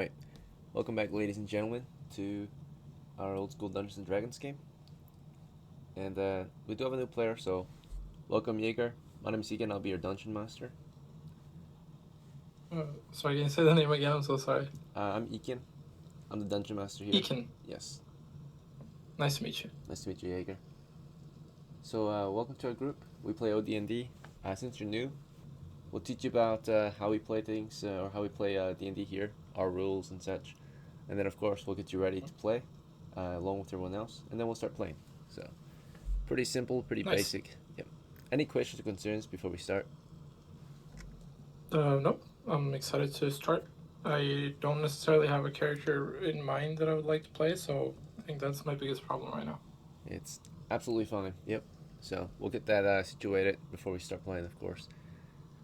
Right, welcome back, ladies and gentlemen, to our old school Dungeons and Dragons game. And we do have a new player, so welcome, Jaeger. My name is Egan. I'll be your dungeon master. Sorry, can you say the name again? I'm so sorry. I'm Ekin. I'm the dungeon master here. Ekin. Yes. Nice to meet you. Nice to meet you, Jaeger. So welcome to our group. We play OD&D. Since you're new, we'll teach you about how we play things or how we play D&D here, our rules and such. And then, of course, we'll get you ready to play along with everyone else, and then we'll start playing. So, pretty simple, pretty Nice. basic. Yep. Any questions or concerns before we start? Nope. I'm excited to start. I don't necessarily have a character in mind that I would like to play, so I think that's my biggest problem right now. It's absolutely fine. Yep. So we'll get that situated before we start playing, of course.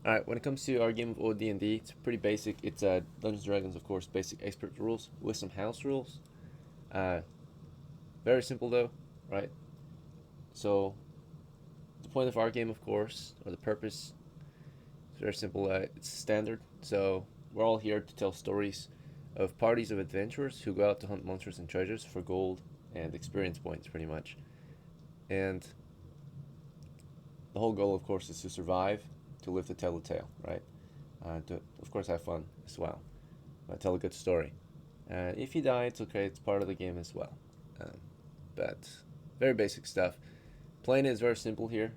All right. When it comes to our game of OD&D, it's pretty basic. It's Dungeons and Dragons, of course, basic expert rules with some house rules. Very simple though, right? So the point of our game, of course, or the purpose, is very simple. It's standard. So we're all here to tell stories of parties of adventurers who go out to hunt monsters and treasures for gold and experience points, pretty much. And the whole goal, of course, is to survive, to live to tell the tale, right? To, of course, have fun as well. Tell a good story. If you die, it's okay. It's part of the game as well. But very basic stuff. Playing is very simple here.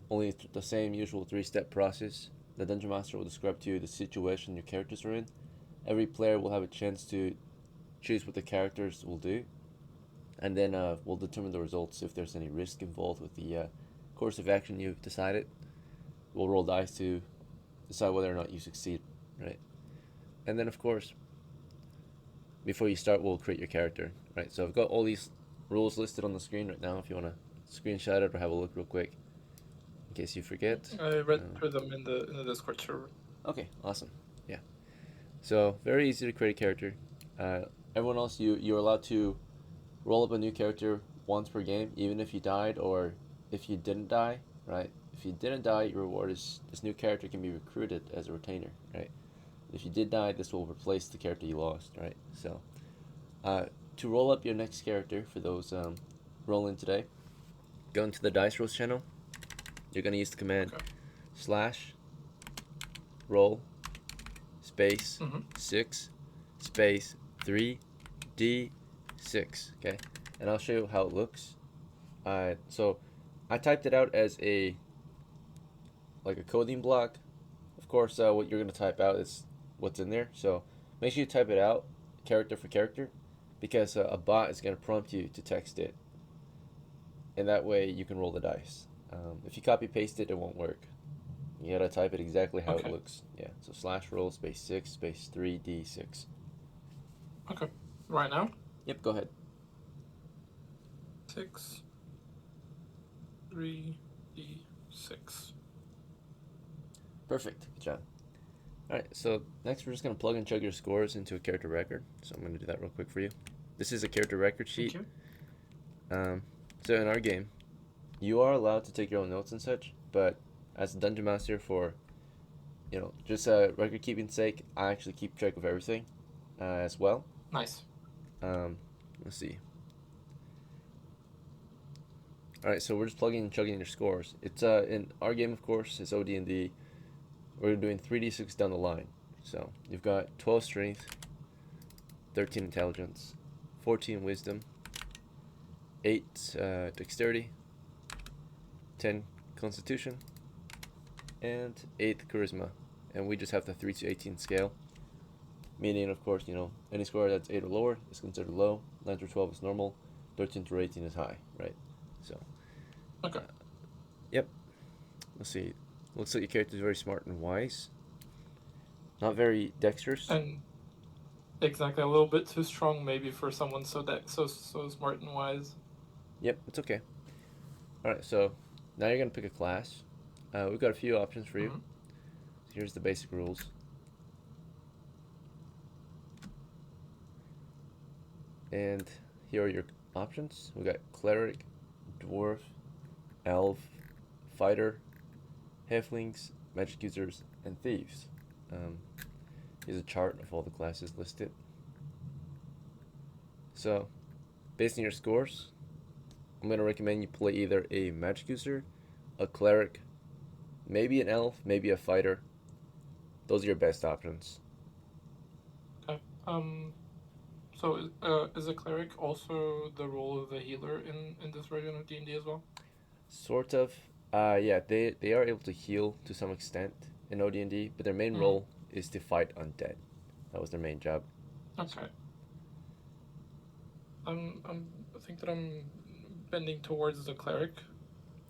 Only the same usual three-step process. The Dungeon Master will describe to you the situation your characters are in. Every player will have a chance to choose what the characters will do, and then we'll determine the results if there's any risk involved with the course of action you've decided. We'll roll dice to decide whether or not you succeed, right? And then, of course, before you start, we'll create your character, right? So I've got all these rules listed on the screen right now if you want to screenshot it or have a look real quick in case you forget. I read through them in the Discord server. Okay, awesome. Yeah. So very easy to create a character. Everyone else, you're allowed to roll up a new character once per game, even if you died or if you didn't die, right? If you didn't die, your reward is this new character can be recruited as a retainer, right? If you did die, this will replace the character you lost, right? So, to roll up your next character for those rolling today, go into the Dice Rolls channel. You're gonna use the command slash roll space 6 space 3D6. Okay, and I'll show you how it looks. So I typed it out as a coding block. Of course, what you're gonna type out is what's in there. So make sure you type it out character for character, because a bot is gonna prompt you to text it, and that way you can roll the dice. If you copy paste it, it won't work. You gotta type it exactly how it looks. Yeah. So slash roll space 6 space 3D6. Okay. Right now? Yep. Go ahead. 6 3D6. Perfect. Good job. Alright, so next we're just going to plug and chug your scores into a character record. So I'm going to do that real quick for you. This is a character record sheet. So in our game, you are allowed to take your own notes and such, but as a dungeon master for, just record keeping sake, I actually keep track of everything as well. Nice. Let's see. Alright, so we're just plugging and chugging your scores. It's in our game, of course, it's OD&D. We're doing 3d6 down the line. So you've got 12 strength, 13 intelligence, 14 wisdom, 8 dexterity, 10 constitution, and 8 charisma. And we just have the 3 to 18 scale. Meaning, of course, any score that's 8 or lower is considered low, 9 to 12 is normal, 13 to 18 is high, right? So. Okay. Yep. Let's see. Looks like your character is very smart and wise. Not very dexterous. And exactly, a little bit too strong maybe for someone so smart and wise. Yep, it's okay. Alright, so now you're going to pick a class. We've got a few options for you. So here's the basic rules. And here are your options. We got cleric, dwarf, elf, fighter, halflings, magic users, and thieves. Here's a chart of all the classes listed. So, based on your scores, I'm going to recommend you play either a magic user, a cleric, maybe an elf, maybe a fighter. Those are your best options. Okay. So is a cleric also the role of the healer in this version of D&D as well? Sort of. Yeah, they are able to heal to some extent in OD&D, but their main Mm. role is to fight undead. That was their main job. Okay. I think that I'm bending towards the cleric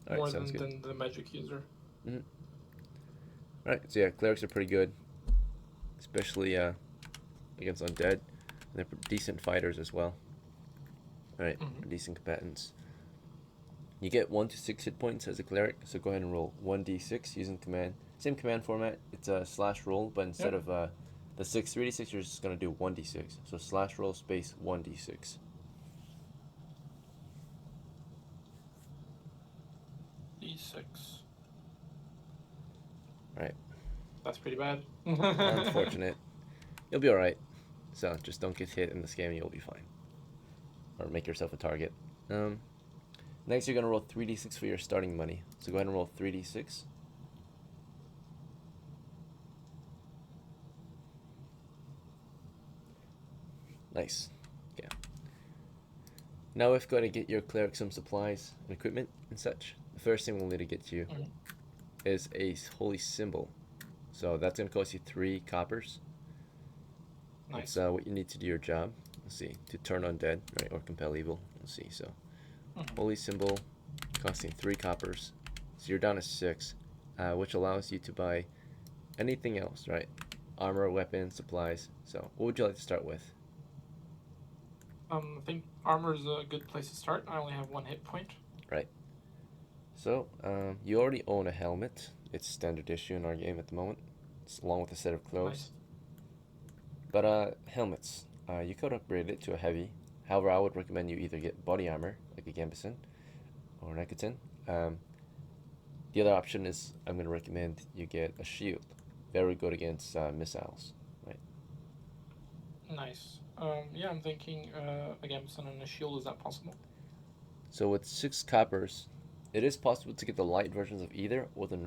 All right, more sounds good. than the magic user. Mm-hmm. All right, so yeah, clerics are pretty good, especially against undead. And they're decent fighters as well. All right, Mm-hmm. decent combatants. You get 1 to 6 hit points as a cleric, so go ahead and roll 1d6 using command. Same command format, it's a slash roll, but instead Yep. of the 3d6, you're just going to do 1d6. So slash roll space 1d6. D6. All right, That's pretty bad. unfortunate. You'll be alright. So just don't get hit in this game, you'll be fine. Or make yourself a target. Next, you're going to roll 3d6 for your starting money. So go ahead and roll 3d6. Nice. Yeah. Now we've got to get your cleric some supplies and equipment and such. The first thing we'll need to get you Mhm. is a holy symbol. So that's going to cost you 3 coppers. Nice. That's what you need to do your job. Let's see. To turn undead, right? Or compel evil. Let's see. So holy symbol costing 3 coppers. So you're down to 6, which allows you to buy anything else, right? Armor, weapons, supplies. So what would you like to start with? I think armor is a good place to start. I only have 1 hit point. Right. So you already own a helmet. It's standard issue in our game at the moment. It's along with a set of clothes. Nice. But helmets, you could upgrade it to a heavy. However, I would recommend you either get body armor, like a Gambison or an Ekaton. The other option is I'm going to recommend you get a shield. Very good against missiles, right? Nice. Yeah, I'm thinking a Gambison and a shield. Is that possible? So with 6 coppers, it is possible to get the light versions of either or the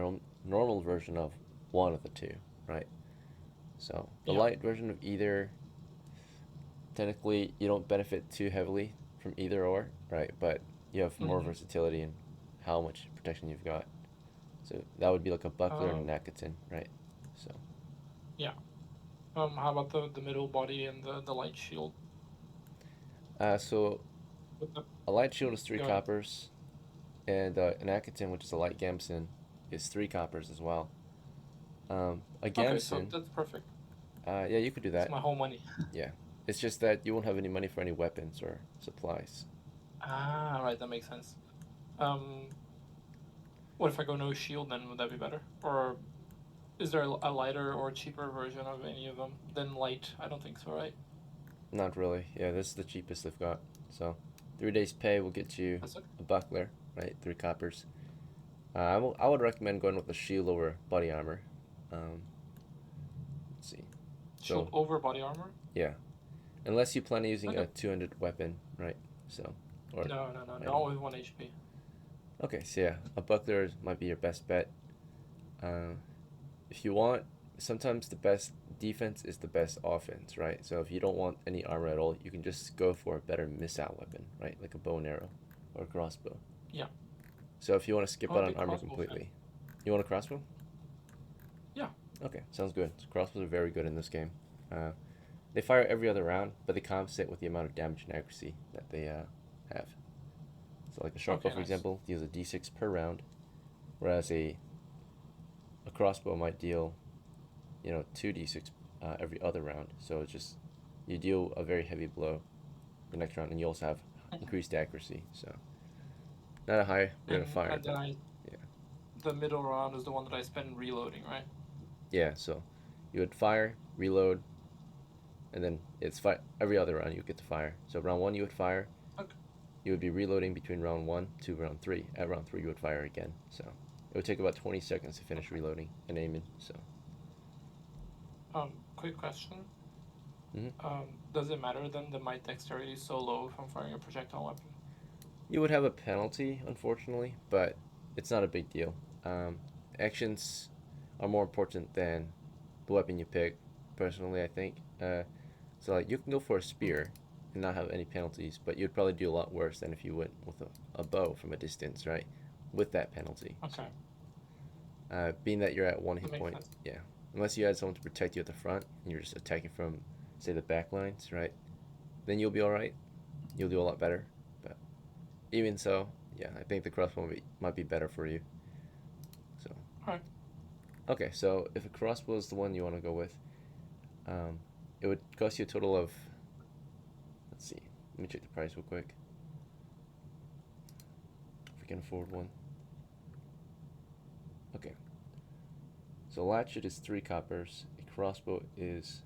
normal version of one of the two, right? So the Yeah. light version of either, technically you don't benefit too heavily from either or, right? But you have more Mm-hmm. versatility in how much protection you've got. So that would be like a buckler and an Akaton, right? So Yeah. How about the middle body and the light shield? so With the, a light shield is 3 Go ahead. coppers, and an Akaton, which is a light gamson, is 3 coppers as well. A Okay, so gamson, that's perfect. yeah, you could do It's that. my whole money. Yeah, it's just that you won't have any money for any weapons or supplies. Ah, right, that makes sense. Um, what if I go no shield then? Would that be better? Or is there a lighter or cheaper version of any of them than light? I don't think so, right? Not really. Yeah, this is the cheapest they've got. So 3 days pay will get you That's it. a buckler, right? 3 coppers. I would recommend going with the shield over body armor. Let's see. Shield So over body armor? yeah, unless you plan on using Okay. a 200 weapon, right? So or No, item. not with 1 HP. Okay, so yeah, a buckler might be your best bet. Uh, if you want, sometimes the best defense is the best offense, right? So if you don't want any armor at all, you can just go for a better missile weapon, right? Like a bow and arrow or a crossbow. Yeah. So if you want to skip I'm a out on big armor crossbow fan. completely, you want a crossbow? Yeah. Okay, sounds good. So crossbows are very good in this game. They fire every other round, but they compensate with the amount of damage and accuracy that they have. So like a short bow, Okay, for nice. example, deals a d6 per round, whereas a crossbow might deal, 2d6 every other round. So it's just you deal a very heavy blow the next round, and you also have increased accuracy. So not a high rate of fire, And then but yeah, the middle round is the one that I spend reloading, right? yeah. So you would fire, reload, and then it's every other round you would get to fire. So round 1 you would fire, Okay. you would be reloading between round 1 to round 3. At round 3 you would fire again. So it would take about 20 seconds to finish reloading and aiming. So Quick question. Does it matter then that my dexterity is so low if I'm firing a projectile weapon? You would have a penalty, unfortunately, but it's not a big deal. Um, Actions are more important than the weapon you pick, personally, I think. So like you can go for a spear and not have any penalties, but you'd probably do a lot worse than if you went with a bow from a distance, right? With that penalty. So, Okay, being that you're at one that hit makes point, sense. yeah. Unless you had someone to protect you at the front and you're just attacking from, say, the back lines, right? Then you'll be alright. You'll do a lot better. But even so, yeah, I think the crossbow might be better for you. So, Alright. okay, so if a crossbow is the one you want to go with, um, it would cost you a total of, let's see, let me check the price real quick. If we can afford one. Okay, so latchet is 3 coppers, a crossbow is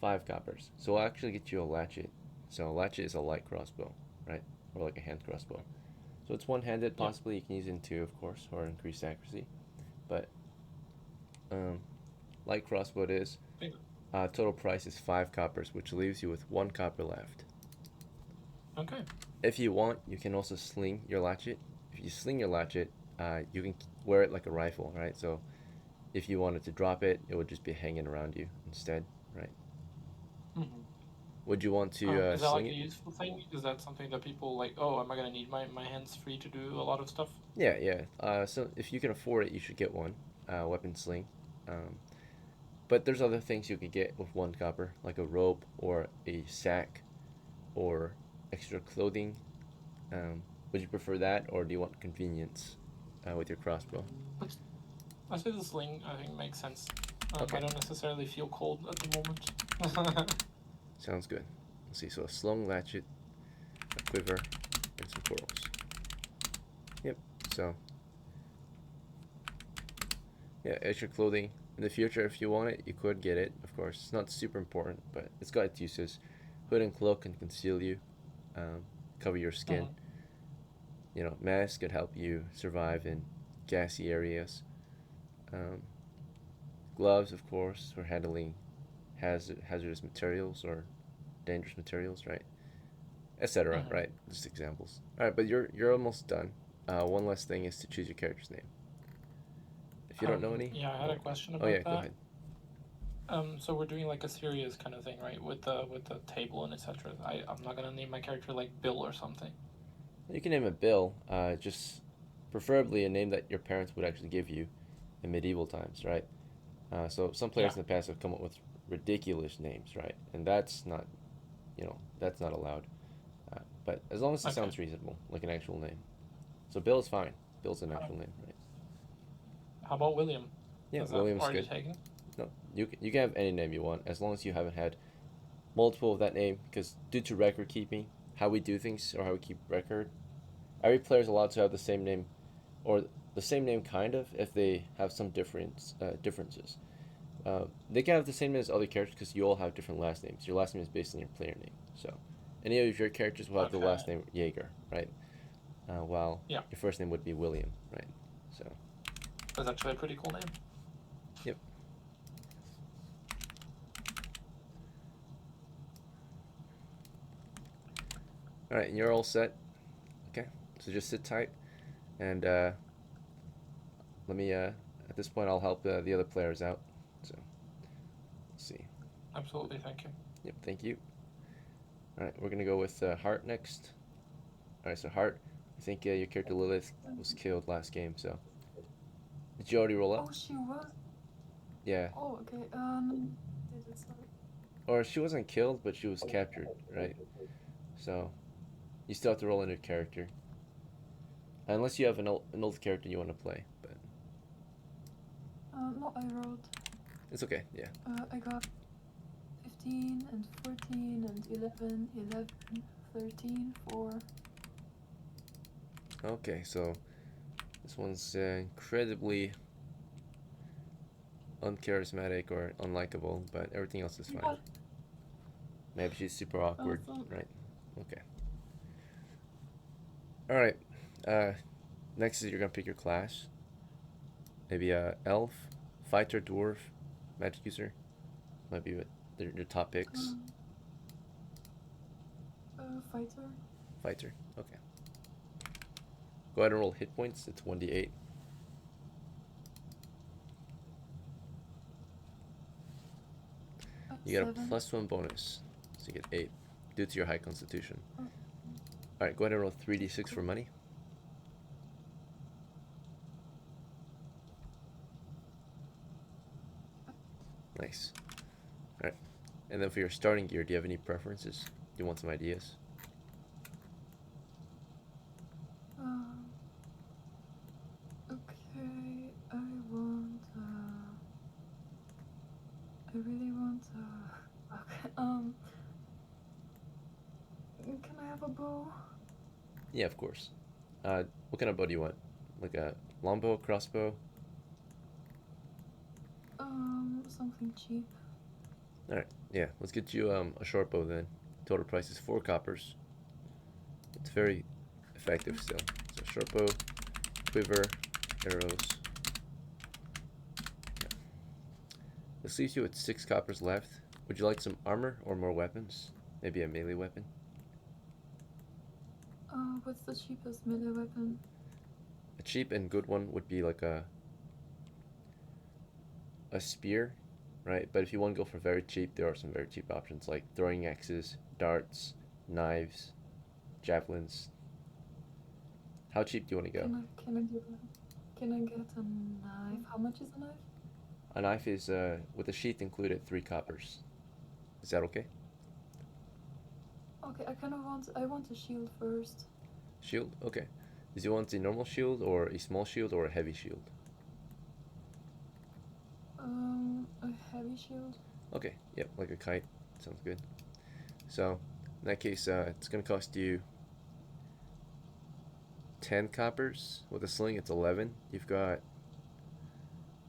5 coppers. So I'll actually get you a latchet. So a latchet is a light crossbow, right? Or like a hand crossbow. So it's one-handed, Yeah. possibly you can use it in 2, of course, or increase accuracy. But um, light crossbow it is. Total price is 5 coppers, which leaves you with 1 copper left. Okay. If you want, you can also sling your latchet. If you sling your latchet, you can wear it like a rifle, right? So if you wanted to drop it, it would just be hanging around you instead, right? Mm-hmm. Would you want to Is that sling like a it? useful thing? Is that something that people like? Oh, am I gonna need my hands free to do a lot of stuff? Yeah, yeah. So if you can afford it, you should get one weapon sling. Um, but there's other things you could get with 1 copper, like a rope or a sack or extra clothing. Um, would you prefer that, or do you want convenience with your crossbow? I say the sling. I think makes sense. I Okay, don't necessarily feel cold at the moment. sounds good. Let's see. So a slung latchet, a quiver, and some corals. Yep. So yeah, extra clothing. In the future, if you want it, you could get it. Of course, it's not super important, but it's got its uses. Hood and cloak can conceal you, um, cover your skin. Mm-hmm. Mask could help you survive in gassy areas. Um, Gloves, of course, for handling hazardous materials or dangerous materials, right? Etc. Mm-hmm. Right? Just examples. All right, but you're almost done. One last thing is to choose your character's name. If you don't know any, Yeah, I had a or question oh yeah, about go that. ahead. So we're doing like a serious kind of thing, right? With the table and etc. I'm not gonna name my character like Bill or something. You can name it Bill. Just preferably a name that your parents would actually give you in medieval times, right? So some Yeah. players in the past have come up with ridiculous names, right? And that's not allowed. But as long as it Okay. sounds reasonable, like an actual name. So Bill is fine. Bill's an Uh, actual name, right? how about William? Yeah, Is that William's already good. taken? No, you can have any name you want as long as you haven't had multiple of that name. Because due to record keeping, how we do things or how we keep record, every player is allowed to have the same name, or the same name kind of if they have some differences. They can have the same name as other characters because you all have different last names. Your last name is based on your player name. So any of your characters will have the Okay. last name Jaeger, right? While Yeah, your first name would be William, right? So, that's actually a pretty cool name. yep. All right, and you're all set. Okay, so just sit tight, and let me. At this point, I'll help the other players out. So, let's see. Absolutely, thank you. Yep, thank you. All right, we're gonna go with Hart next. All right, so Hart, I think your character Lilith was killed last game. So, did you already roll up? Oh, she was. Yeah, Oh, okay. No, did it? Sorry. or she wasn't killed, but she was captured, right? So, you still have to roll a new character, unless you have an old character you want to play. But No, I wrote. it's okay. Yeah. I got 15 and 14 and 11, 11, 13, 4. Okay, so this one's incredibly uncharismatic or unlikable, but everything else is fine. What? Maybe she's super awkward, Awesome. right? Okay. All right. Uh, Next is you're gonna pick your class. Maybe elf, fighter, dwarf, magic user, might be your top picks. Fighter. Fighter. Okay. Go ahead and roll hit points. It's 1d8. You get a 7. +1 bonus, so you get 8 due to your high constitution. Oh. All right, go ahead and roll 3d6 for money. Nice. All right, and then for your starting gear, do you have any preferences? Do you want some ideas? Okay, I really want, okay, can I have a bow? Yeah, of course. What kind of bow do you want? Like a longbow, crossbow? Something cheap. All right, yeah, let's get you a short bow then. Total price is 4 coppers. It's very effective still. So short bow, quiver, arrows. Yeah. This leaves you with 6 coppers left. Would you like some armor or more weapons? Maybe a melee weapon? What's the cheapest melee weapon? A cheap and good one would be like a spear, right? But if you want to go for very cheap, there are some very cheap options like throwing axes, darts, knives, javelins. How cheap do you want to go? Can I get a knife? How much is a knife? A knife is with a sheath included 3 coppers. Is that okay? Okay, I want a shield first. Shield? Okay. Do you want a normal shield or a small shield or a heavy shield? A heavy shield. Okay, yep, like a kite. Sounds good. So, in that case, it's going to cost you 10 coppers. With a sling, it's 11. You've got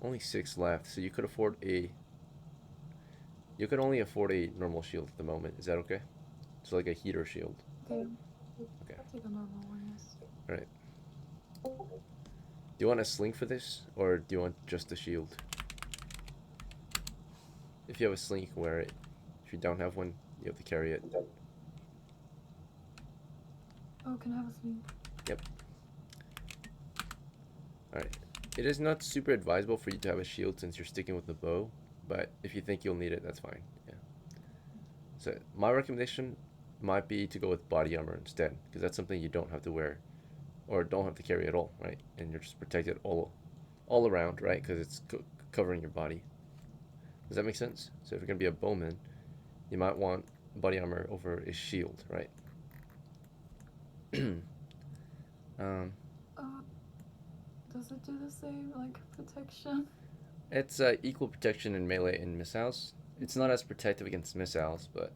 only 6 left, so you could afford a... You could only afford a normal shield at the moment. Is that okay? So like a heater shield. Okay. Okay. I'll take a normal one, yes. Alright. Do you want a sling for this, or do you want just a shield? If you have a sling, you can wear it. If you don't have one, you have to carry it. Oh, can I have a sling? Yep. Alright. It is not super advisable for you to have a shield since you're sticking with the bow, but if you think you'll need it, that's fine. Yeah. So my recommendation might be to go with body armor instead, because that's something you don't have to wear or don't have to carry at all, right? And you're just protected all around, right? Because it's covering your body. Does that make sense? So if you're gonna be a bowman, you might want body armor over a shield, right? Does it do the same, like, protection? It's equal protection in melee and missiles. It's not as protective against missiles, but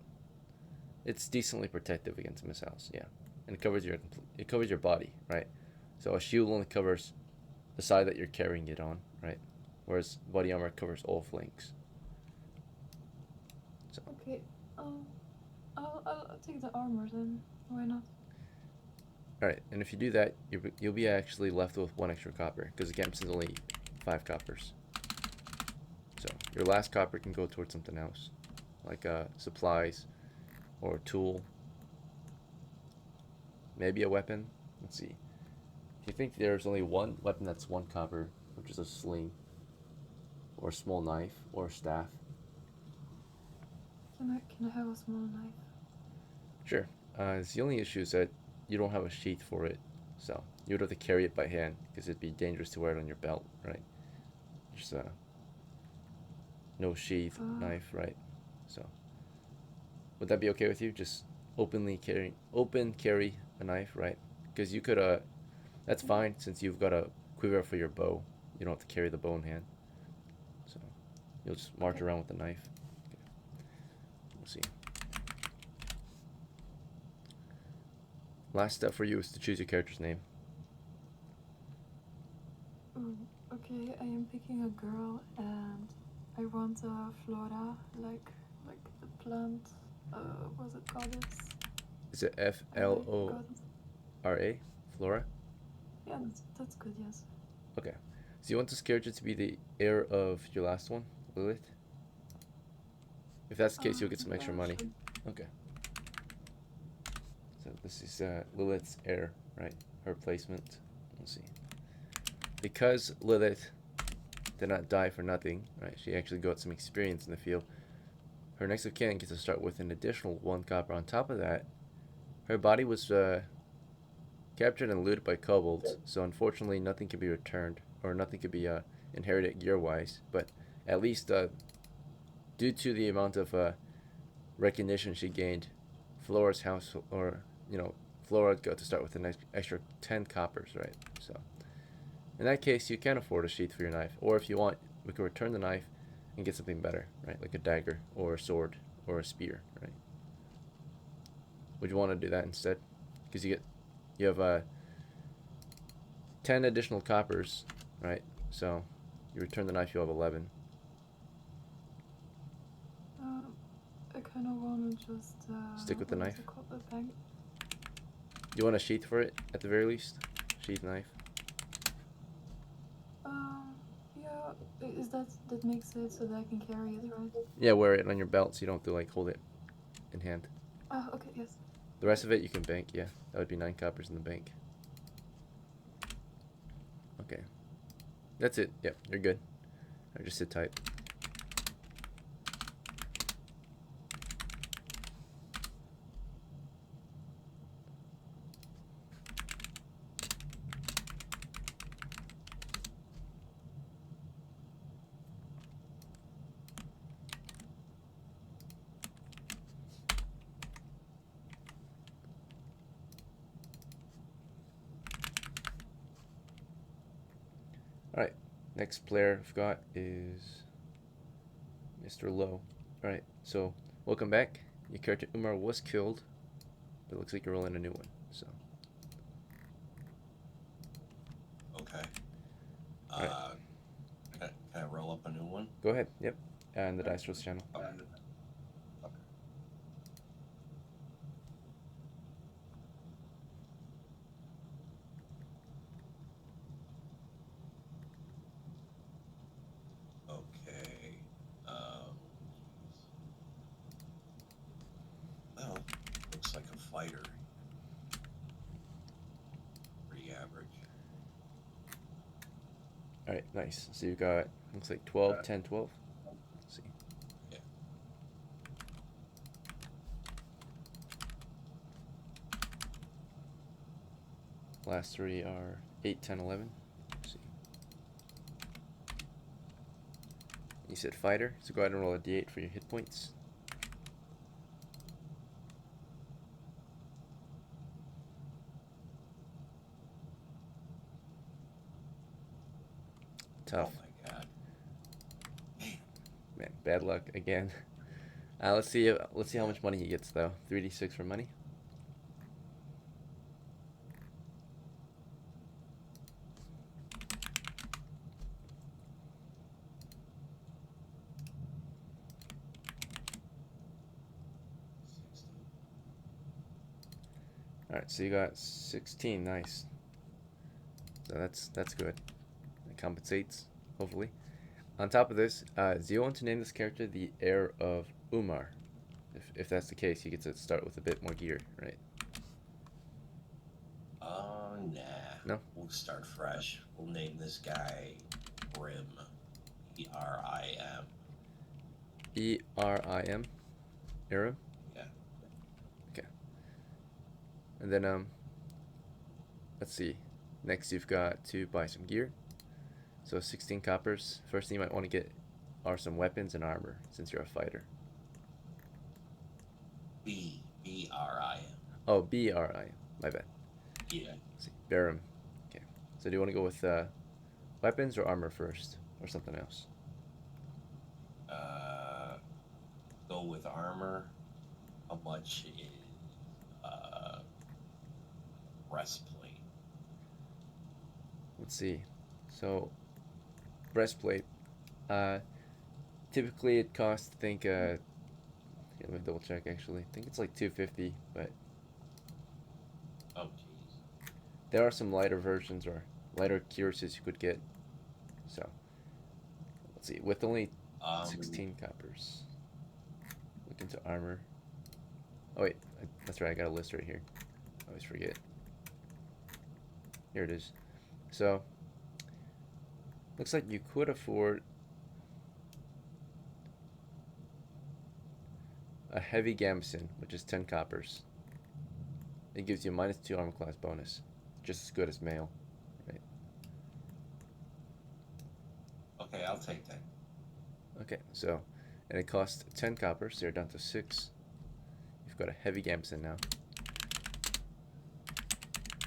it's decently protective against missiles, yeah. And it covers your body, right? So a shield only covers the side that you're carrying it on, right? Whereas body armor covers all flanks. So. Okay, I'll take the armor then. Why not? Alright, and if you do that, you'll be actually left with 1 extra copper, because the Gamson's only 5 coppers. So your last copper can go towards something else, like supplies or a tool, maybe a weapon. Let's see. If you think there's only one weapon that's 1 copper, which is a sling, or a small knife, or a staff. Can I have a small knife? Sure. The only issue is that you don't have a sheath for it, so you would have to carry it by hand, because it'd be dangerous to wear it on your belt, right? Just no sheath knife, right? So would that be okay with you? Just open carry a knife, right? Because you could that's fine since you've got a quiver for your bow. You don't have to carry the bow in hand, so you'll just march around with the knife. Okay. We'll see. Last step for you is to choose your character's name. Okay, I am picking a girl and I want a FLORA, like the plant, what's it called? Is it FLORA? Flora? Yeah, that's good, yes. Okay. So you want this character to be the heir of your last one, Lilith? If that's the case, you'll get some Yeah, extra money. sure. Okay. So this is Lilith's heir, right? Her placement. Let's see. Because Lilith did not die for nothing, right? She actually got some experience in the field. Her next of kin gets to start with an additional 1 copper. On top of that, her body was captured and looted by kobolds, so unfortunately nothing can be returned, or nothing could be inherited gear-wise, but at least due to the amount of recognition she gained, Flora's house, or, you know, Flora got to start with an extra 10 coppers, right? So, in that case, you can afford a sheath for your knife, or if you want, we can return the knife and get something better, right? Like a dagger, or a sword, or a spear, right? Would you want to do that instead? Because you have 10 additional coppers, right? So, you return the knife, you'll have 11. I kind of want to just Stick with the what is knife? it called? The bank. Do you want a sheath for it, at the very least? Sheath knife. Yeah, that makes it so that I can carry it, right? Yeah, wear it on your belt so you don't have to, like, hold it in hand. Oh, okay, yes. The rest of it you can bank, yeah. That would be 9 coppers in the bank. Okay. That's it. Yep, you're good. Or just sit tight. Alright, next player I've got is Mr. Lowe. Alright, so welcome back. Your character Umar was killed, but it looks like you're rolling a new one. So Okay. Alright. Can I roll up a new one? Go ahead, yep. And the dice rolls channel. Okay. Okay. Well, looks like a fighter. Pretty average. Alright, nice. So you got, looks like 12, 10, 12. Let's see. Yeah. Last 3 are 8, 10, 11. Let's see. You said fighter, so go ahead and roll a d8 for your hit points. Tough. Oh my god. Man, bad luck again. Let's see how much money he gets though. 3d6 for money. Alright, so you got 16, nice. So that's good. It compensates, hopefully. On top of this, do you want to name this character the heir of Umar? If that's the case, he gets to start with a bit more gear, right? Nah. No? We'll start fresh. We'll name this guy BERIM. BRIM. BRIM? Erim? Yeah. Okay. And then, let's see. Next, you've got to buy some gear. So 16 coppers. First thing you might want to get are some weapons and armor, since you're a fighter. BRIM. Oh, BRIM. My bad. Yeah. Let's see. BERIM. Okay. So do you want to go with weapons or armor first? Or something else? Go with armor. How much is breastplate? Let's see. So, breastplate. Typically it costs, I think, here, let me double check actually. I think it's like 250, but Oh jeez. there are some lighter versions or lighter cuirasses you could get. So, let's see. With only 16 coppers. looked into armor. Oh wait, that's right, I got a list right here. I always forget. Here it is. So, looks like you could afford a heavy gambeson, which is 10 coppers. It gives you a -2 armor class bonus. Just as good as male, right? Okay, I'll take that. Okay, so, and it costs 10 coppers, so you're down to 6. You've got a heavy gambeson now.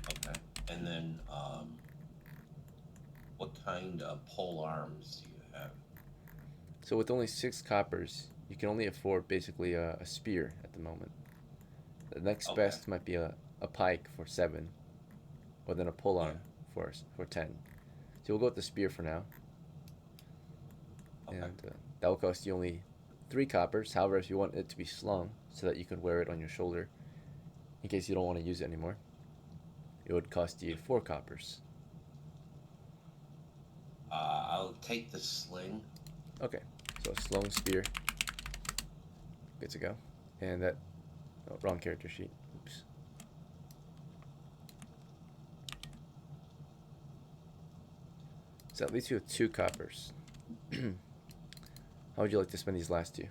Okay. And then, what kind of pole arms do you have? So with only 6 coppers, you can only afford basically a spear at the moment. The next Okay. best might be a pike for 7, or then a polearm for 10. So we'll go with the spear for now. Okay. And that will cost you only 3 coppers. However, if you want it to be slung so that you can wear it on your shoulder in case you don't want to use it anymore, it would cost you 4 coppers. I'll take the sling. Okay, so a slung spear. Good to go. And that, oh, wrong character sheet. Oops. So that leaves you with 2 coppers. How would you like to spend these last 2?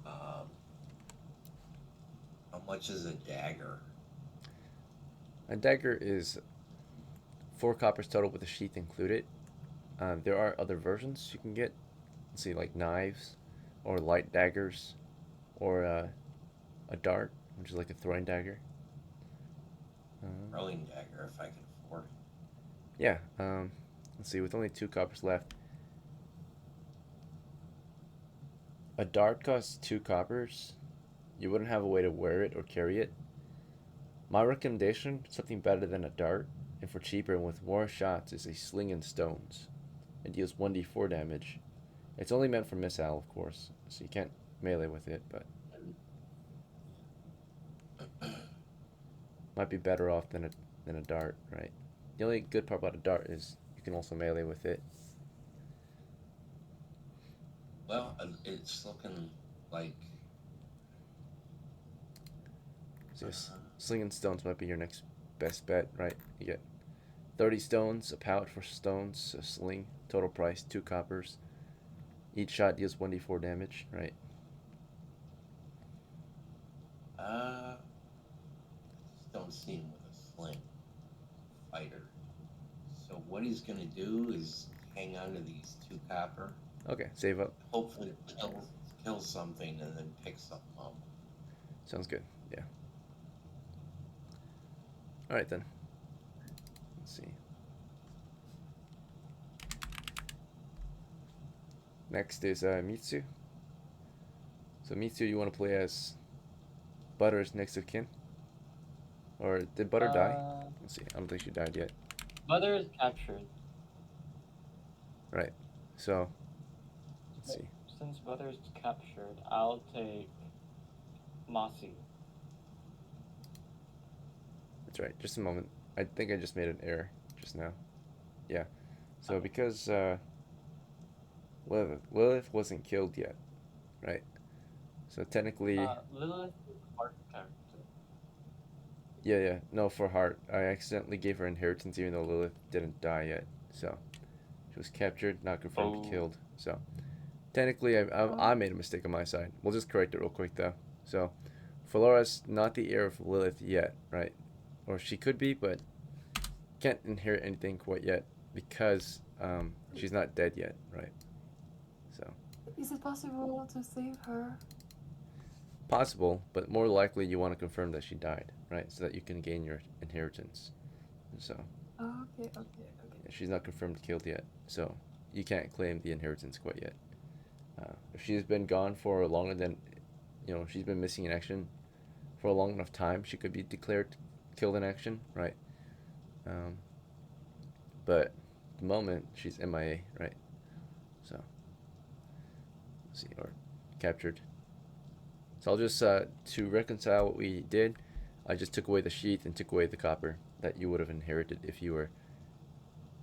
How much is a dagger? A dagger is 4 coppers total with the sheath included. There are other versions you can get. Let's see, like knives, or light daggers, or a dart, which is like a throwing dagger. Throwing dagger, if I can afford it. Yeah. Let's see, with only 2 coppers left. A dart costs 2 coppers. You wouldn't have a way to wear it or carry it. My recommendation, something better than a dart, and for cheaper and with more shots, is a sling and stones. It deals 1d4 damage. It's only meant for missile, of course, so you can't melee with it, but might be better off than a dart, right? The only good part about a dart is you can also melee with it. Well, it's looking like... So sling and stones might be your next best bet, right? You get 30 stones, a pallet for stones, a sling, total price 2 coppers. Each shot deals 1d4 damage, right? Just don't see him with a sling. Fighter. So what he's gonna do is hang on to these 2 copper. Okay, save up. Hopefully kill something and then pick something up. Sounds good, yeah. Alright then. Let's see. Next is Mitsu. So Mitsu, you want to play as Butter's next of kin? Or did Butter die? Let's see, I don't think she died yet. Butter is captured. Right, so, let's see. Since Butter is captured, I'll take MASI. That's right, just a moment. I think I just made an error just now. Yeah, so because Lilith wasn't killed yet, right? So technically... Lilith is a heart character. Yeah, no, for Heart. I accidentally gave her inheritance even though Lilith didn't die yet. So, she was captured, not confirmed killed. So, technically, I made a mistake on my side. We'll just correct it real quick, though. So, FLORA's not the heir of Lilith yet, right? Or she could be, but can't inherit anything quite yet because she's not dead yet, right? So, Is it possible to save her? possible, but more likely you want to confirm that she died, right? So that you can gain your inheritance. So, Oh, okay. she's not confirmed killed yet, so you can't claim the inheritance quite yet. If she's been gone for longer than, she's been missing in action for a long enough time, she could be declared killed in action, right? But at the moment, she's MIA, right? So, let's see, or captured. So I'll just, to reconcile what we did, I just took away the sheath and took away the copper that you would have inherited if you were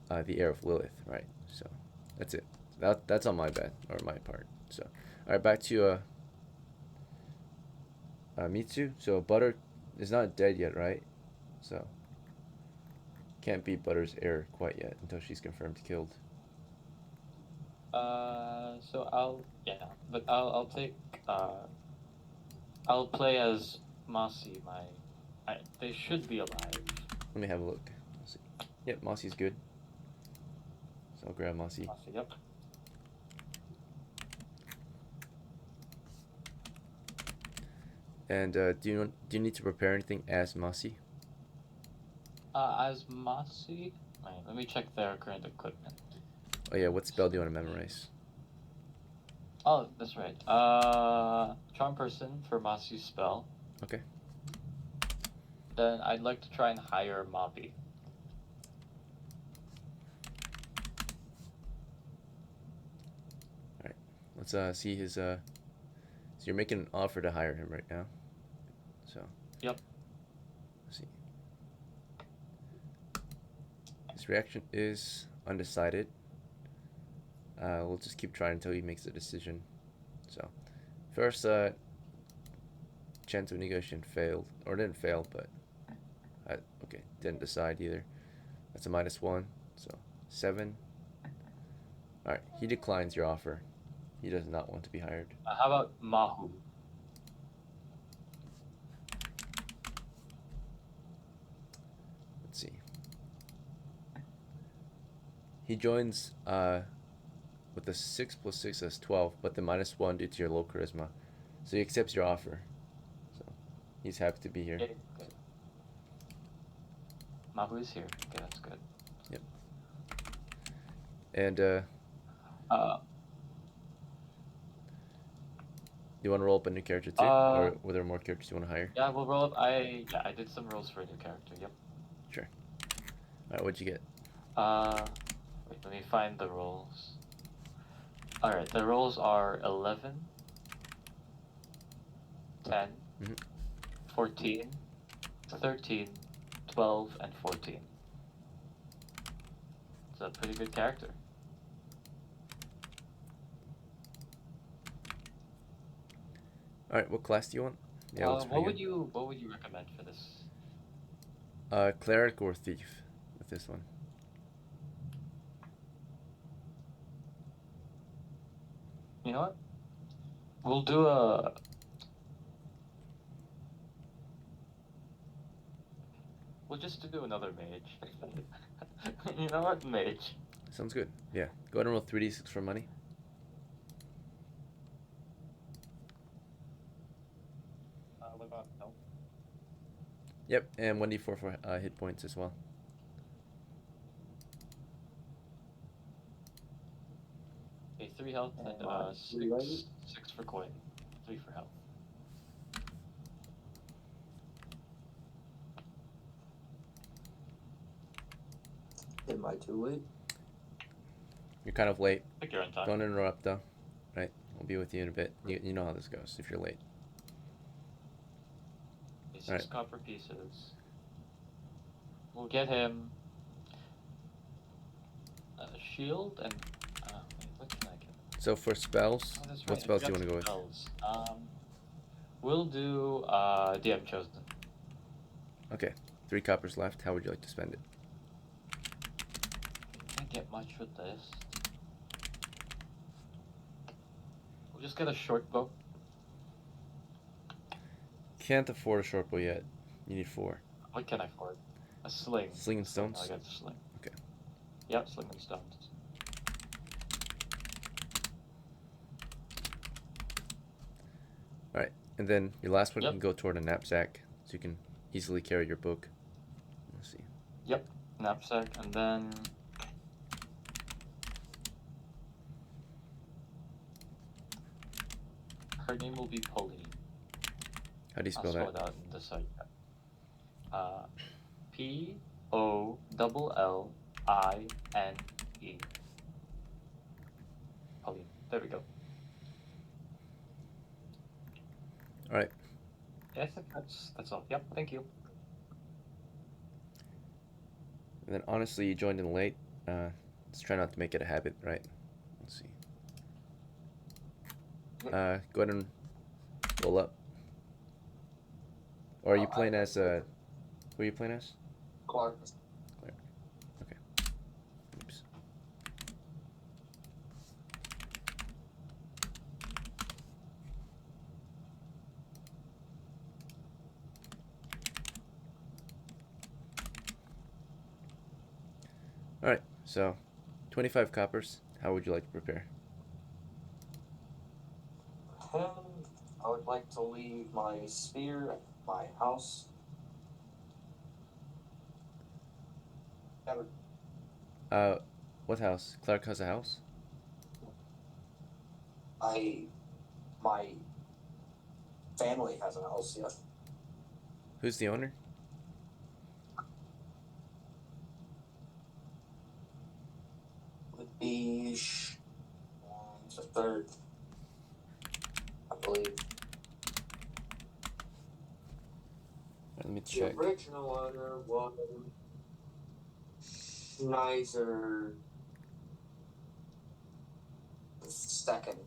the heir of Lilith, right? So that's it. That's on my bad or my part. So, all right, back to Mitsu. So Butter is not dead yet, right? So can't beat Butter's heir quite yet until she's confirmed killed. So I'll take I'll play as Masi. They should be alive. Let me have a look. Let's see. Yep, Masi's good. So I'll grab Masi. Masi, yep. And do you need to prepare anything as Masi? As Masi, wait, let me check their current equipment. Oh yeah, what spell do you want to memorize? Oh, that's right. Charm Person for Masi's spell. Okay. Then I'd like to try and hire Mabi. All right. Let's see his. So you're making an offer to hire him right now. So. Yep. Let's see. His reaction is undecided. We'll just keep trying until he makes a decision. So, first, chance of negotiation failed, or didn't fail, but okay, didn't decide either. That's a -1, so 7. All right, he declines your offer. He does not want to be hired. How about Mahu? Let's see. He joins with the 6 + 6 as 12, but the -1 due to your low charisma. So he accepts your offer. So he's happy to be here. Okay, good. Mahu is here. Okay, that's good. Yep. And do you want to roll up a new character too, or were there more characters you want to hire? Yeah, we'll roll up. I did some rolls for a new character. Yep. Sure. All right, what'd you get? Wait, let me find the rolls. All right, the rolls are 11, 10, 14, 13, 12, and 14. It's a pretty good character. All right, what class do you want? Yeah, looks pretty what would you recommend for this? Cleric or thief with this one. You know what? We'll do a. We'll just do another mage. You know what, mage? Sounds good. Yeah, go ahead and roll 3d6 for money. What about no? Yep, and 1d4 for hit points as well. Okay, 3 health and 6 for coin, 3 for health. Am I too late? You're kind of late. I think you're on time. Don't interrupt though. Right, I'll be with you in a bit. You know how this goes if you're late. Okay, 6 Alright. copper pieces. We'll get him a shield and wait, what can I get? So for spells, Oh, that's right. what I spells do you forgot want to go some with? spells. We'll do DM Chosen. Okay, 3 coppers left. How would you like to spend it? Can't get much with this. We'll just get a short bow. Can't afford a short bow yet. You need 4. What can I afford? A sling. Sling and stones? I got a sling. Okay. Yep, sling and stones. Alright, and then your last one Yep. can go toward a knapsack, so you can easily carry your book. Let's see. Yep, knapsack, and then her name will be Pauline. How do you I'll spell spell that? it out in the site. P-O-L-L-I-N-E. Pauline. There we go. Alright, Yes, that's all. Yep, thank you. and then honestly, you joined in late. Let's try not to make it a habit, right? Let's see. Go ahead and roll up. Or are you playing as who are you playing as? Clark. Claire. Okay. Oops. All right. So, 25 coppers. How would you like to prepare? I would like to leave my spear at my house. What house? Clark has a house? My family has a house, yeah. Who's the owner? Would be the third, I believe. Let me check. The original owner was Schneider the second.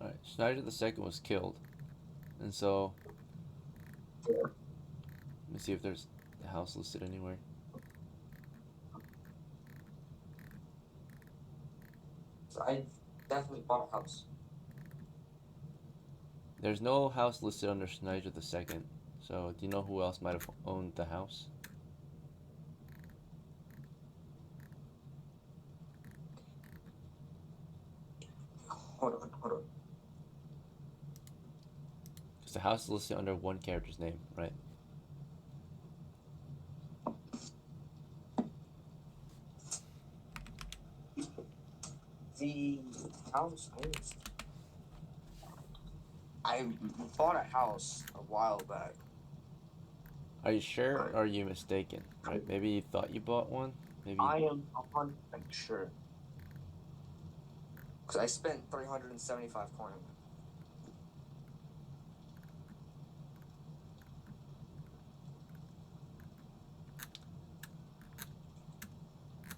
All right. Schneider the second was killed, and so let me see if there's the house listed anywhere. So I definitely bought a house. There's no house listed under Schneider the second. So do you know who else might have owned the house? Hold on. Because the house is listed under one character's name, right? The house I bought a house a while back. Are you sure, or are you mistaken? Right? Maybe you thought you bought one. Maybe. I am 100% sure. Because I spent 375 coin on it.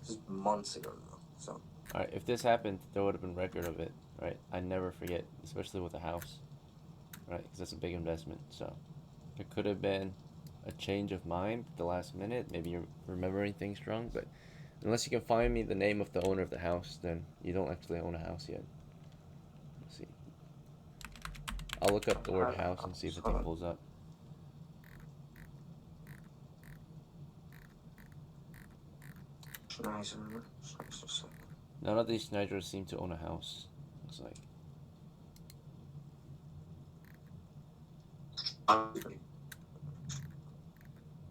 This is months ago, though. So. All right. If this happened, there would have been record of it, right? I never forget, especially with a house, right? Because that's a big investment. So there could have been a change of mind at the last minute. Maybe you're remembering things wrong, but unless you can find me the name of the owner of the house, then you don't actually own a house yet. Let's see. I'll look up the word house and see if anything pulls up. None of these Schneiders seem to own a house, looks like.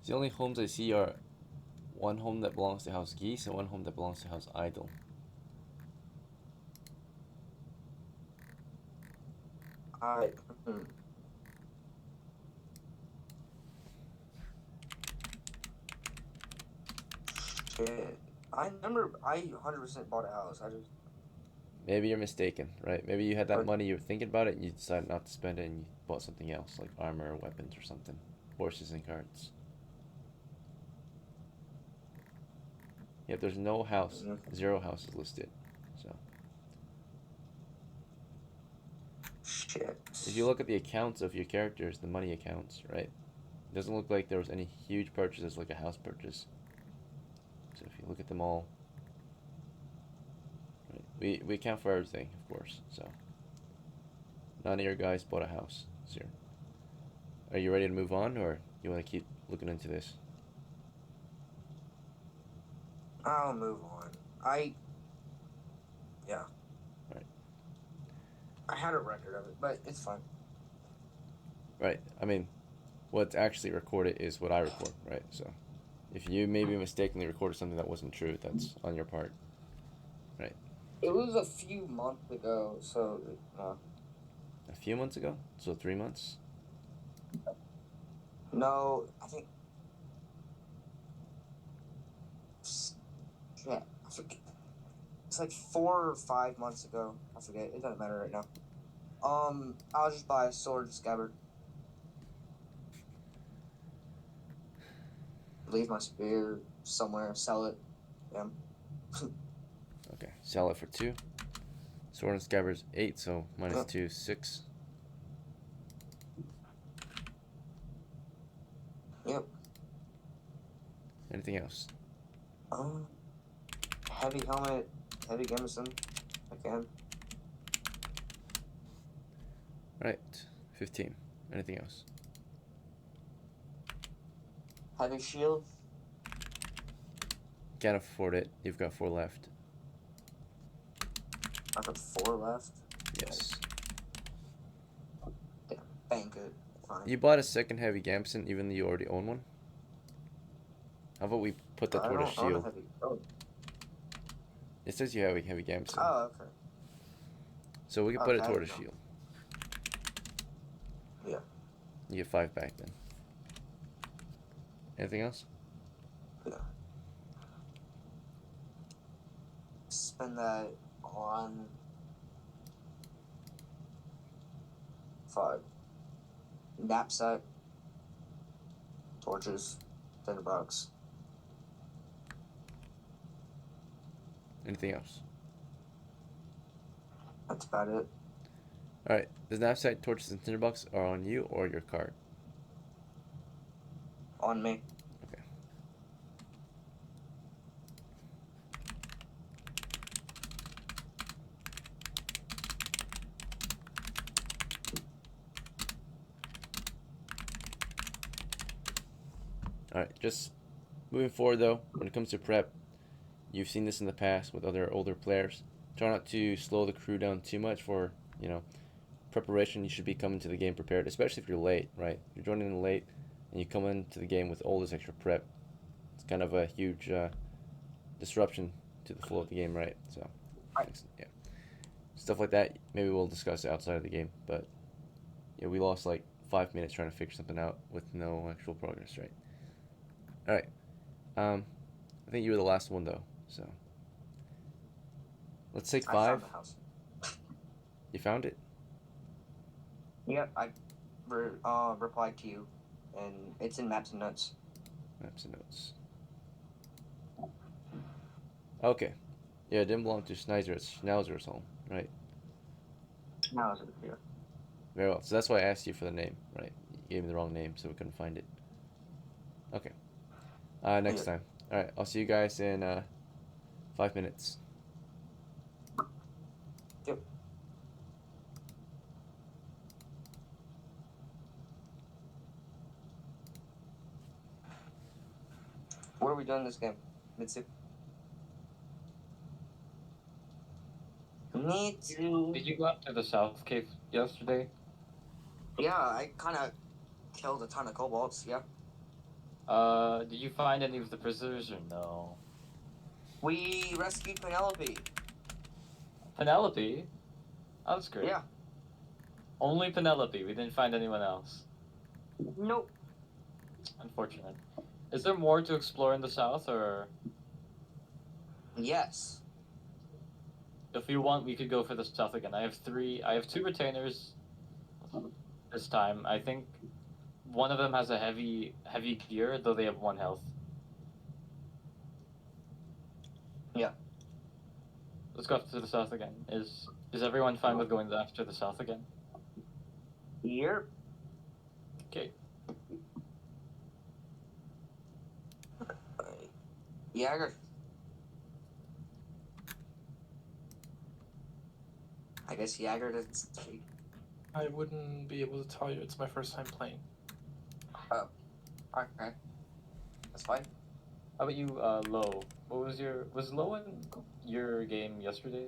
The only homes I see are one home that belongs to House Geese and one home that belongs to House Idle. Shit. I remember I 100% bought a house. I just. Maybe you're mistaken, right? Maybe you had that money, you were thinking about it, and you decided not to spend it, and you bought something else, like armor or weapons or something. Horses and carts. Yep, there's no house. 0 houses listed. So. Shit. If you look at the accounts of your characters, the money accounts, right? It doesn't look like there was any huge purchases like a house purchase. So if you look at them all, right, we account for everything, of course. So none of your guys bought a house. So are you ready to move on, or you want to keep looking into this? I'll move on. Yeah. Right. I had a record of it, but it's fine. Right. I mean, what's actually recorded is what I record, right? So if you maybe mistakenly recorded something that wasn't true, that's on your part, right? It was a few months ago, so. A few months ago? So 3 months? No, I think. Yeah, I forget. It's like 4 or 5 months ago. I forget. It doesn't matter right now. I'll just buy a sword scabbard. leave my spear somewhere, sell it. Yeah. Okay, sell it for 2. Sword and Scabbard's 8, so minus Yep. 2, 6. Yep. Anything else? Heavy helmet, heavy gambeson. Again. Right, 15. Anything else? Heavy shield. Can't afford it. You've got 4 left. I've got 4 left. Yes. Damn, bank it. Fine. You bought a second heavy gambeson even though you already own one? How about we put that I toward a don't own a shield? heavy. Oh. It says you have a heavy gambeson. Oh, okay. So we can put it Okay, toward a no. shield. Yeah. You get 5 back then. Anything else? Yeah. Spend that on 5. Knapsack. Torches. $10. Anything else? That's about it. Alright, the knapsack, torches, and tinderbox are on you or your card. On me. Okay. Alright, just moving forward though, when it comes to prep, you've seen this in the past with other older players. Try not to slow the crew down too much for, you know, preparation. You should be coming to the game prepared, especially if you're late, right? If you're joining in late and you come into the game with all this extra prep, it's kind of a huge disruption to the flow of the game, right? So, yeah. Stuff like that, maybe we'll discuss outside of the game, but yeah, we lost like 5 minutes trying to figure something out with no actual progress, right? Alright. I think you were the last one though, so let's take 5. I found the house. You found it? Yep, I replied to you, and it's in Maps and Notes. Maps and notes. Okay. Yeah, it didn't belong to Schnauzer's home, right? Now it's here. Very well. So that's why I asked you for the name, right? You gave me the wrong name, so we couldn't find it. Okay. Next time. Alright, I'll see you guys in 5 minutes. Yep. What are we doing this game, Mitsu? Me too. Did you go up to the south cave yesterday? Yeah, I kind of killed a ton of kobolds. Yeah. Did you find any of the prisoners or no? We rescued Penelope. Penelope? Oh, that's great. Yeah. Only Penelope. We didn't find anyone else. Nope. Unfortunate. Is there more to explore in the south, or Yes. if you want, we could go for the south again? I have 2 retainers this time. I think one of them has a heavy gear, though they have 1 health. Yeah. Let's go up to the south again. Is everyone fine with going after the south again? Yep. Okay. Jagger. I guess Jagger doesn't speak. I wouldn't be able to tell you. It's my first time playing. Okay. That's fine. How about you, Lo? Was Lo in your game yesterday?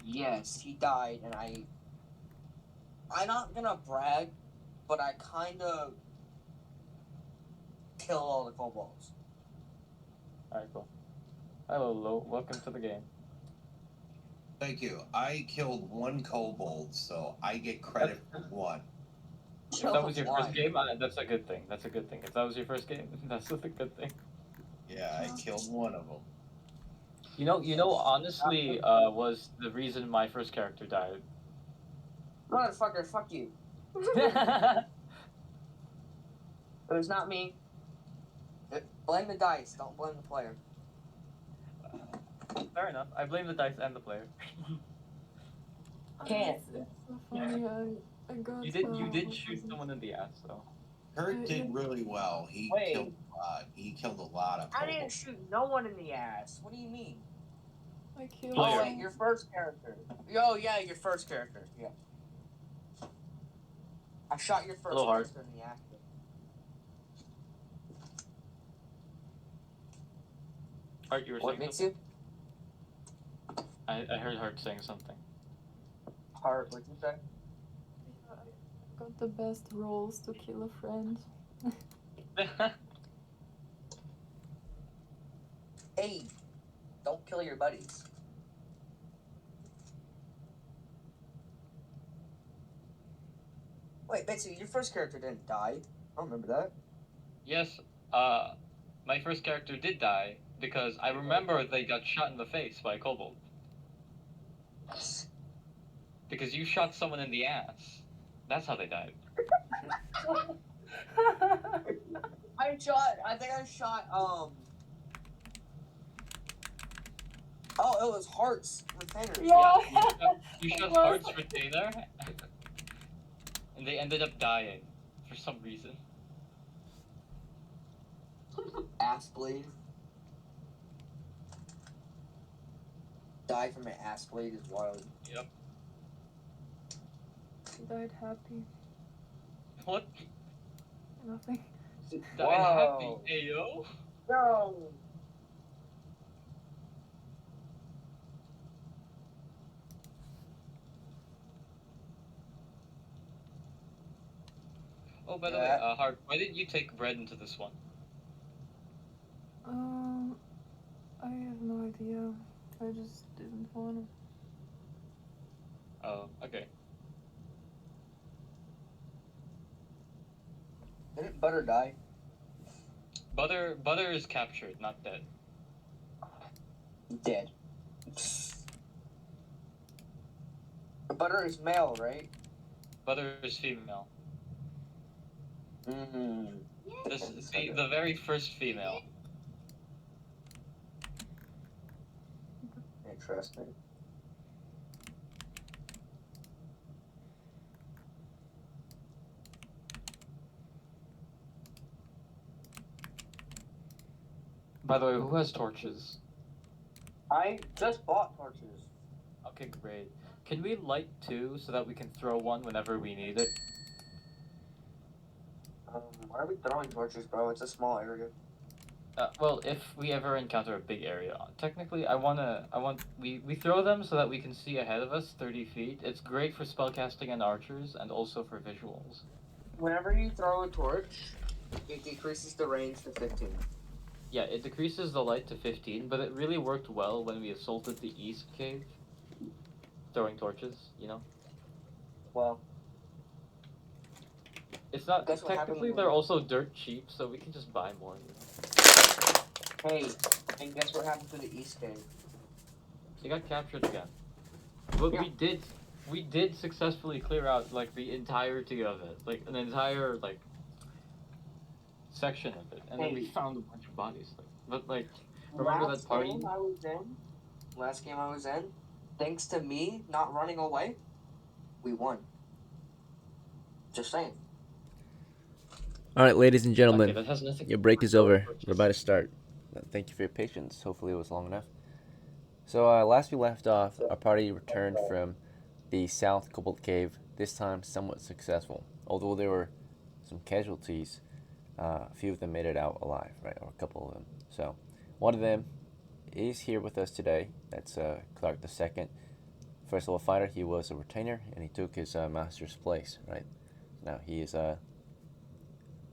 Yes, he died, and I'm not gonna brag, but I kind of kill all the kobolds. Alright, cool. Hello, Lo. Welcome to the game. Thank you. I killed 1 kobold, so I get credit for 1. If that was your first game, that's a good thing. That's a good thing. If that was your first game, that's a good thing. Yeah, I killed 1 of them. You know, honestly, was the reason my first character died. Motherfucker, fuck you. It was not me. Blame the dice. Don't blame the player. Fair enough. I blame the dice and the player. Can't. It's so funny. I got. You did what shoot was it? someone in the ass though. Kurt did really well. He Wait. killed a lot. He killed a lot of I people. didn't shoot no one in the ass. What do you mean? I killed. Player. Oh wait, your first character. Oh yeah, your first character. Yeah. I shot your first Hello, Hart. character in the ass. Hart, you were What saying makes something? you? I heard Hart saying something. Heart, what'd you say? I got the best rolls to kill a friend. Hey, don't kill your buddies. Wait, Betsy, your first character didn't die. I don't remember that. Yes, my first character did die because I remember they got shot in the face by a kobold. Because you shot someone in the ass. That's how they died. I think I shot, oh, it was Heart's retainer. Yeah. You shot It was. Hart's retainer, and they ended up dying for some reason. Ass bleed. Die from an ass bleed is wild. Yep. She died happy. What? Nothing. Died happy, Whoa. ayo? No. Oh, by the way, Hart, why didn't you take bread into this one? I have no idea. I just didn't want to. Oh, okay. Didn't Butter die? Butter is captured, not dead. Dead. Butter is male, right? Butter is female. Mm-hmm. This is the very first female. Interesting. By the way, who has torches? I just bought torches. Okay, great. Can we light two so that we can throw one whenever we need it? Why are we throwing torches, bro? It's a small area. Well, if we ever encounter a big area, technically, we throw them so that we can see ahead of us 30 feet. It's great for spellcasting and archers, and also for visuals. Whenever you throw a torch, it decreases the range to 15. Yeah, it decreases the light to 15, but it really worked well when we assaulted the east cave. Throwing torches, you know? Well, It's not, Guess what happened technically when- they're also dirt cheap, so we can just buy more, you know? hey, and guess what happened to the East Cave? They got captured again. But Yeah. we did successfully clear out, like, the entirety of it. Like, an entire, like, section of it. And then we Hey. found a bunch of bodies. But, like, remember that party? Last game I was in, thanks to me not running away, we won. Just saying. All right, ladies and gentlemen, Okay, that has nothing your to break do is with over. torches. We're about to start. Thank you for your patience. Hopefully it was long enough. So last we left off, our party returned from the South Kobold Cave, this time somewhat successful. Although there were some casualties, a few of them made it out alive, right, or a couple of them. So one of them is here with us today. That's Clark II. First level fighter, he was a retainer, and he took his master's place, right? Now he is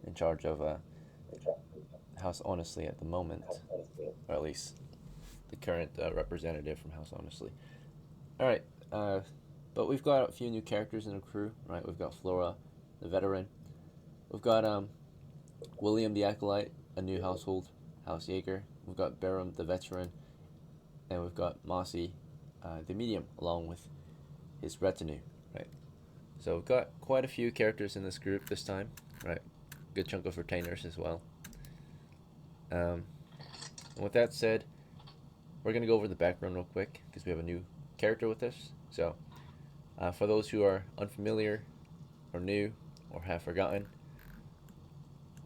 in charge of House Honestly at the moment, or at least the current representative from House Honestly. All right, but we've got a few new characters in the crew, right? We've got Flora, the veteran. We've got William the Acolyte, a new household, House Jaeger. We've got BERIM, the veteran, and we've got MASI, the medium, along with his retinue, right? So we've got quite a few characters in this group this time, right? Good chunk of retainers as well. And with that said, we're going to go over the background real quick because we have a new character with us. So, for those who are unfamiliar or new or have forgotten,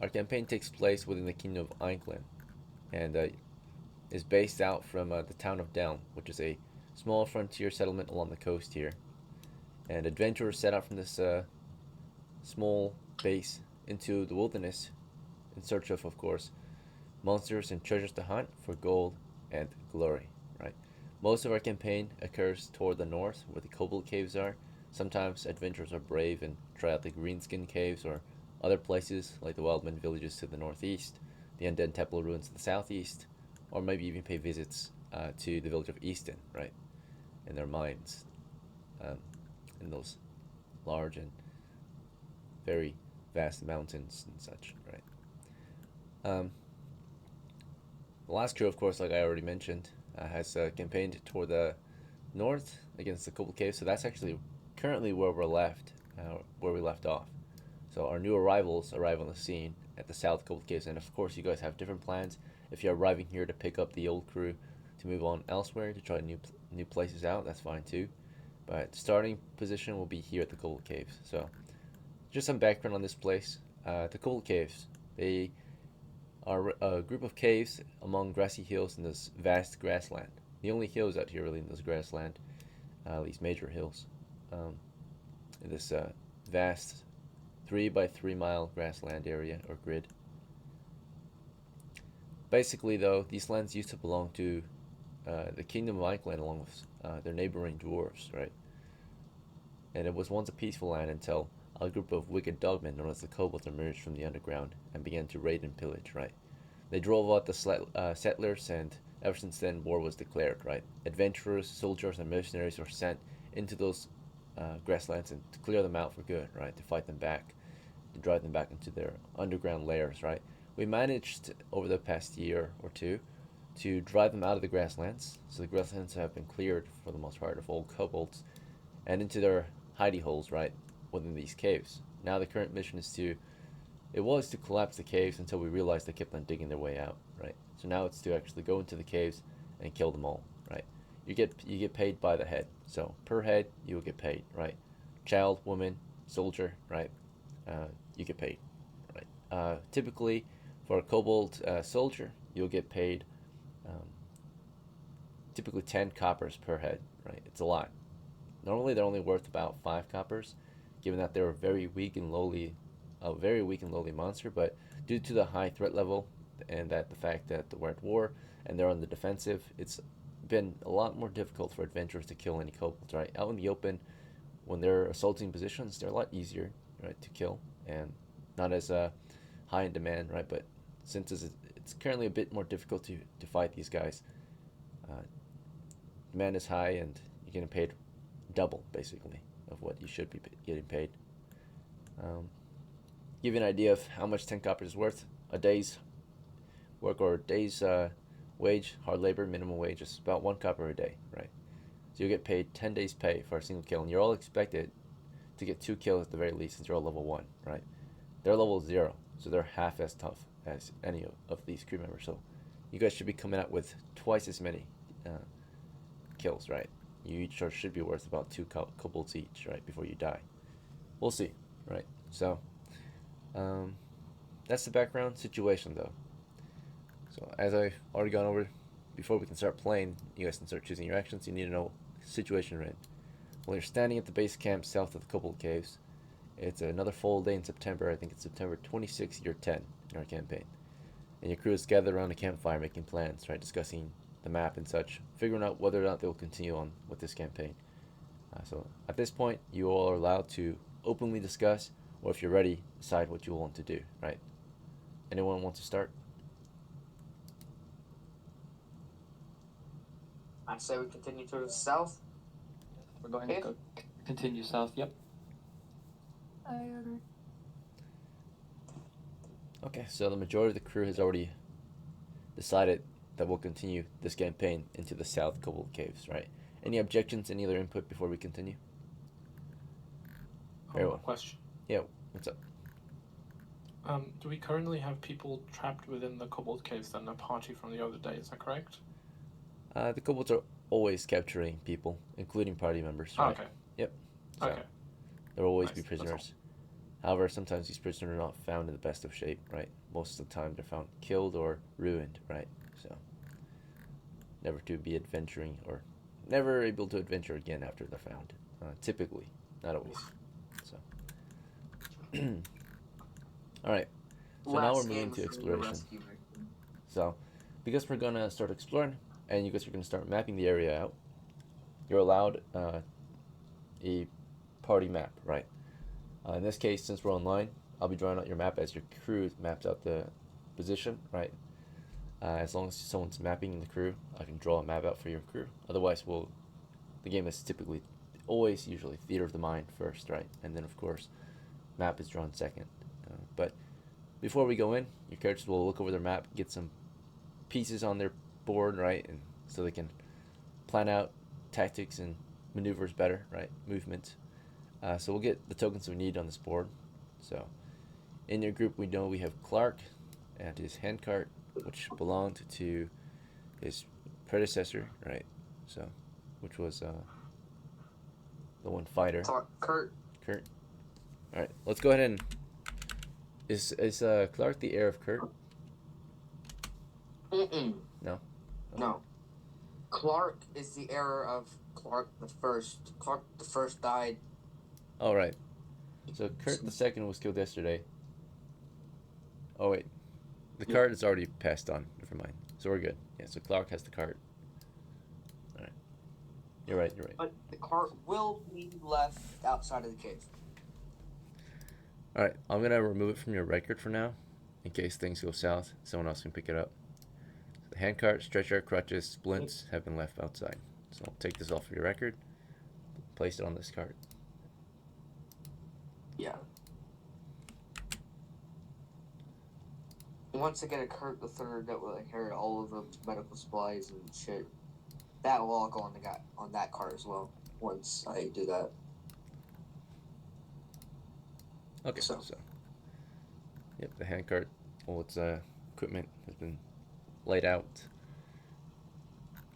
our campaign takes place within the Kingdom of Einkland and is based out from the town of DELN, which is a small frontier settlement along the coast here. And adventurers set out from this small base into the wilderness in search of course, monsters and treasures to hunt for gold and glory, right? Most of our campaign occurs toward the north, where the Kobold caves are. Sometimes adventurers are brave and try out the Greenskin caves or other places like the Wildman villages to the northeast, the Undead Temple ruins to the southeast, or maybe even pay visits to the village of Easton, right? In their mines, in those large and very vast mountains and such, right? The last crew, of course, like I already mentioned, has campaigned toward the north against the Kobold Caves, so that's actually currently where we left off. So our new arrivals arrive on the scene at the South Kobold Caves, and of course you guys have different plans. If you're arriving here to pick up the old crew to move on elsewhere to try new places out, that's fine too. But starting position will be here at the Kobold Caves. So just some background on this place. The Kobold Caves, they are a group of caves among grassy hills in this vast grassland. The only hills out here really in this grassland, these major hills, in this vast 3 by 3 mile grassland area or grid. Basically though, these lands used to belong to the Kingdom of Einkland along with their neighboring dwarves, right? And it was once a peaceful land until a group of wicked dogmen known as the Kobolds emerged from the underground and began to raid and pillage, right? They drove out the settlers, and ever since then war was declared, right? Adventurers, soldiers, and mercenaries were sent into those grasslands and to clear them out for good, right? To fight them back, to drive them back into their underground lairs, right? We managed over the past year or two to drive them out of the grasslands, so the grasslands have been cleared for the most part of old kobolds and into their hidey holes, right, within these caves. Now the current mission is to collapse the caves until we realized they kept on digging their way out, right? So now it's to actually go into the caves and kill them all, right? You get paid by the head, so per head you will get paid, right? Child, woman, soldier, right? You get paid, right? Typically, for a kobold soldier, you'll get paid typically 10 coppers per head, right? It's a lot. Normally they're only worth about 5 coppers, given that they're a very weak and lowly monster, but due to the high threat level and the fact that we're at war and they're on the defensive, it's been a lot more difficult for adventurers to kill any kobolds, right? Out in the open, when they're assaulting positions, they're a lot easier, right, to kill and not as high in demand, right? But since it's currently a bit more difficult to fight these guys, demand is high and you're getting paid double, basically, of what you should be getting paid. Give you an idea of how much 10 coppers is worth. A day's work or a day's wage, hard labor, minimum wage is about 1 copper a day, right? So you get paid 10 days pay for a single kill, and you're all expected to get 2 kills at the very least since you're all level 1, right? They're level 0, so they're half as tough as any of these crew members. So you guys should be coming out with twice as many kills, right? You each should be worth about 2 kobolds each, right, before you die. We'll see, right? So that's the background situation, though. So as I've already gone over, before we can start playing, you guys can start choosing your actions. You need to know the situation you're in. Well, you're standing at the base camp south of the Kobold Caves. It's another full day in September. I think it's September 26th, year 10 in our campaign. And your crew is gathered around a campfire making plans, right, discussing the map and such, figuring out whether or not they'll continue on with this campaign. So at this point, you all are allowed to openly discuss, or if you're ready, decide what you want to do, right? Anyone want to start? I say we continue to the south. We're going to continue south. Yep. I agree. Okay, so the majority of the crew has already decided that we'll continue this campaign into the South Kobold Caves, right? Any objections, any other input before we continue? Very well. Question. Yeah, what's up? Do we currently have people trapped within the Kobold caves than a party from the other day? Is that correct? The kobolds are always capturing people, including party members, right? Okay. Yep. So Okay. there will always Nice, be that's all. prisoners. However, sometimes these prisoners are not found in the best of shape, right? Most of the time they're found killed or ruined, right? So never to be adventuring or never able to adventure again after they're found. Typically, not always. So, all right. So now we're Last moving game to for the exploration. rescue mission. So, because we're gonna start exploring, and you guys are gonna start mapping the area out, you're allowed a party map, right? In this case, since we're online, I'll be drawing out your map as your crew maps out the position, right? As long as someone's mapping the crew, I can draw a map out for your crew. Otherwise, the game is typically, always, usually, theater of the mind first, right? And then, of course, map is drawn second. But before we go in, your characters will look over their map, get some pieces on their board, right? And so they can plan out tactics and maneuvers better, right? Movement. So we'll get the tokens we need on this board. So in your group, we know we have Clark and his handcart, which belonged to his predecessor, right? So, which was the one fighter. Kurt. Kurt. All right, let's go ahead and is Clark the heir of Kurt? Mm-mm. No. No. Clark is the heir of Clark the First. Clark the First died. Oh, right. So Kurt the Second was killed yesterday. Oh wait, the cart is already passed on. Never mind. So we're good. Yeah. So Clark has the cart. All right. You're right. You're right. But the cart will be left outside of the cave. All right. I'm gonna remove it from your record for now, in case things go south. Someone else can pick it up. So the handcart, stretcher, crutches, splints have been left outside. So I'll take this off of your record. Place it on this cart. Yeah. Once I get a Kurt the Third that will inherit all of the medical supplies and shit, that will all go on that cart as well. Once I do that. Okay. So yep, the handcart, all its equipment has been laid out.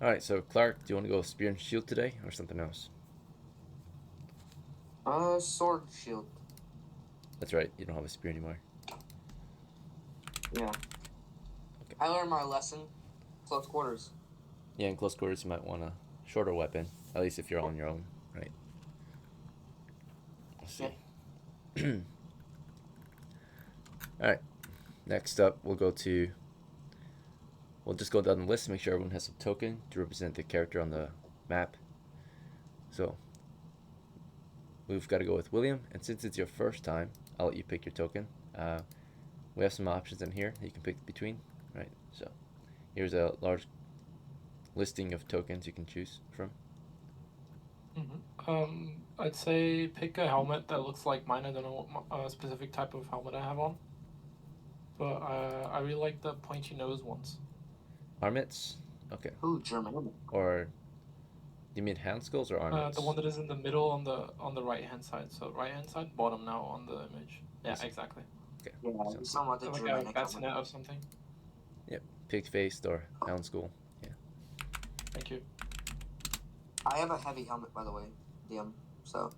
All right. So Clark, do you want to go spear and shield today, or something else? Sword and shield. That's right. You don't have a spear anymore. Yeah. Okay. I learned my lesson. Close quarters. Yeah, in close quarters, you might want a shorter weapon, at least if you're on your own, right? Let's see. Yeah. All right. Next up, we'll just go down the list to make sure everyone has a token to represent the character on the map. So we've got to go with William, and since it's your first time, I'll let you pick your token. We have some options in here that you can pick between, right? So here's a large listing of tokens you can choose from. I'd say pick a helmet that looks like mine. I don't know what specific type of helmet I have on, but I really like the pointy nose ones. Armits? Okay. Ooh, German. Or you mean hand skulls or armits? The one that is in the middle on the right hand side. So right hand side, bottom now on the image. Yeah, exactly. Okay. Yeah, So, it's not about the Like German. a bassinet or something. pig-faced or hound skull. Yeah. Thank you. I have a heavy helmet, by the way, DM. So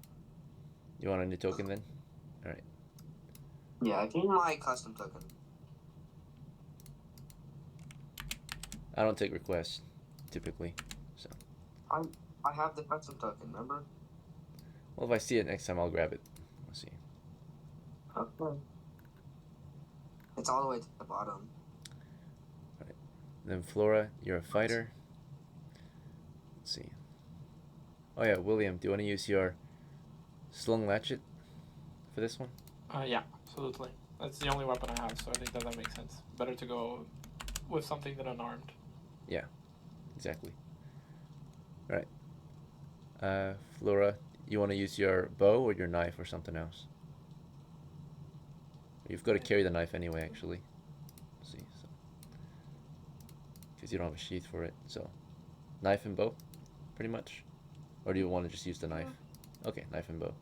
You want a new token then? All right. yeah, I need my custom token. I don't take requests, typically. So. I have the custom token. Remember? Well, if I see it next time, I'll grab it. Let's see. Okay. It's all the way to the bottom. Then Flora, you're a fighter. Let's see. Oh yeah, William, do you want to use your slung latchet for this one? Yeah, absolutely. That's the only weapon I have, so I think that makes sense. Better to go with something than unarmed. Yeah, exactly. All right. Flora, you want to use your bow or your knife or something else? You've got to carry the knife anyway, actually. Let's see. So. Because you don't have a sheath for it. So, knife and bow, pretty much? Or do you want to just use the knife? Okay, knife and bow.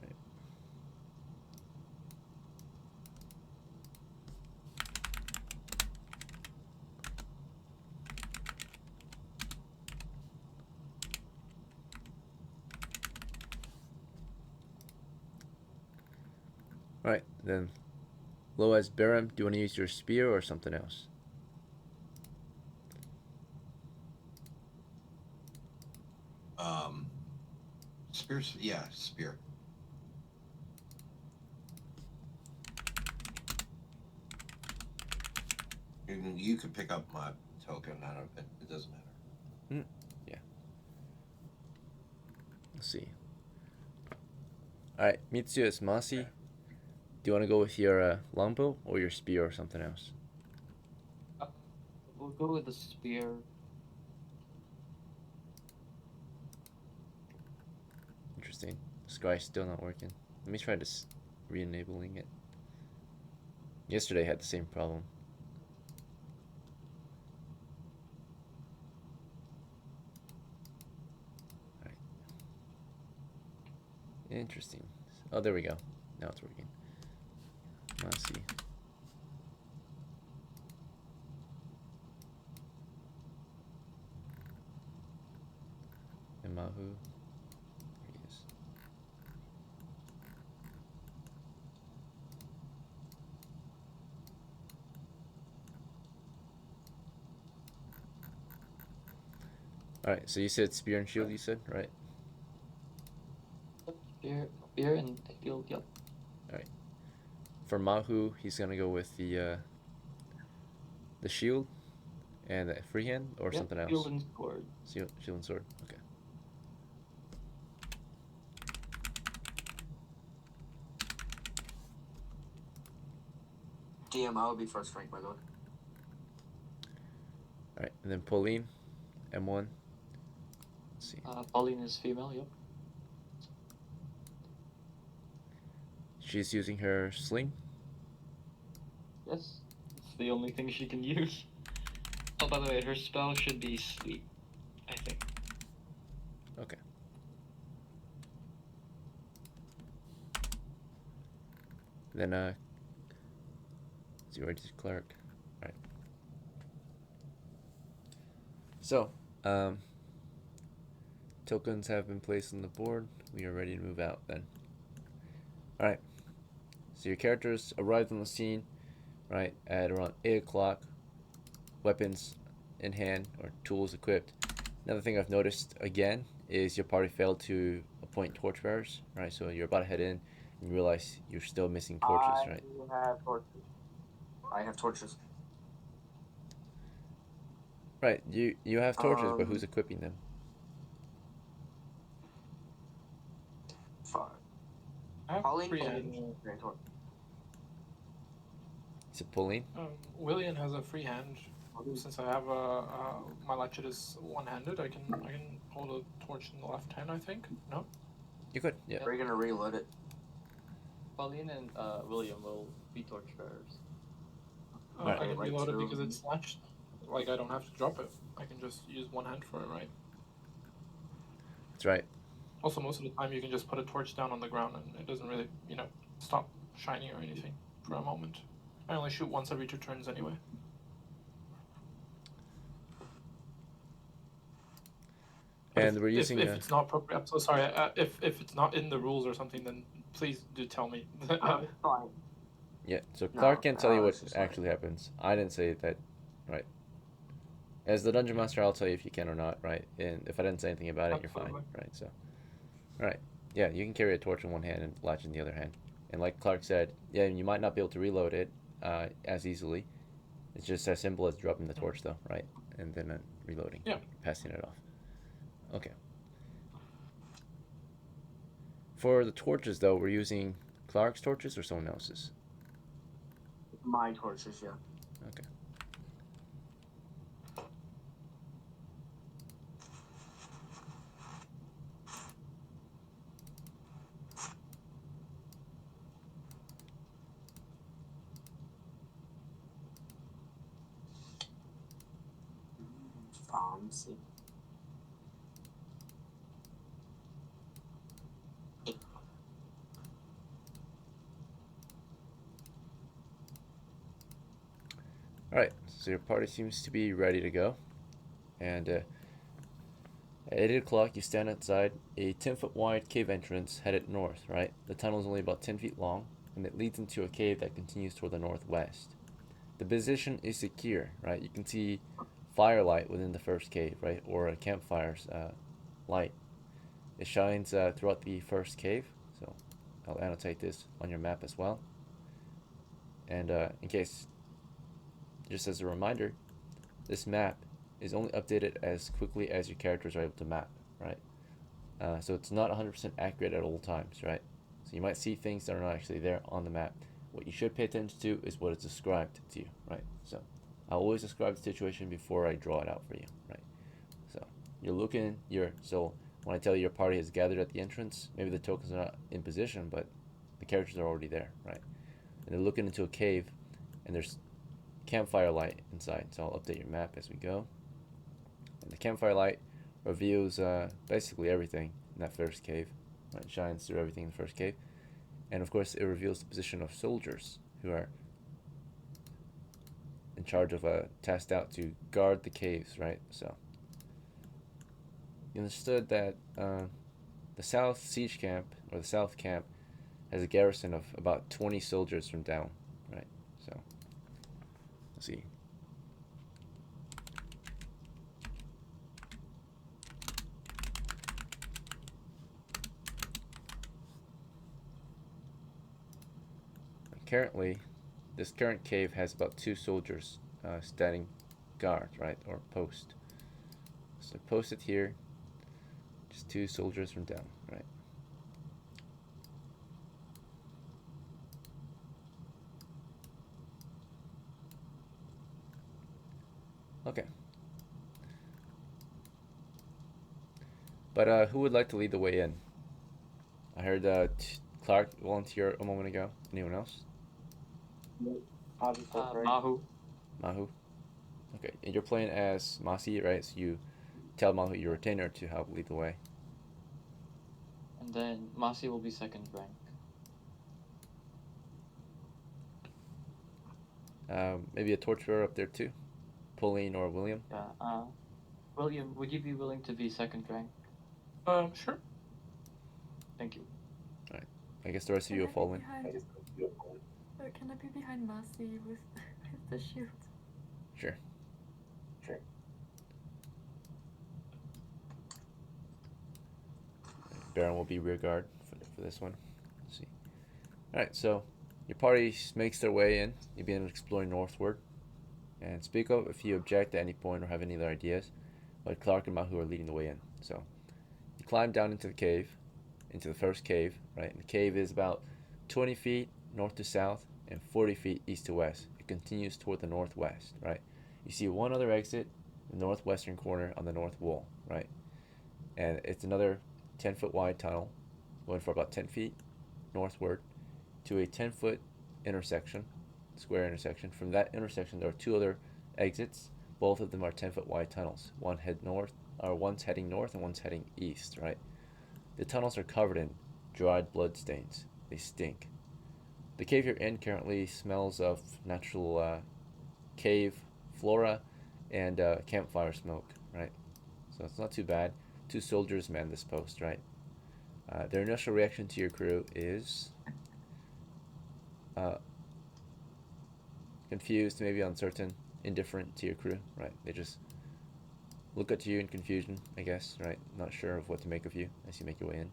Right. Then low as BERIM, do you want to use your spear or something else? Spear, yeah, spear. You could pick up my token out of it. It doesn't matter. Yeah. Let's see. Alright, Mitsu is MASI. Do you want to go with your longbow or your spear or something else? We'll go with the spear. Interesting. Scry's still not working. Let me try this re-enabling it. Yesterday I had the same problem. Alright. Interesting. Oh, there we go. Now it's working. MASI. And MAHU. There he is. Alright, so you said spear and shield, you said, right? Spear and shield, yep. For MAHU, he's gonna go with the shield and the freehand or Yep, something else. Shield and sword. Shield and sword. Okay. DMI would be first rank, by the way. All right, and then Pauline, M1. Let's see. Pauline is female, yep. She's using her sling. Yes, it's the only thing she can use. Oh, by the way, her spell should be sleep, I think. Okay. Then you already did cleric. All right. So, tokens have been placed on the board. We are ready to move out then. All right. So your characters arrived on the scene, right, at around 8 o'clock. Weapons in hand or tools equipped. Another thing I've noticed again is your party failed to appoint torchbearers, right? So you're about to head in and you realize you're still missing torches, right? I have torches. I have torches. Right. You have torches, but who's equipping them? Fuck. I have Pauline, freehand. Is it Pauline? William has a freehand. Since I have my latchet is one-handed, I can hold a torch in the left hand. I think. No. You could, yeah. We're gonna reload it. Pauline and William will be torchbearers. Right. I can Like reload it two. because it's latched. Like I don't have to drop it. I can just use one hand for it, right? That's right. Also, most of the time you can just put a torch down on the ground and it doesn't really, stop shining or anything for a moment. I only shoot once every 2 turns anyway. But And we're using if it's not appropriate, I'm so sorry. If it's not in the rules or something, then please do tell me. Fine. yeah. So No, Clark can't tell you what it's just like- actually happens. I didn't say that, right? As the dungeon master, I'll tell you if you can or not, right? And if I didn't say anything about it, you're fine, Absolutely. right? So, all right, yeah, you can carry a torch in one hand and latch in the other hand. And like Clark said, yeah, you might not be able to reload it as easily. It's just as simple as dropping the torch, though, right? And then reloading, Yeah. passing it off. Okay. For the torches, though, we're using Clark's torches or someone else's? My torches, yeah. Okay. Fancy. Alright, so your party seems to be ready to go. And at 8 o'clock, you stand outside a 10-foot wide cave entrance headed north, right? The tunnel is only about 10 feet long, and it leads into a cave that continues toward the northwest. The position is secure, right? You can see firelight within the first cave, right? Or a campfire's light. It shines throughout the first cave, so I'll annotate this on your map as well. And in case, just as a reminder, this map is only updated as quickly as your characters are able to map, right? So it's not 100% accurate at all times, right? So you might see things that are not actually there on the map. What you should pay attention to is what is described to you, right? So I'll always describe the situation before I draw it out for you, right? So you're looking, so when I tell you your party has gathered at the entrance, maybe the tokens are not in position, but the characters are already there, right? And they're looking into a cave, and there's campfire light inside. So I'll update your map as we go. And the campfire light reveals basically everything in that first cave, right? It shines through everything in the first cave. And of course, it reveals the position of soldiers who are in charge of tasked out to guard the caves, right? So you understood that the south siege camp, or the south camp, has a garrison of about 20 soldiers from down, right? So let's see. Currently, this current cave has about 2 soldiers standing guard, right, or post. So post it here, just 2 soldiers from down, right. Okay. But who would like to lead the way in? I heard Clark volunteer a moment ago. Anyone else? Mahu. Mahu? Okay, and you're playing as MASI, right? So you tell Mahu your retainer to help lead the way. And then Masi will be second rank. Maybe a torturer up there too? Pauline or William? Yeah. William, would you be willing to be second rank? Sure. Thank you. Alright. I guess the rest of you will fall in. Can I be behind Masi with the shield? Sure. Baron will be rear guard for this one. Let's see. Alright, so your party makes their way in. You begin exploring northward. And speak up if you object at any point or have any other ideas. But Clark and Mahu are leading the way in. So you climb down into the cave, into the first cave, right? And the cave is about 20 feet north to south and 40 feet east to west. It continues toward the northwest, right? You see one other exit in the northwestern corner on the north wall, right? And it's another 10-foot wide tunnel going for about 10 feet northward to a 10-foot intersection, square intersection. From that intersection, there are 2 other exits. Both of them are 10-foot wide tunnels. One's heading north and one's heading east, right? The tunnels are covered in dried blood stains. They stink. The cave you're in currently smells of natural cave flora and campfire smoke, right? So it's not too bad. 2 soldiers man this post, right? Their initial reaction to your crew is confused, maybe uncertain, indifferent to your crew, right? They just look at you in confusion, I guess, right? Not sure of what to make of you as you make your way in.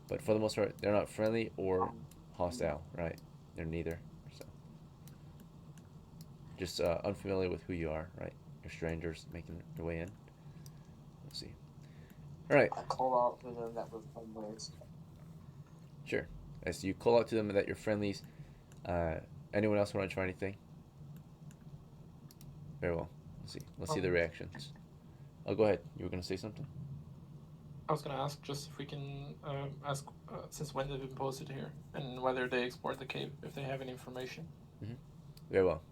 But for the most part, they're not friendly or hostile, right? They're neither. So just unfamiliar with who you are, right? You're strangers making their way in. Let's see. All right. I call out to them that we're friendlies. Sure. As you call out to them that you're friendlies, anyone else want to try anything? Very well. Let's see the reactions. Oh, go ahead. You were going to say something? I was gonna ask just if we can ask since when they've been posted here and whether they explored the cave, if they have any information. Very well.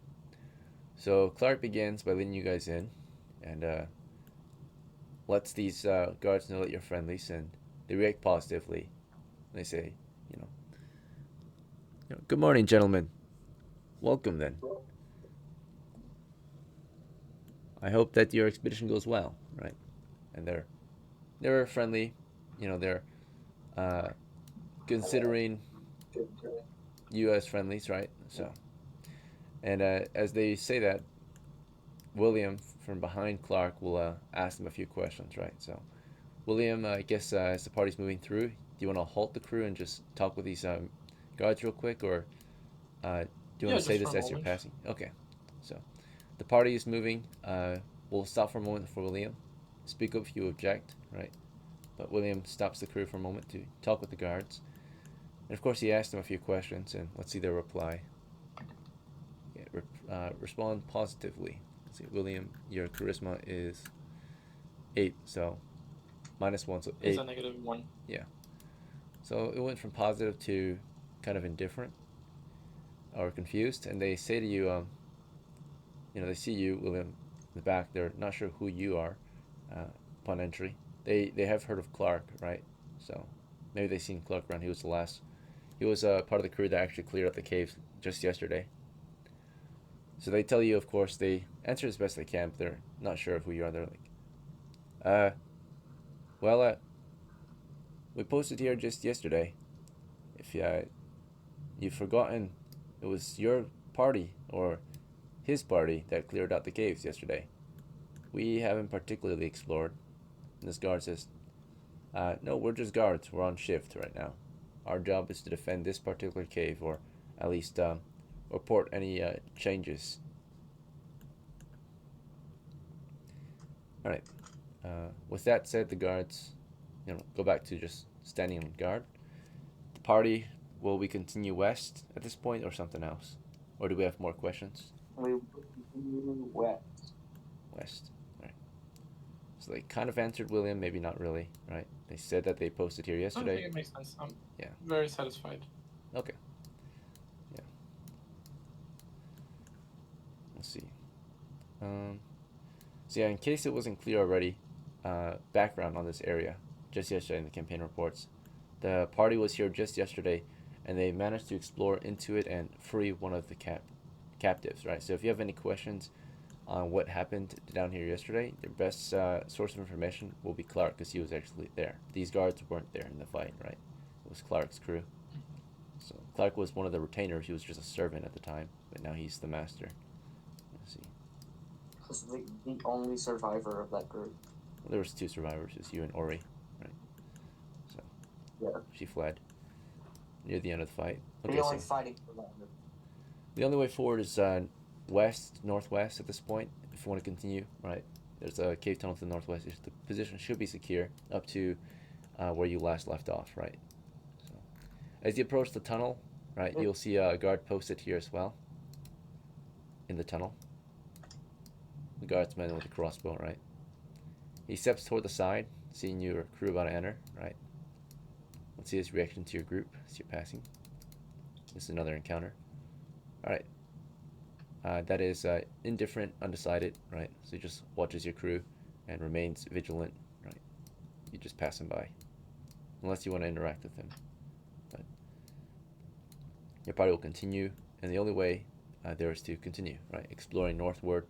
So Clark begins by leading you guys in and lets these guards know that you're friendlies, and they react positively. They say, good morning, gentlemen. Welcome then. I hope that your expedition goes well, right? And they're friendly, they're considering U.S. friendlies, right? So, and as they say that, William from behind Clark will ask them a few questions, right? So, William, I guess as the party's moving through, do you want to halt the crew and just talk with these guards real quick, or do you Yeah, want to say just for this a as you're moment. passing? Okay. So, the party is moving. We'll stop for a moment for William. Speak up if you object, right? But William stops the crew for a moment to talk with the guards. And of course, he asks them a few questions, and let's see their reply. Yeah, respond positively. Let's see, William, your charisma is 8, so -1, so Is 8. a -1. Yeah. So it went from positive to kind of indifferent or confused, and they say to you, they see you, William, in the back. They're not sure who you are upon entry. They have heard of Clark, right? So maybe they've seen Clark around. He was part of the crew that actually cleared up the caves just yesterday. So they tell you, of course, they answer as best they can, but they're not sure of who you are. They're like, well, we posted here just yesterday. If you've forgotten, it was your party or his party that cleared out the caves yesterday. We haven't particularly explored. And this guard says, no, we're just guards. We're on shift right now. Our job is to defend this particular cave, or at least report any changes. Alright. With that said, the guards go back to just standing on guard. The party, will we continue west at this point, or something else? Or do we have more questions? We continue west. West. Alright. So they kind of answered William, maybe not really, right? They said that they posted here I yesterday. think it makes sense. I'm Yeah. very satisfied. Okay. Yeah. Let's see. So yeah, in case it wasn't clear already, background on this area, just yesterday in the campaign reports. The party was here just yesterday, and they managed to explore into it and free one of the captives, right? So if you have any questions on what happened down here yesterday, the best source of information will be Clark, because he was actually there. These guards weren't there in the fight, right? It was Clark's crew. So Clark was one of the retainers. He was just a servant at the time, but now he's the master. Let's see. Because the only survivor of that group. Well, there was 2 survivors. It's you and Ori, right? So Yeah. she fled near the end of the fight. Okay, the only fighting survivor. The only way forward is northwest at this point, if you want to continue, right? There's a cave tunnel to the northwest. The position should be secure up to where you last left off, right? So, as you approach the tunnel, right, you'll see a guard posted here as well. In the tunnel. The guardsman with the crossbow, right? He steps toward the side, seeing your crew about to enter, right? Let's see his reaction to your group as you're passing. This is another encounter. Alright. That is indifferent, undecided, right? So he just watches your crew and remains vigilant, right? You just pass him by. Unless you want to interact with him. But your party will continue, and the only way there is to continue, right? Exploring northward.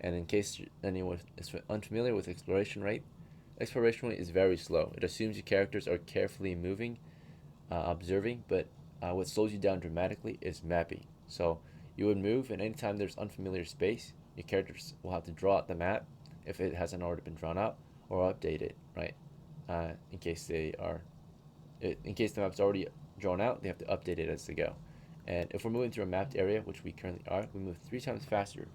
And in case anyone is unfamiliar with exploration rate is very slow. It assumes your characters are carefully moving, observing, but what slows you down dramatically is mapping. So you would move, and anytime there's unfamiliar space, your characters will have to draw out the map if it hasn't already been drawn out, or update it, right? In case the map's already drawn out, they have to update it as they go. And if we're moving through a mapped area, which we currently are, we move 3 times faster.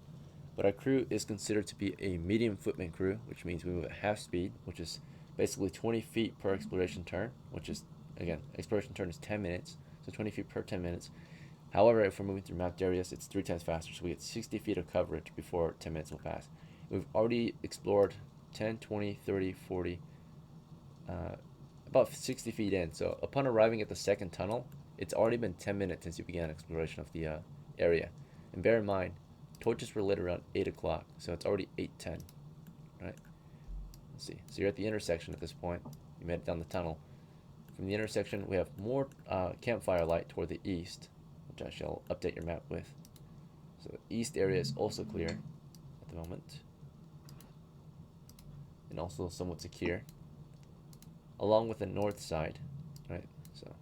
But our crew is considered to be a medium footman crew, which means we move at half speed, which is basically 20 feet per exploration turn, which is, again, exploration turn is 10 minutes, so 20 feet per 10 minutes. However, if we're moving through mapped areas, it's 3 times faster, so we get 60 feet of coverage before 10 minutes will pass. We've already explored 10, 20, 30, 40, about 60 feet in. So upon arriving at the second tunnel, it's already been 10 minutes since you began exploration of the area. And bear in mind, torches were lit around 8 o'clock, so it's already 8:10, right? Let's see. So you're at the intersection at this point. You made it down the tunnel. From the intersection, we have more campfire light toward the east, which I shall update your map with. So the east area is also clear at the moment, and also somewhat secure, along with the north side, right? So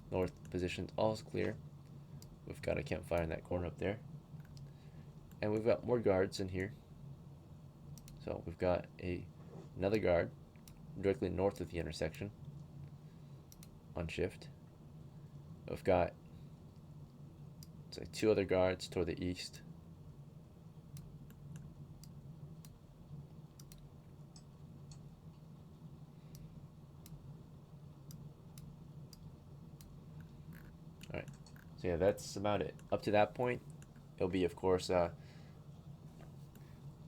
north position also clear. We've got a campfire in that corner up there. And we've got more guards in here. So we've got another guard directly north of the intersection on shift. We've got, it's like 2 other guards toward the east. Alright, so yeah, that's about it. Up to that point, it'll be, of course,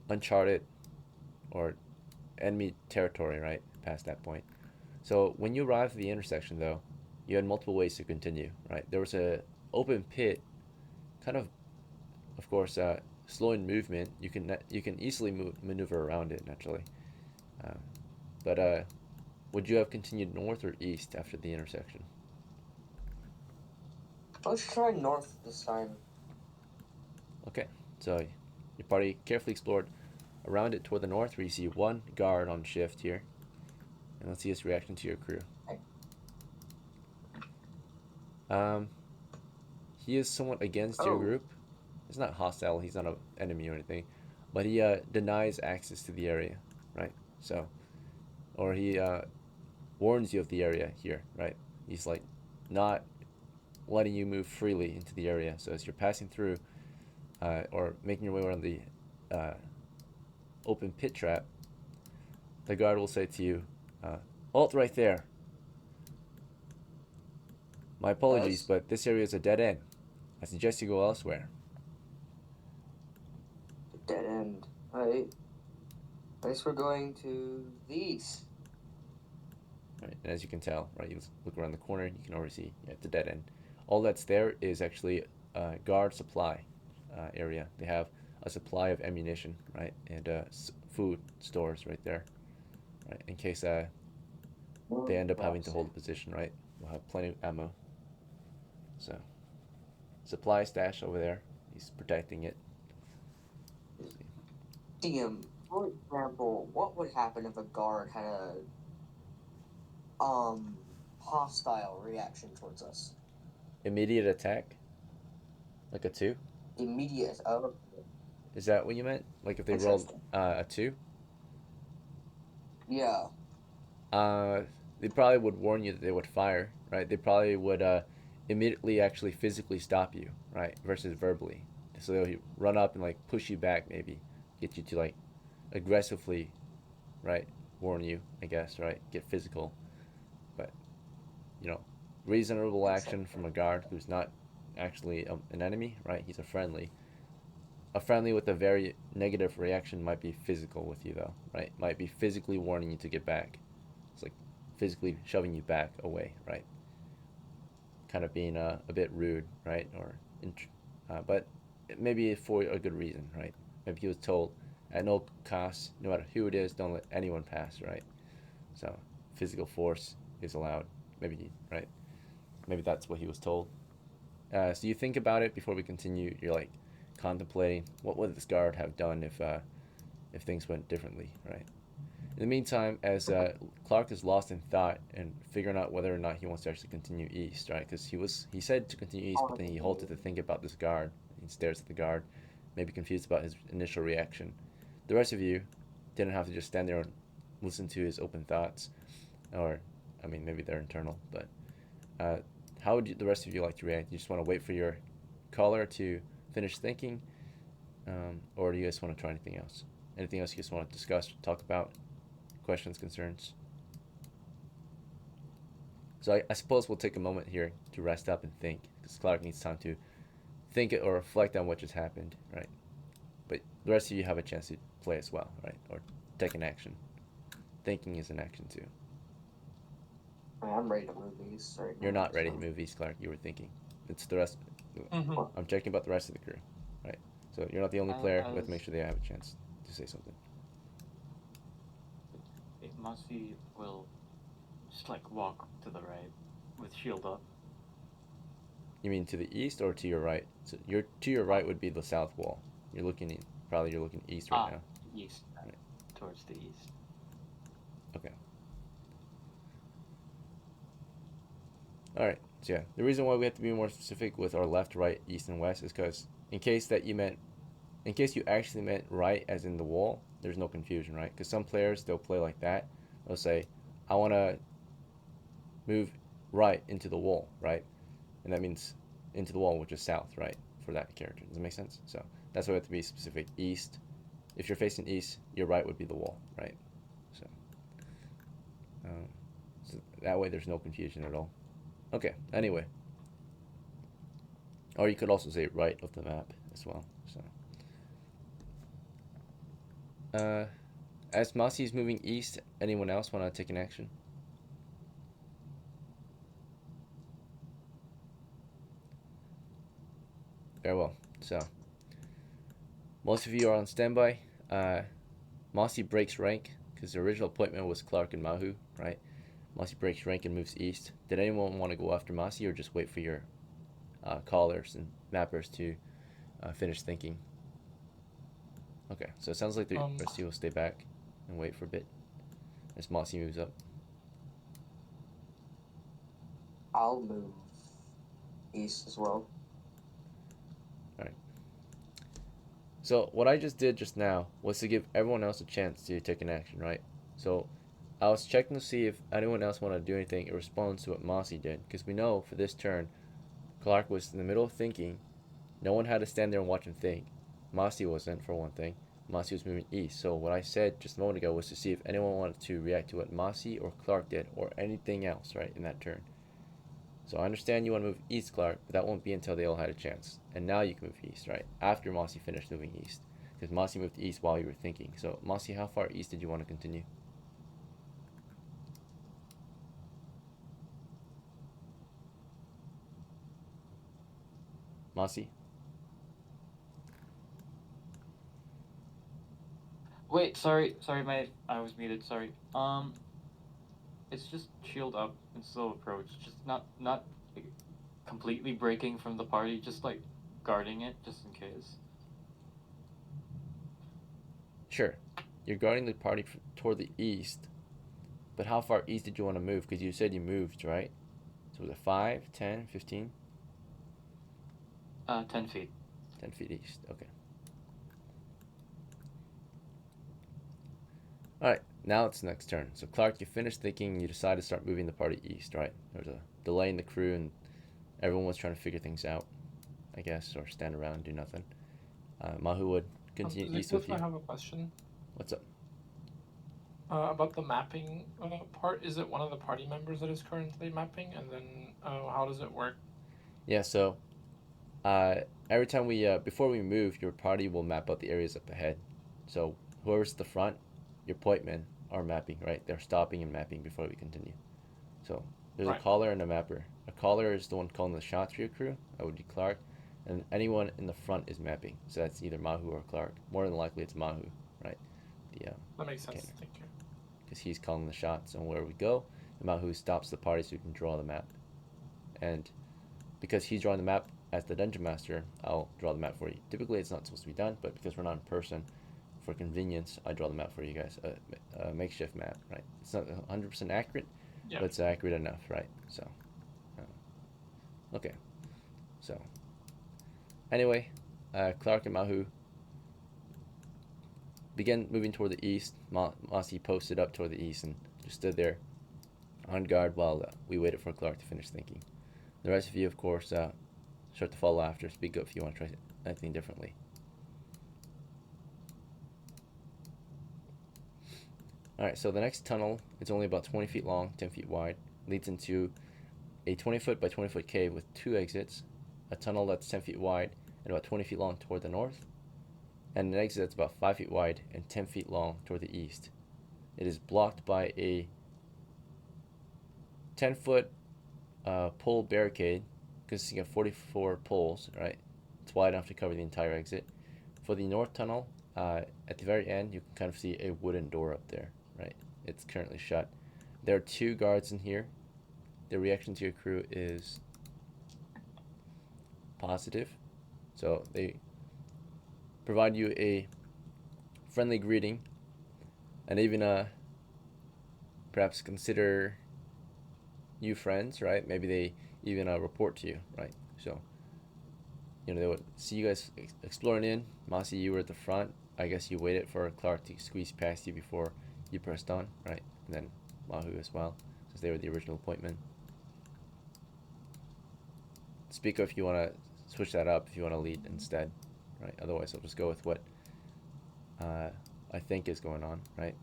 uncharted or enemy territory, right? Past that point. So when you arrive at the intersection, though, you had multiple ways to continue, right? There was a open pit, kind of course, slowing movement. You can easily maneuver around it naturally. But would you have continued north or east after the intersection? Let's try north this time. Okay, so your party carefully explored around it toward the north, where you see 1 guard on shift here. And let's see his reaction to your crew. He is somewhat against your group. He's not hostile, he's not an enemy or anything, but he denies access to the area, right? So, or he warns you of the area here, right? He's like not letting you move freely into the area. So as you're passing through or making your way around the open pit trap, the guard will say to you, halt right there. My apologies, but this area is a dead end. I suggest you go elsewhere. Dead end. Right. I guess we're going to the east. Right, and as you can tell, right, you look around the corner, you can already see it's a dead end. All that's there is actually a guard supply area. They have a supply of ammunition, right, and food stores right there, right, in case they end up having to hold a position, right. We'll have plenty of ammo. So, supply stash over there. He's protecting it. DM, for example, what would happen if a guard had a hostile reaction towards us? Immediate attack? Like a 2? Immediate. Is that what you meant? Like if they rolled a 2? Yeah. They probably would warn you that they would fire, right? They probably would immediately actually physically stop you, right? Versus verbally. So they'll run up and like push you back, maybe get you to like aggressively, right? Warn you, I guess, right? Get physical. But you know, reasonable action from a guard who's not actually an enemy, right? He's a friendly. A friendly with a very negative reaction might be physical with you, though, right? Might be physically warning you to get back. It's like physically shoving you back away, right? Kind of being a bit rude, right? Or, but maybe for a good reason, right? Maybe he was told at no cost, no matter who it is, don't let anyone pass, right? So physical force is allowed. Maybe, right? Maybe that's what he was told. So you think about it before we continue. You're like contemplating what would this guard have done if things went differently, right? In the meantime, as Clark is lost in thought and figuring out whether or not he wants to actually continue east, right? Because he said to continue east, but then he halted to think about this guard. He stares at the guard, maybe confused about his initial reaction. The rest of you didn't have to just stand there and listen to his open thoughts, or I mean maybe they're internal, but how would the rest of you like to react? You just want to wait for your caller to finish thinking, or do you guys want to try anything else? Anything else you guys want to discuss, talk about? Questions, concerns? So I suppose we'll take a moment here to rest up and think, because Clark needs time to think or reflect on what just happened, right? But the rest of you have a chance to play as well, right? Or take an action. Thinking is an action too. I'm ready to move these right now. You're not ready to move these, Clark. You were thinking. It's the rest. I'm checking about the rest of the crew, right? So you're not the only player. We have to make sure they have a chance to say something. MASI will just like walk to the right with shield up. You mean to the east or to your right? So to your right would be the south wall. You're looking east right now. East, right. Towards the east. Okay. Alright, so yeah, the reason why we have to be more specific with our left, right, east, and west is because in case you actually meant right as in the wall, there's no confusion, right? Because some players, they'll play like that. They'll say, I want to move right into the wall, right? And that means into the wall, which is south, right? For that character. Does that make sense? So that's why we have to be specific. East. If you're facing east, your right would be the wall, right? So, so that way there's no confusion at all. Okay, anyway. Or you could also say right of the map as well. So, as MASI is moving east, anyone else want to take an action? Very well. So, most of you are on standby. MASI breaks rank because the original appointment was Clark and MAHU, right? MASI breaks rank and moves east. Did anyone want to go after MASI or just wait for your callers and mappers to finish thinking? Okay, so it sounds like the rest of you will stay back and wait for a bit as MASI moves up. I'll move east as well. Alright. So what I just did just now was to give everyone else a chance to take an action, right? So I was checking to see if anyone else wanted to do anything in response to what MASI did, because we know for this turn, Clark was in the middle of thinking. No one had to stand there and watch him think. MASI wasn't, for one thing. MASI was moving east. So what I said just a moment ago was to see if anyone wanted to react to what MASI or Clark did, or anything else, right, in that turn. So I understand you want to move east, Clark, but that won't be until they all had a chance. And now you can move east, right? After MASI finished moving east. Because MASI moved east while you were thinking. So MASI, how far east did you want to continue? MASI? Wait, sorry, I was muted. Sorry. It's just shield up and slow approach. Just not like, completely breaking from the party. Just like guarding it, just in case. Sure. You're guarding the party toward the east. But how far east did you want to move? Because you said you moved, right? So was it 5, 10, 15? 10 feet. 10 feet east. Okay. Alright, now it's next turn. So Clark, you finished thinking, you decide to start moving the party east, right? There was a delay in the crew and everyone was trying to figure things out, I guess, or stand around and do nothing. MAHU would continue east with you. I have a question. What's up? About the mapping part. Is it one of the party members that is currently mapping? And then how does it work? Yeah, so every time before we move, your party will map out the areas up ahead. So whoever's at the front, your point men are mapping, right? They're stopping and mapping before we continue. So there's a caller and a mapper. A caller is the one calling the shots for your crew. That would be Clark. And anyone in the front is mapping. So that's either MAHU or Clark. More than likely it's MAHU, right? That makes sense. Thank you. Because he's calling the shots on where we go. And MAHU stops the party so we can draw the map. And because he's drawing the map as the dungeon master, I'll draw the map for you. Typically it's not supposed to be done, but because we're not in person, for convenience, I draw the map for you guys. A makeshift map, right? It's not 100% accurate, but it's accurate enough, right? So, okay. So, anyway, Clark and MAHU began moving toward the east. MASI posted up toward the east and just stood there on guard while we waited for Clark to finish thinking. The rest of you, of course, start to follow after. Speak up if you want to try anything differently. Alright, so the next tunnel is only about 20 feet long, 10 feet wide, leads into a 20 foot by 20 foot cave with 2 exits, a tunnel that's 10 feet wide and about 20 feet long toward the north, and an exit that's about 5 feet wide and 10 feet long toward the east. It is blocked by a 10-foot pole barricade consisting of 44 poles, right? It's wide enough to cover the entire exit. For the north tunnel, at the very end, you can kind of see a wooden door up there, right? It's currently shut. There are 2 guards in here. The reaction to your crew is positive. So they provide you a friendly greeting and even perhaps consider you friends, right? Maybe they even report to you, right? So, you know, they would see you guys exploring in. MASI, you were at the front. I guess you waited for Clark to squeeze past you before you pressed on, right? And then MAHU as well, since they were the original appointment. Speak if you want to switch that up, if you want to lead instead, right? Otherwise, I'll just go with what I think is going on, right?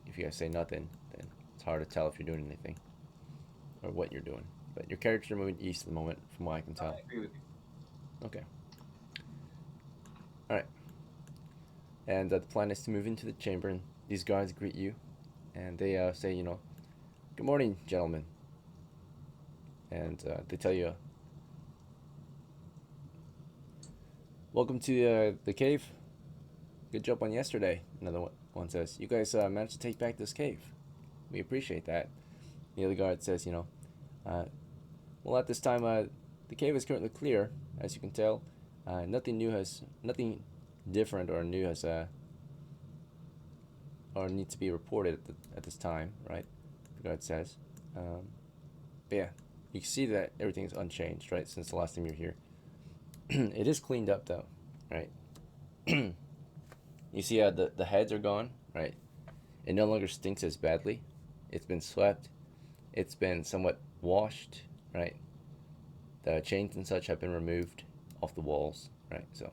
If you guys say nothing, then it's hard to tell if you're doing anything or what you're doing. But your characters are moving east at the moment, from what I can tell. I agree with you. Okay. All right. And the plan is to move into the chamber, and these guards greet you, and they say, you know, "Good morning, gentlemen." And they tell you, "Welcome to the cave. Good job on yesterday." Another one says, "You guys managed to take back this cave. We appreciate that." The other guard says, you know, "Well, at this time, the cave is currently clear, as you can tell. Nothing different or new has or needs to be reported at this time, right?" The guard says. But yeah, you can see that everything is unchanged, right, since the last time you were here. It is cleaned up though, right? You see the heads are gone, right? It no longer stinks as badly. It's been swept. It's been somewhat washed, right? The chains and such have been removed off the walls, right? So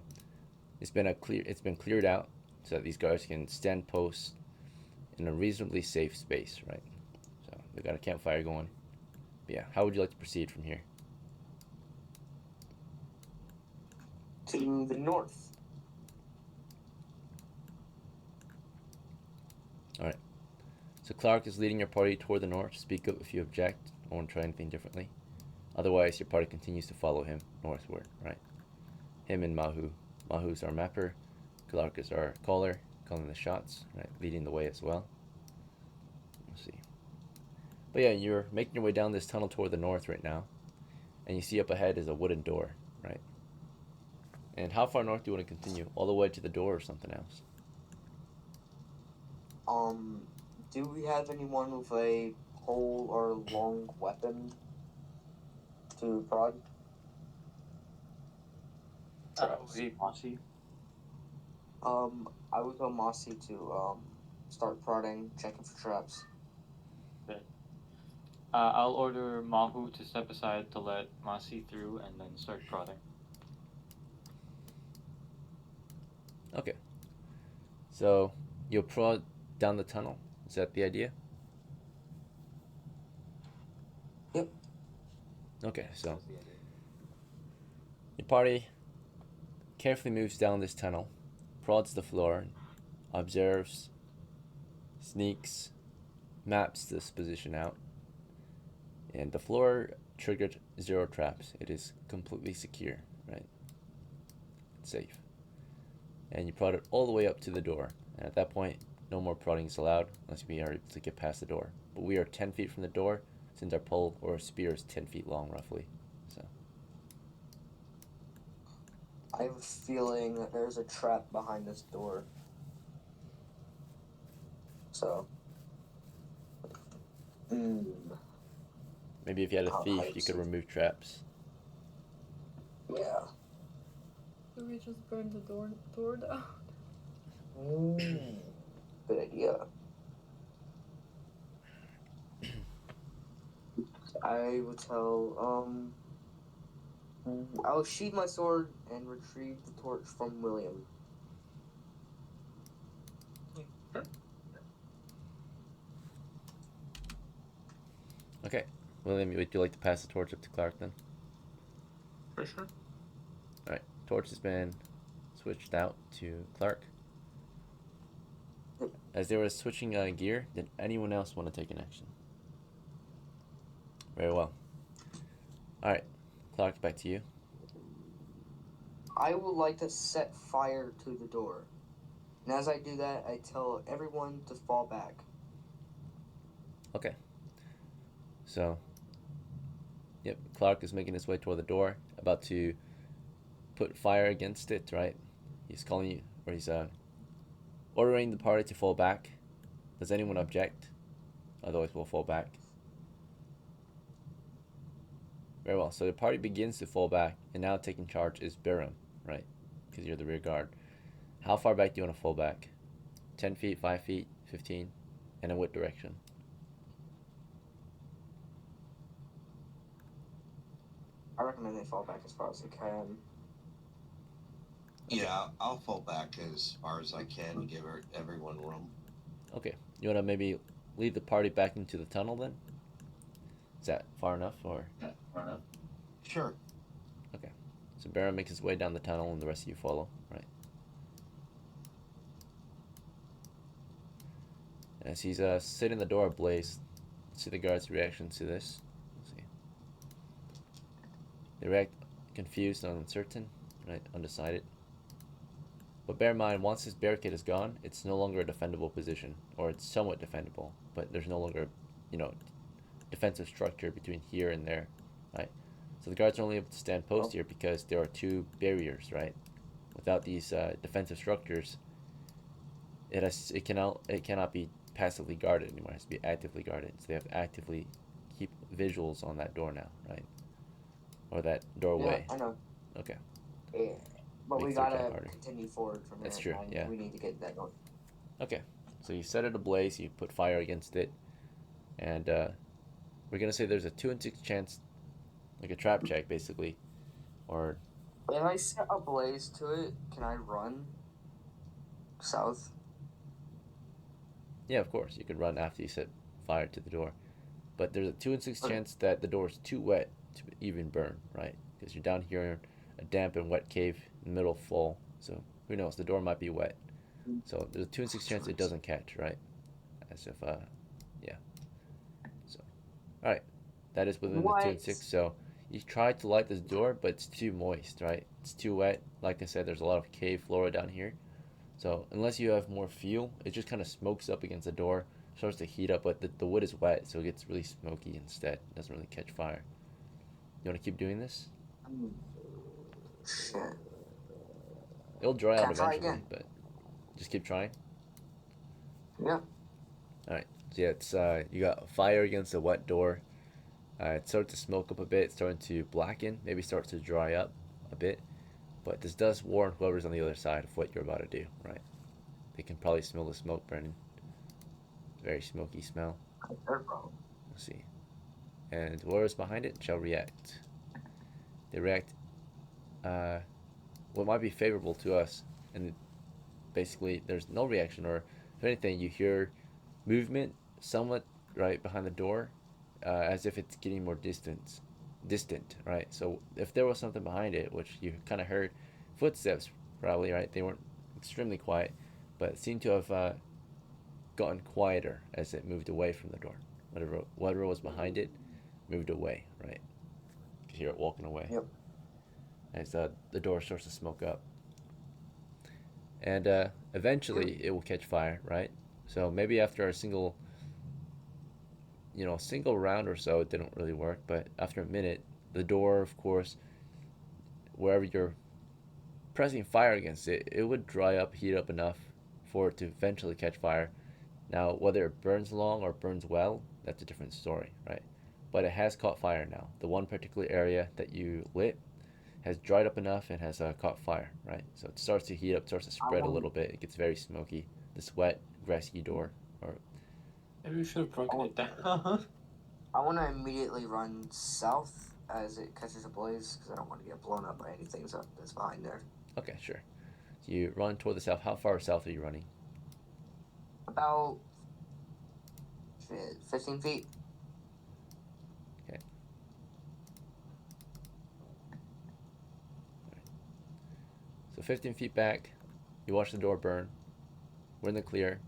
it's been cleared out so that these guards can stand post in a reasonably safe space, right? So we got a campfire going. But yeah, how would you like to proceed from here? To the north. All right. So Clark is leading your party toward the north. Speak up if you object or want to try anything differently. Otherwise, your party continues to follow him northward, right? Him and MAHU. MAHU's our mapper. Clark is our caller, calling the shots, right? Leading the way as well. Let's see. But yeah, you're making your way down this tunnel toward the north right now. And you see up ahead is a wooden door, right? And how far north do you want to continue? All the way to the door or something else? Do we have anyone with a pole or long weapon to prod? Was he MASI? I would tell Mossy to start prodding, checking for traps. Okay. I'll order MAHU to step aside to let MASI through and then start prodding. Okay. So you'll prod down the tunnel. Is that the idea? Yep. Okay, so your party carefully moves down this tunnel, prods the floor, observes, sneaks, maps this position out, and the floor triggered 0 traps. It is completely secure, right? It's safe. And you prod it all the way up to the door, and at that point, no more prodding is allowed unless we are able to get past the door. But we are 10 feet from the door, since our pole or spear is 10 feet long, roughly. So I have a feeling that there's a trap behind this door. So. maybe if you had a I'll thief, hide you could some. remove traps. Yeah. Do we just burn the door down? Good idea. I would tell, I'll sheath my sword and retrieve the torch from William. Sure. Okay. William, would you like to pass the torch up to Clark then? For sure. Alright. Torch has been switched out to Clark. As they were switching gear, did anyone else want to take an action? Very well. Alright. Clark, back to you. I would like to set fire to the door. And as I do that, I tell everyone to fall back. Okay. So, yep, Clark is making his way toward the door, about to put fire against it, right? He's calling you, or he's ordering the party to fall back. Does anyone object? Otherwise, we'll fall back. Very well. So the party begins to fall back, and now taking charge is BERIM, right? Because you're the rear guard. How far back do you want to fall back? 10 feet, 5 feet, 15? And in what direction? I recommend they fall back as far as they can. Yeah, I'll fall back as far as I can and give everyone room. Okay. You want to maybe lead the party back into the tunnel then? Is that far enough, or? Sure. Okay. So BERIM makes his way down the tunnel, and the rest of you follow, right? As he's setting the door ablaze, see the guards' reaction to this. Let's see. They react confused and uncertain, right? Undecided. But bear in mind, once this barricade is gone, it's no longer a defendable position, or it's somewhat defendable, but there's no longer, defensive structure between here and there, right? So the guards are only able to stand post here because there are two barriers, right? Without these defensive structures, it cannot be passively guarded anymore. It has to be actively guarded. So they have to actively keep visuals on that door now, right? Or that doorway. Yeah, I know. Okay. Yeah. But Makes we their job gotta harder. continue forward from here. That's true, and yeah. We need to get that going. Okay. So you set it ablaze. You put fire against it, and we're gonna say there's a 2 in 6 chance, like a trap check, basically, or If I set a blaze to it, can I run south? yeah, of course you could run after you set fire to the door, but there's a 2 in 6 Okay. chance that the door is too wet to even burn, right? Because you're down here in a damp and wet cave in the middle of fall, so who knows? The door might be wet, so there's a 2 in 6 chance it doesn't catch, right? As if yeah. So, all right, that is within the 2 in 6. So you try to light this door, but it's too moist, right? It's too wet. Like I said, there's a lot of cave flora down here. So unless you have more fuel, it just kind of smokes up against the door, starts to heat up, but the wood is wet, so it gets really smoky instead. It doesn't really catch fire. You want to keep doing this? Shit. It'll dry Can out I try eventually, again? but just keep trying. Yeah. All right. So yeah, it's you got fire against a wet door. It started to smoke up a bit. It's starting to blacken. Maybe starts to dry up a bit. But this does warn whoever's on the other side of what you're about to do, right? They can probably smell the smoke burning. Very smoky smell. Let's see. And whoever's behind it shall react. They react what might be favorable to us, and basically there's no reaction, or if anything, you hear movement somewhat right behind the door, as if it's getting more distant, right? So if there was something behind it, which you kind of heard footsteps, probably, right? They weren't extremely quiet, but it seemed to have gotten quieter as it moved away from the door. Whatever was behind it moved away, right? You could hear it walking away. Yep. As the door starts to smoke up. And eventually it will catch fire, right? So maybe after a single round or so, it didn't really work, but after a minute, the door, of course, wherever you're pressing fire against it, it would dry up, heat up enough for it to eventually catch fire. Now, whether it burns long or burns well, that's a different story, right? But it has caught fire now. The one particular area that you lit has dried up enough and has caught fire, right? So it starts to heat up, starts to spread a little bit. It gets very smoky. This wet, grassy door. Or Maybe we should have broken it down. I want to immediately run south as it catches a blaze because I don't want to get blown up by anything that's behind there. okay, sure. So you run toward the south. How far south are you running? About 15 feet. Okay. So 15 feet back, you watch the door burn. We're in the clear.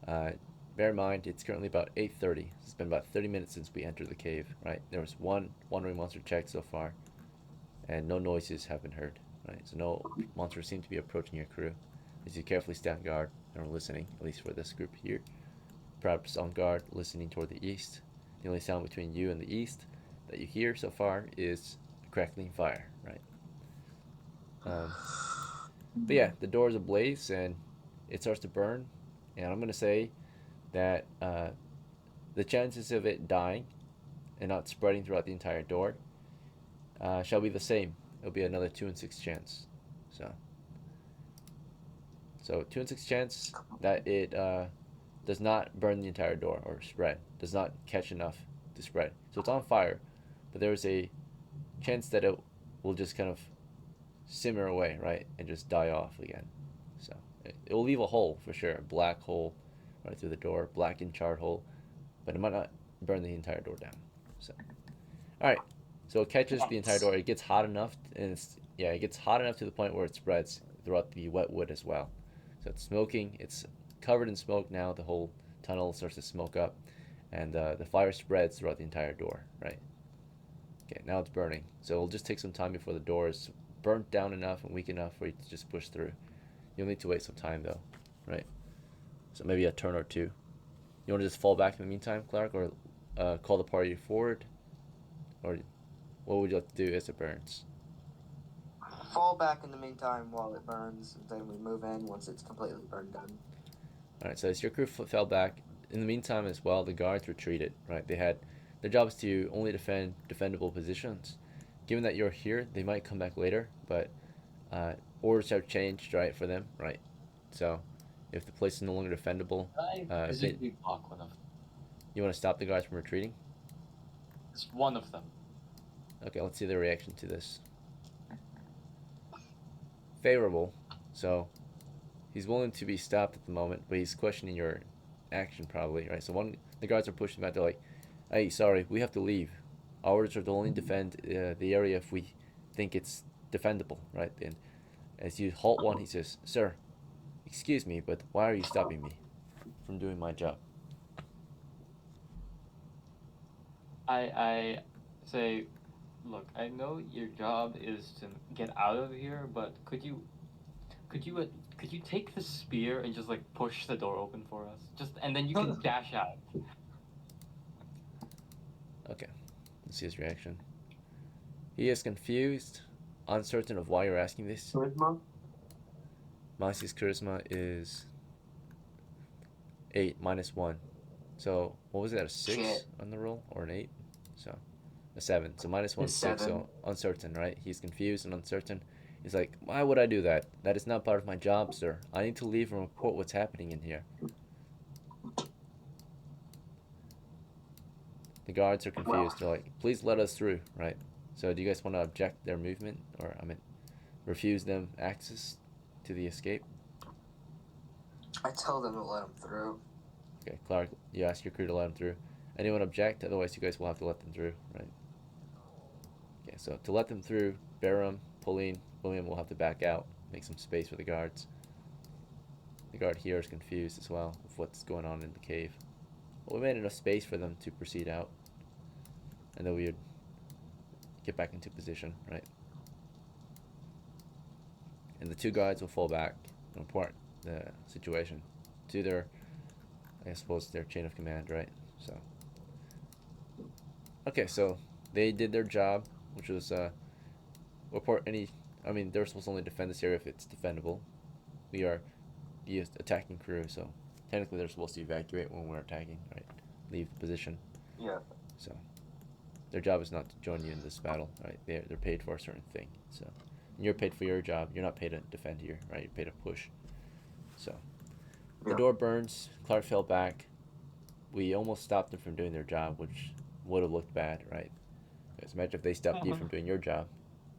Bear in mind, it's currently about 8:30. It's been about 30 minutes since we entered the cave, right? There was one wandering monster check so far, and no noises have been heard, right? So no monsters seem to be approaching your crew. As you carefully stand guard and are listening, at least for this group here. Perhaps on guard, listening toward the east. The only sound between you and the east that you hear so far is a crackling fire, right? But yeah, the door is ablaze and it starts to burn, and I'm gonna say that the chances of it dying and not spreading throughout the entire door shall be the same. It'll be another 2 in 6 chance. So 2 in 6 chance that it does not burn the entire door or spread, does not catch enough to spread. So it's on fire, but there's a chance that it will just kind of simmer away, right, and just die off again. So it will leave a hole for sure, a black hole right through the door, black and charred hole, but it might not burn the entire door down. So, all right, so it catches the entire door. It gets hot enough, and it gets hot enough to the point where it spreads throughout the wet wood as well. So it's smoking. It's covered in smoke now. The whole tunnel starts to smoke up, and the fire spreads throughout the entire door. Right. Okay. Now it's burning. So it'll just take some time before the door is burnt down enough and weak enough for you to just push through. You'll need to wait some time though, right? So maybe a turn or two. You want to just fall back in the meantime, Clark, or call the party forward, or what would you like to do as it burns? Fall back in the meantime while it burns, and then we move in once it's completely burned done. All right. So as your crew fell back, in the meantime as well, the guards retreated. Right. They had their job is to only defend defendable positions. Given that you're here, they might come back later, but orders have changed, right, for them, right? So if the place is no longer defendable, I physically block one of them. You want to stop the guys from retreating? It's one of them. Okay, let's see their reaction to this. Favorable. So he's willing to be stopped at the moment, but he's questioning your action probably, right? So the guards are pushing back. They're like, "Hey, sorry, we have to leave. Our orders are to only defend the area if we think it's defendable," right? And as you halt one, he says, "Sir, excuse me, but why are you stopping me from doing my job?" I say, look, I know your job is to get out of here, but could you take the spear and just like push the door open for us? And then you can dash out. Okay, let's see his reaction. He is confused, uncertain of why you're asking this. Charisma? Masi's charisma is 8 -1. So what was that? A 6 Shit. on the roll or an 8? So a 7. So -1 It's 6. 7. So uncertain, right? He's confused and uncertain. He's like, "Why would I do that? That is not part of my job, sir. I need to leave and report what's happening in here." The guards are confused. They're like, "Please let us through," right? So do you guys want to object their movement, or refuse them access to the escape? I tell them to let him through. Okay, Clark, you ask your crew to let them through. Anyone object? Otherwise, you guys will have to let them through, right? Okay, so to let them through, BERIM, POLLINE, William will have to back out, make some space for the guards. The guard here is confused as well with what's going on in the cave. But we made enough space for them to proceed out, and then we would get back into position, right? And the two guards will fall back and report the situation to their, I suppose, their chain of command, right? So, okay, so they did their job, which was report any. They're supposed to only defend this area if it's defendable. We are the attacking crew, so technically they're supposed to evacuate when we're attacking, right? Leave the position. Yeah. So their job is not to join you in this battle, right? They're paid for a certain thing. So and you're paid for your job. You're not paid to defend here, right? You're paid to push. So the door burns. Clark fell back. We almost stopped them from doing their job, which would have looked bad, right? Because imagine if they stopped you from doing your job,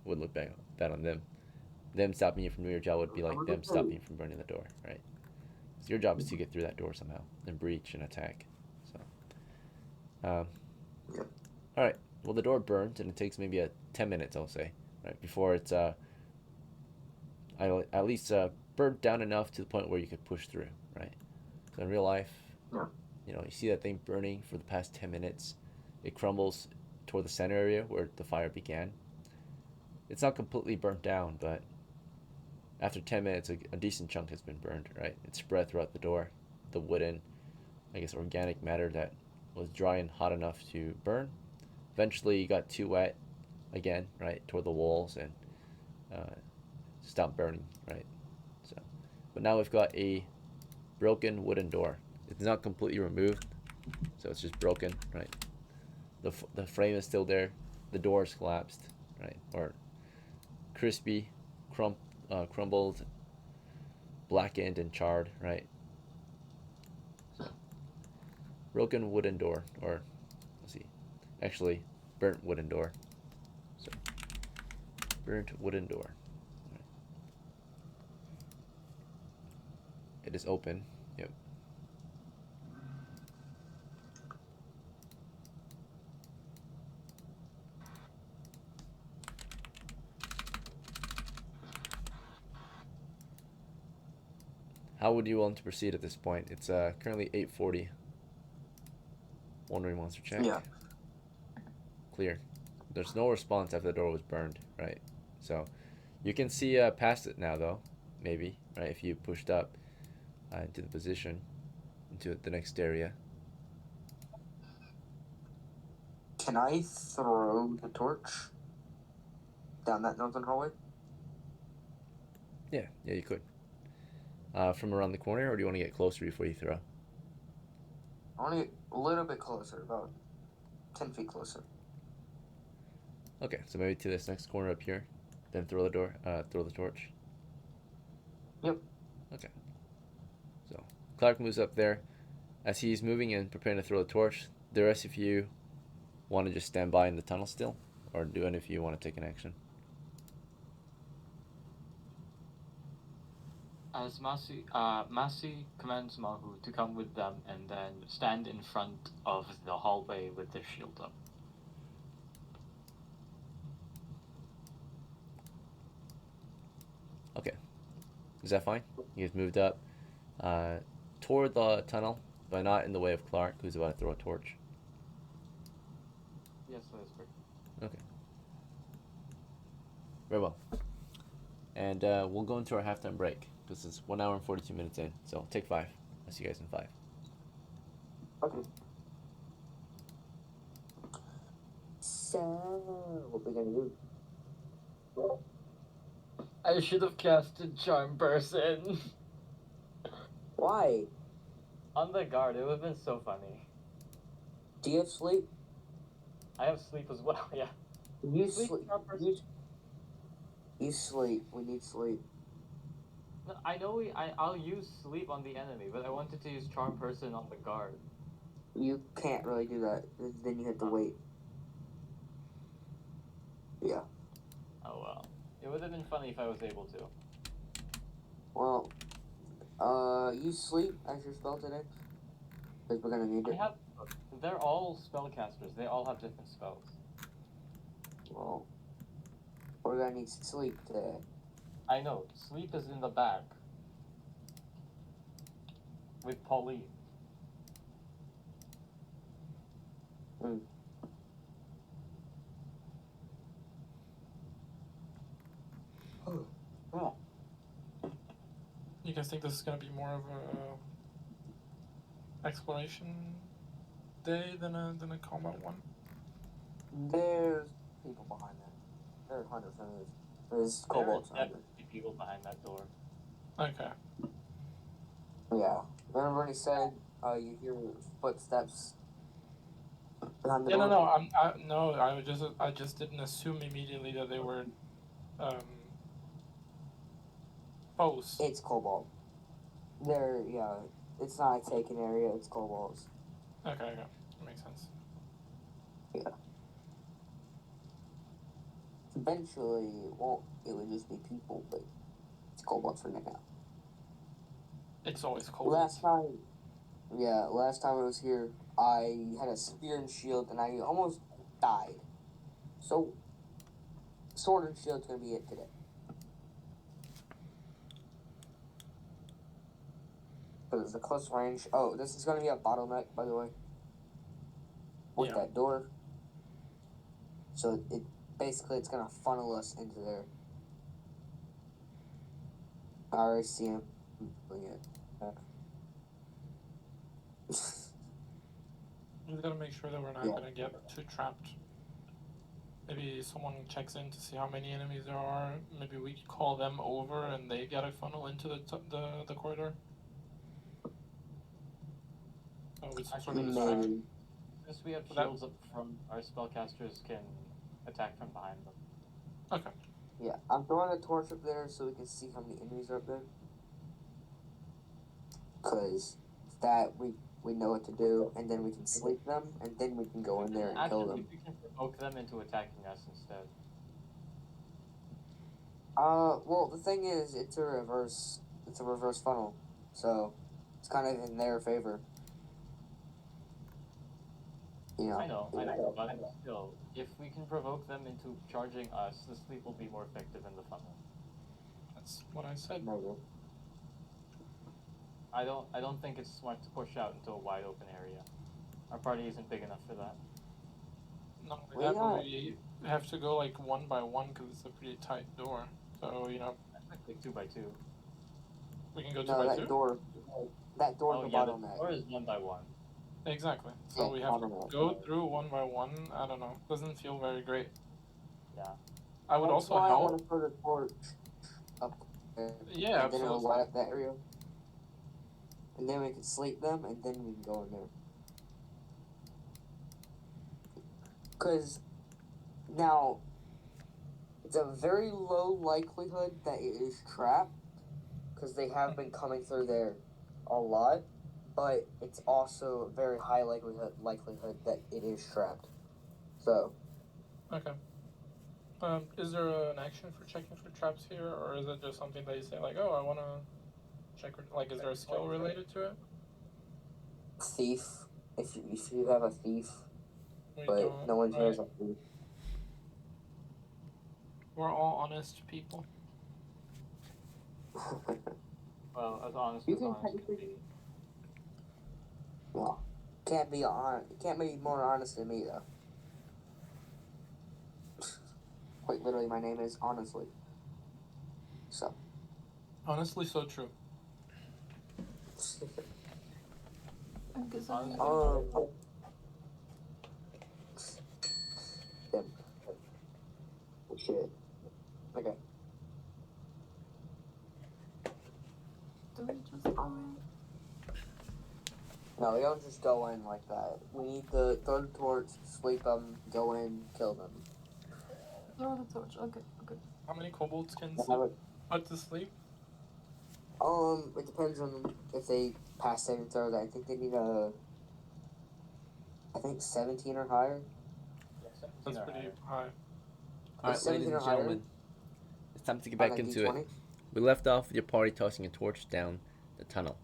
it would look bad on them. Them stopping you from doing your job would be like them stopping you from burning the door, right? So your job is to get through that door somehow, and breach and attack. So, all right. Well, the door burns, and it takes maybe 10 minutes, I'll say, right, before it's at least burnt down enough to the point where you could push through, right? So in real life, you see that thing burning for the past 10 minutes. It crumbles toward the center area where the fire began. It's not completely burnt down, but after 10 minutes, a decent chunk has been burned, right? It's spread throughout the door. The wooden, organic matter that was dry and hot enough to burn. Eventually, you got too wet again, right, toward the walls and stopped burning, right? So, but now we've got a broken wooden door. It's not completely removed, so it's just broken, right? The frame is still there. The door is collapsed, right? Or crispy, crumbled, blackened, and charred, right? So, broken wooden door, or let's see, actually, burnt wooden door. So, burnt wooden door. Right. It is open. Yep. How would you want to proceed at this point? It's currently 8:40. Wandering monster check. Yeah. Clear. There's no response after the door was burned, right? So you can see past it now, though. Maybe, right? If you pushed up into the position, into the next area. Can I throw the torch down that northern hallway? Yeah, you could. From around the corner, or do you want to get closer before you throw? I want to get a little bit closer, about 10 feet closer. Okay, so maybe to this next corner up here, then throw the torch. Yep. Okay. So Clark moves up there. As he's moving and preparing to throw the torch, the rest of you want to just stand by in the tunnel still, or do any of you want to take an action? As Masi commands Mahu to come with them and then stand in front of the hallway with their shield up. Okay. Is that fine? You guys moved up toward the tunnel, but not in the way of Clark, who's about to throw a torch. Yes, that is correct. Okay. Very well. And we'll go into our halftime break. This is 1 hour and 42 minutes in, so take 5. I'll see you guys in 5. Okay. So, what we gonna do? I should have casted Charm Person Why? on the guard. It would have been so funny. Do you have sleep? I have sleep as well. Yeah. You Sleep, sleep. Charm Person. You sleep. We need sleep. No, I know I'll use sleep on the enemy, but I wanted to use Charm Person on the guard. You can't really do that. Then you have to wait. Yeah. Oh well. It would have been funny if I was able to. Well, you sleep as your spell today? Because we're gonna need it. They're all spellcasters. They all have different spells. Well, we're gonna need sleep today. I know. Sleep is in the back. With Pauline. Oh. You guys think this is gonna be more of a exploration day than a combat one? There's people behind that. There's 100%. There's There are kobolds behind it. definitely people behind that door. Okay. Yeah. Remember when he said, you hear footsteps behind the Yeah, door? I just didn't assume immediately that they were foes. It's kobold. It's not a taken area, it's kobolds. Okay, that makes sense. Yeah. Eventually, it would just be people, but it's kobolds for now. It's always cold. Last time I was here, I had a spear and shield, and I almost died. So, sword and shield's gonna be it today. Because it's a close range. Oh, this is gonna be a bottleneck, by the way. With that door. So, it's gonna funnel us into there. I already see him doing it. We gotta make sure that we're not gonna get too trapped. Maybe someone checks in to see how many enemies there are. Maybe we call them over and they get a funnel into the corridor. With some sort of distraction. Since we have shields up front, our spellcasters can attack from behind them. Okay. Yeah, I'm throwing a torch up there so we can see how many enemies are up there. Cause that we know what to do, and then we can sleep them, and then we can go in there and kill them. We can provoke them into attacking us instead. Well, the thing is, it's a reverse funnel, so it's kind of in their favor. You know. I know, but still, if we can provoke them into charging us, the sleep will be more effective in the funnel. That's what I said. Maybe. I don't think it's smart to push out into a wide open area. Our party isn't big enough for that. Not We only that, got- but we have to go like one by one because it's a pretty tight door. So you know, Like 2 by 2. we can go two No, by that two. door. That door's Oh the yeah, the bottleneck. door is 1 by 1. Exactly. So Yeah, we have to bottleneck. go through one by one. I don't know. Doesn't feel very great. Yeah. I would That's also why I help. want to throw the torch up there. Yeah, And then it'll absolutely. light up that area. And then we can sleep them, and then we can go in there. Because now, it's a very low likelihood that it is trapped, because they have been coming through there a lot, but it's also a very high likelihood that it is trapped. So, Okay. Is there an action for checking for traps here, or is it just something that you say like, oh, I want to check? Like, is there a skill related to it? thief, if you have a thief, We but don't. no one here Right. has a thief. We're all honest people. Well, as honest You as can honest can technically- be. Well, can't be more honest than me though. Quite literally, my name is honestly. So. Honestly, so true. I'm guessing. Damn. Shit. Okay. Do we just go in? No, we don't just go in like that. We need to throw the torch, sleep them, go in, kill them. Throw the torch. Okay, okay. How many kobolds can Have sleep? it- Put to sleep? It depends on if they pass saving throws. I think they need I think 17 or higher. Yeah, 17 That's or pretty higher. high. All right, 17 ladies or and higher gentlemen, it's time to get on back a into it. D20. We left off with your party tossing a torch down the tunnel.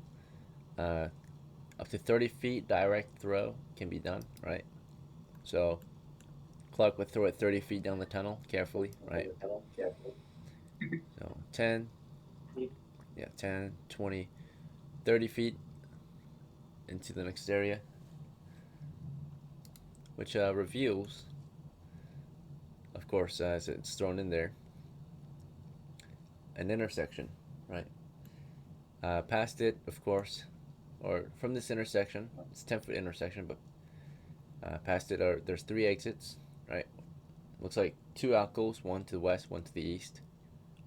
Up to 30 feet direct throw can be done, right? So Clark would throw it 30 feet down the tunnel carefully, right? So 10, 20, 30 feet into the next area, which reveals, of course, as it's thrown in there, an intersection, right? Past it, of course, or from this intersection, it's a 10-foot intersection, but past it there's 3 exits, right? Looks like 2 alcoves, one to the west, one to the east,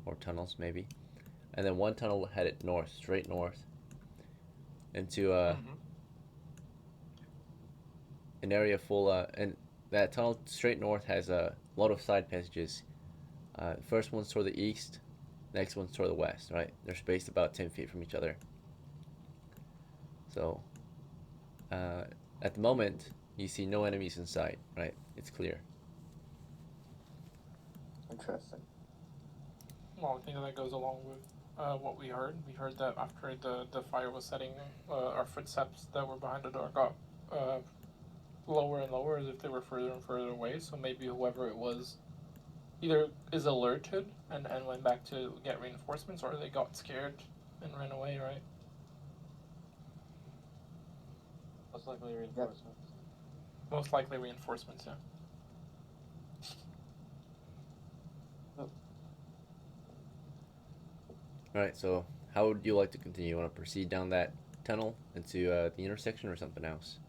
or tunnels maybe, and then 1 tunnel headed north, straight north, into an area full, and that tunnel straight north has a lot of side passages. First one's toward the east, next one's toward the west, right? They're spaced about 10 feet from each other. So, at the moment, you see no enemies in sight, right? It's clear. Interesting. Well, I think that goes along with what we heard. We heard that after the fire was setting, our footsteps that were behind the door got lower and lower as if they were further and further away. So maybe whoever it was either is alerted and went back to get reinforcements, or they got scared and ran away, right? Most likely reinforcements. Most likely reinforcements, yeah. Alright, so how would you like to continue? You want to proceed down that tunnel into the intersection or something else?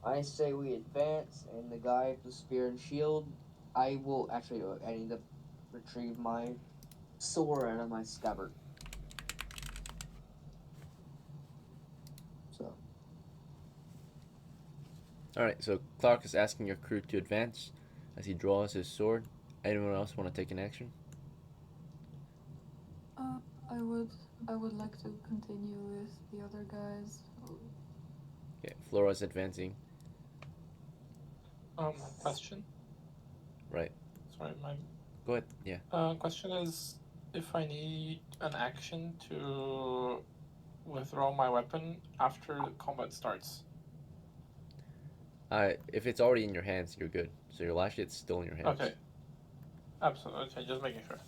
I say we advance, and the guy with the spear and shield, I will actually. I need to retrieve my sword out of my scabbard. So. Alright, so Clark is asking your crew to advance as he draws his sword Anyone else want to take an action? I would like to continue with the other guys. Okay, Flora's advancing. Question. Right. Sorry, my Go ahead. Yeah. question is if I need an action to withdraw my weapon after combat starts. If it's already in your hands, you're good. So your last hit's still in your hands. Okay. Absolutely. Okay, just making sure.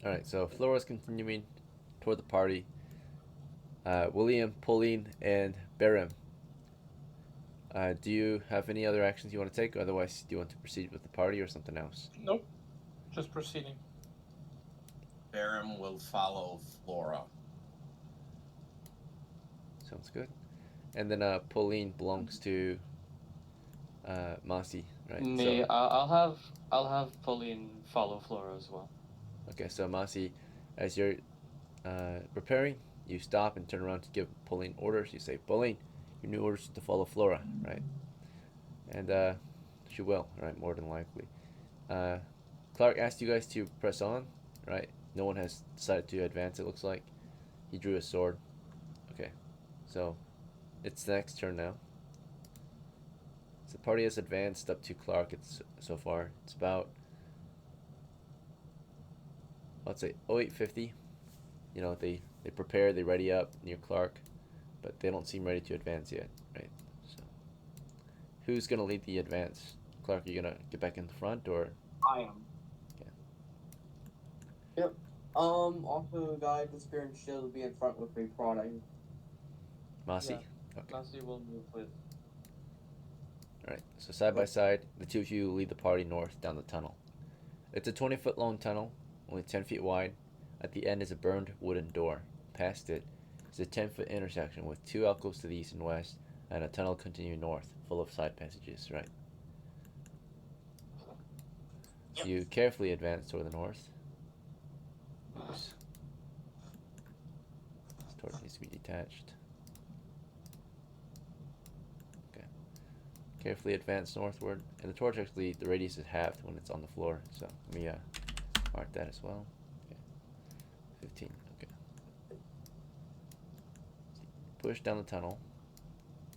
All right. So Flora's continuing toward the party. William, Pauline, and BERIM. Do you have any other actions you want to take? Otherwise, do you want to proceed with the party or something else? Nope. Just proceeding. BERIM will follow FLORA. Sounds good. And then Pauline belongs to MASI, right? Me, So, I'll have Pauline follow Flora as well. okay, so MASI, as you're preparing, you stop and turn around to give Pauline orders. You say, Pauline, your new orders to follow Flora, right? And she will, right? More than likely. Clark asked you guys to press on, right? No one has decided to advance, it looks like. He drew a sword. Okay, so it's the next turn now. So the party has advanced up to Clark. It's so far. It's about, let's say, 0850. You know, they prepare, they ready up near Clark, but they don't seem ready to advance yet, right? So who's gonna lead the advance? Clark, are you gonna get back in the front or? I am. Okay. Yep. Also, guide the spear and shield will be in front with me prodding. MASI? Yeah. Okay. Masi will move with. Alright, so side by side, the two of you lead the party north down the tunnel. It's a 20-foot long tunnel, only 10 feet wide. At the end is a burned wooden door. Past it is a 10-foot intersection with two alcoves to the east and west, and a tunnel continuing north, full of side passages, right? So you carefully advance toward the north. Oops. This torch needs to be detached. Okay. Carefully advance northward. And the torch actually, the radius is halved when it's on the floor. So let me mark that as well. Okay. 15. Okay. Push down the tunnel.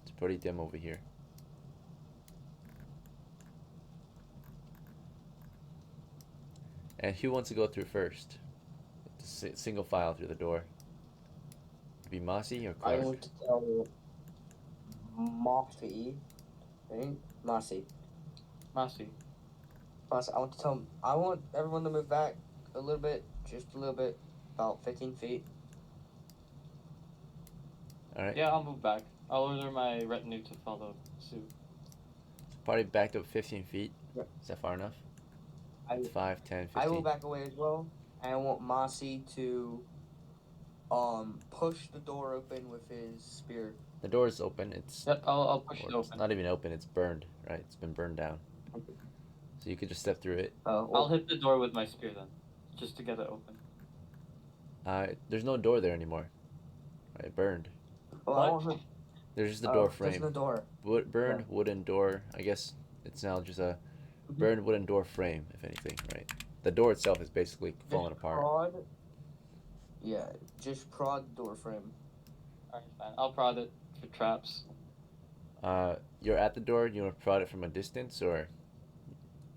It's pretty dim over here. And who wants to go through first? Single file through the door. It'd be MASI or Clark? I want to tell Masi. Masi. Masi. I want to tell him. I want everyone to move back a little bit, just a little bit, about 15 feet. Alright. Yeah, I'll move back. I'll order my retinue to follow suit. Party backed up 15 feet. Yep. Is that far enough? I- It's 5, 10, 15. I will back away as well, and I want Masi to push the door open with his spear. The door is open. It's Yep, I'll push it it's open. not even open. It's burned. Right. It's been burned down. So you could just step through it. I'll hit the door with my spear then, just to get it open. There's no door there anymore. Right. Burned. Oh, I want him. There's just the door frame. There's no door. Burned wooden door. I guess it's now just a burned wooden door frame, if anything. Right. The door itself is basically falling apart. Prod. Yeah, just prod the door frame. Alright, fine. I'll prod it for traps. You're at the door. You want to prod it from a distance, or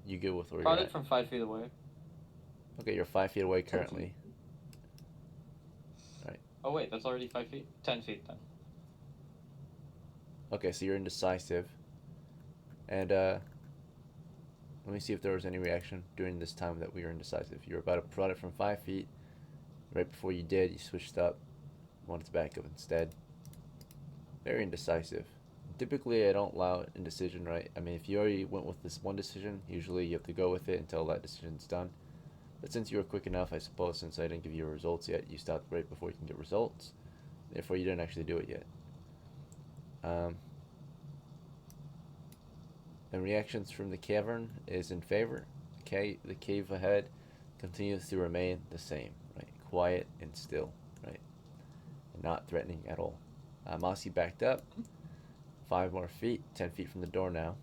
you good with where Prod you're it at? from 5 feet away. Okay, you're 5 feet away currently. Oh wait, that's already 5 feet? 10 feet then. Okay, so you're indecisive. And let me see if there was any reaction during this time that we were indecisive. You were about to prod it from 5 feet. Right before you did, you switched up. Wanted to back up instead. Very indecisive. Typically, I don't allow indecision, right? I mean, if you already went with this one decision, usually you have to go with it until that decision's done. But since you were quick enough, I suppose, since I didn't give you results yet, you stopped right before you can get results. Therefore, you didn't actually do it yet. And reactions from the cavern is in favor. The cave ahead continues to remain the same, right? Quiet and still, right? And not threatening at all. Masi backed up 5 more feet, 10 feet from the door now.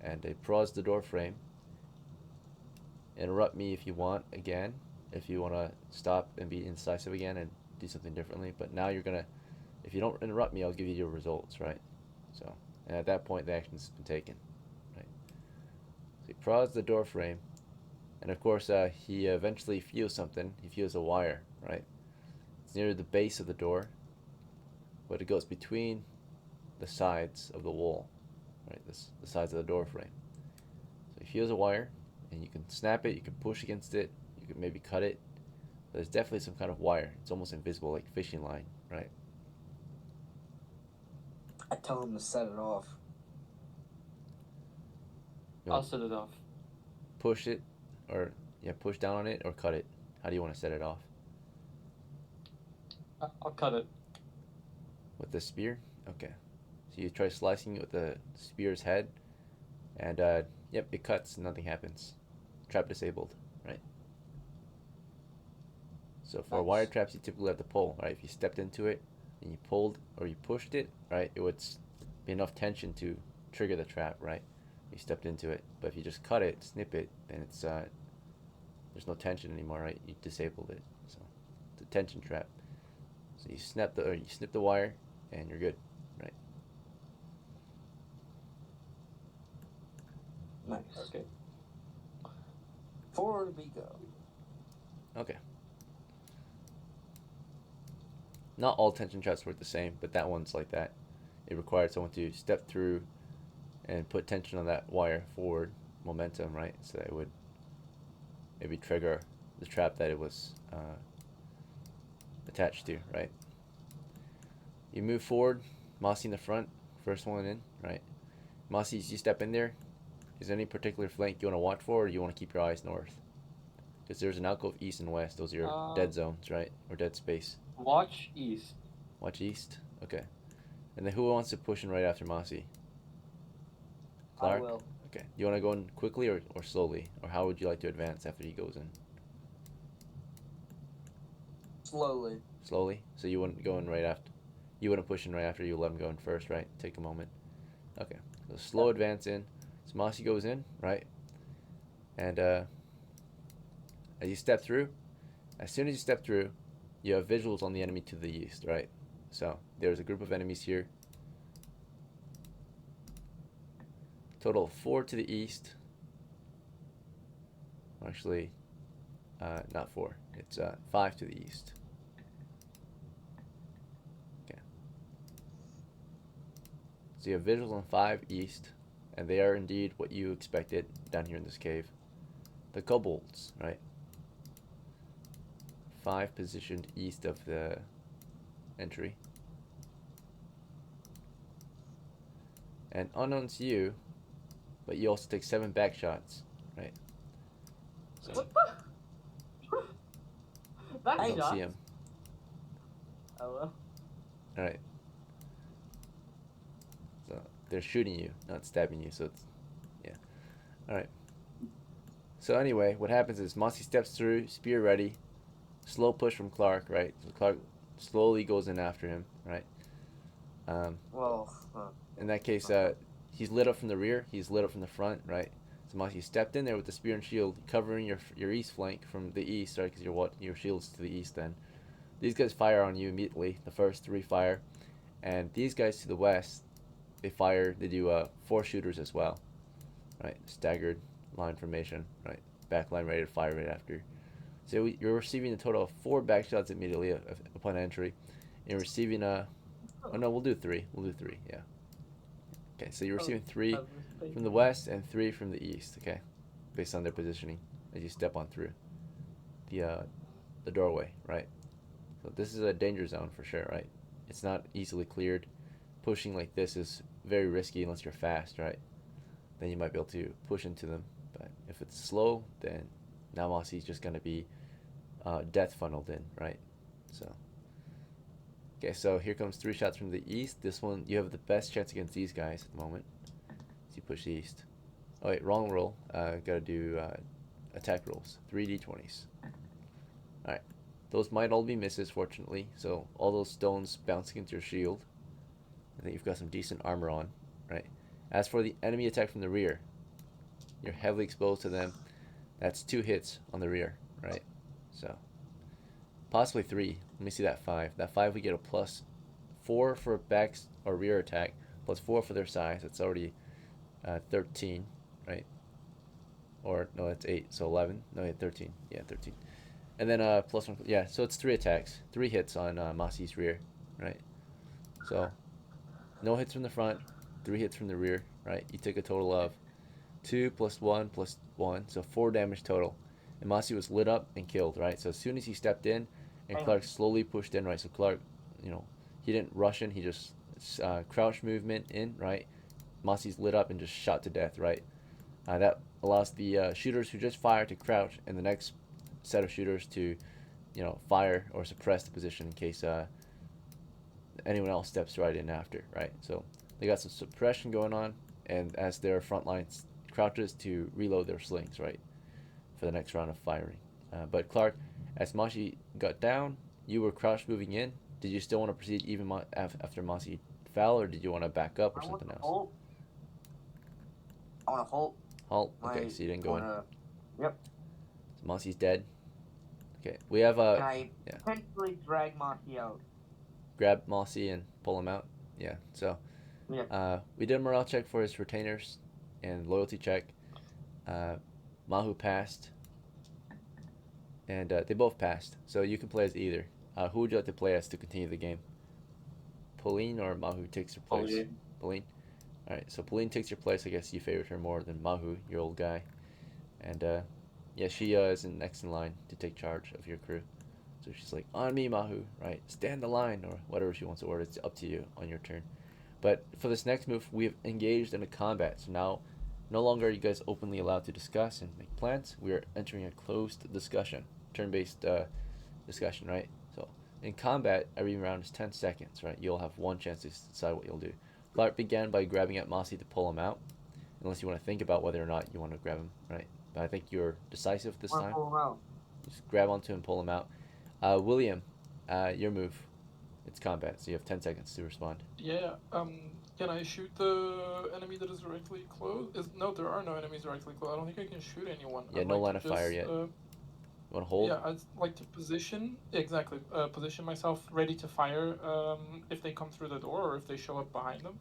and they pause the door frame. Interrupt me if you want again, if you want to stop and be indecisive again and do something differently. But now you're gonna, if you don't interrupt me, I'll give you your results, right? So, and at that point, the action's been taken, right? So he prods the door frame, and of course, he eventually feels something. He feels a wire, right? It's near the base of the door, but it goes between the sides of the wall, right? The sides of the door frame. So he feels a wire, and you can snap it, you can push against it, you can maybe cut it, but there's definitely some kind of wire. It's almost invisible, like fishing line, right? I tell him to set it off. I'll set it off. Push it, or yeah, push down on it, or cut it. How do you want to set it off? I'll cut it. With the spear? Okay. So you try slicing it with the spear's head, and yep, it cuts, nothing happens. Trap disabled, right? So for Nice. wire traps, you typically have to pull, right? If you stepped into it and you pulled or you pushed it, right, it would be enough tension to trigger the trap, right? You stepped into it. But if you just cut it, snip it, then it's there's no tension anymore, right? You disabled it. So it's a tension trap. So you snip the wire, and you're good, right? Nice. Okay. Forward we go. Okay. Not all tension traps work the same, but that one's like that. It required someone to step through and put tension on that wire forward, momentum, right? So that it would maybe trigger the trap that it was attached to, right? You move forward, MASI in the front, first one in, right? MASI, as you step in there, is there any particular flank you want to watch for, or do you want to keep your eyes north? Because there's an alcove east and west. Those are your dead zones, right? Or dead space. Watch east. Watch east? Okay. And then who wants to push in right after Masi? Clark? I will. Okay. Do you want to go in quickly or slowly? Or how would you like to advance after he goes in? Slowly. Slowly? So you wouldn't go in right after? You wouldn't push in right after, you let him go in first, right? Take a moment. Okay. So slow advance in. So Masi goes in, right? And as you step through, as soon as you step through, you have visuals on the enemy to the east, right? So there's a group of enemies here. Total of 4 to the east. Actually, not 4. It's 5 to the east. Okay. So you have visuals on 5 east, and they are indeed what you expected down here in this cave. The kobolds, right? 5 positioned east of the entry. And unknown to you, but you also take 7 back shots, right? So What the? Back you don't shot? see him. Oh well. Alright. So they're shooting you, not stabbing you, so it's, yeah. Alright. So anyway, what happens is Masi steps through, spear ready, slow push from Clark, right? So Clark slowly goes in after him, right? In that case, he's lit up from the rear, he's lit up from the front, right? So Masi stepped in there with the spear and shield, covering your east flank from the east, right? Because your shield's to the east then. These guys fire on you immediately, the first 3 fire. And these guys to the west, they do 4 shooters as well, right? Staggered line formation, right? Backline ready to fire right after. So you're receiving a total of 4 back shots immediately upon entry. You're receiving oh no, we'll do 3. We'll do 3, yeah. Okay, so you're receiving 3 from the west and 3 from the east, okay? Based on their positioning as you step on through the doorway, right? So this is a danger zone for sure, right? It's not easily cleared. Pushing like this is very risky unless you're fast, right? Then you might be able to push into them. But if it's slow, then now Masi's just going to be death funneled in, right? So, okay, so here comes 3 shots from the east. This one, you have the best chance against these guys at the moment. So you push east. Oh wait, wrong roll. Gotta do attack rolls. 3d20s. Alright. Those might all be misses, fortunately. So all those stones bounce against your shield. I think you've got some decent armor on, right? As for the enemy attack from the rear, You're heavily exposed to them. That's 2 hits on the rear, right? So possibly 3. Let me see that 5. That 5 we get a +4 for back or rear attack, +4 for their size. That's already 13, right? Or no, that's 8. So 11. No, yeah, 13. Yeah, 13. And then +1. Yeah, so it's 3 attacks, 3 hits on MASI's rear, right? So no hits from the front, 3 hits from the rear, right? You take a total of 2 + 1 + 1, so 4 damage total. And MASI was lit up and killed, right? So as soon as he stepped in, and Clark slowly pushed in, right? So Clark, he didn't rush in, he just crouch movement in, right? MASI's lit up and just shot to death, right? That allows the shooters who just fired to crouch, and the next set of shooters to, fire or suppress the position in case anyone else steps right in after, right? So they got some suppression going on, and as their front lines crouches to reload their slings, right, for the next round of firing. But Clark, as MASI got down, you were crouch moving in. Did you still want to proceed even after MASI fell, or did you want to back up or something else? I want to halt. Halt. Okay, so you didn't go in. Yep. So MASI's dead. Okay, we have Can I potentially drag MASI out? Grab MASI and pull him out. Yeah. So we did a morale check for his retainers and loyalty check. MAHU passed, and they both passed. So you can play as either. Who would you like to play as to continue the game? Pauline or MAHU takes your place? Pauline. All right. So Pauline takes your place. I guess you favored her more than MAHU, your old guy, and yeah, she is next in line to take charge of your crew. So she's like, on me, MAHU, right? Stand the line, or whatever she wants to order. It's up to you on your turn. But for this next move, we have engaged in a combat. So now, no longer are you guys openly allowed to discuss and make plans. We are entering a closed discussion, turn-based discussion, right? So in combat, every round is 10 seconds, right? You'll have 1 chance to decide what you'll do. Clark began by grabbing at MASI to pull him out, unless you want to think about whether or not you want to grab him, right? But I think you're decisive this time. Pull him out. Just grab onto him, pull him out. William, your move. It's combat, so you have 10 seconds to respond. Yeah. Can I shoot the enemy that is directly close? No, there are no enemies directly close. I don't think I can shoot anyone. Yeah, I'd no like line to of fire just, yet. You want to hold? Yeah, I'd like to position position myself ready to fire if they come through the door or if they show up behind them.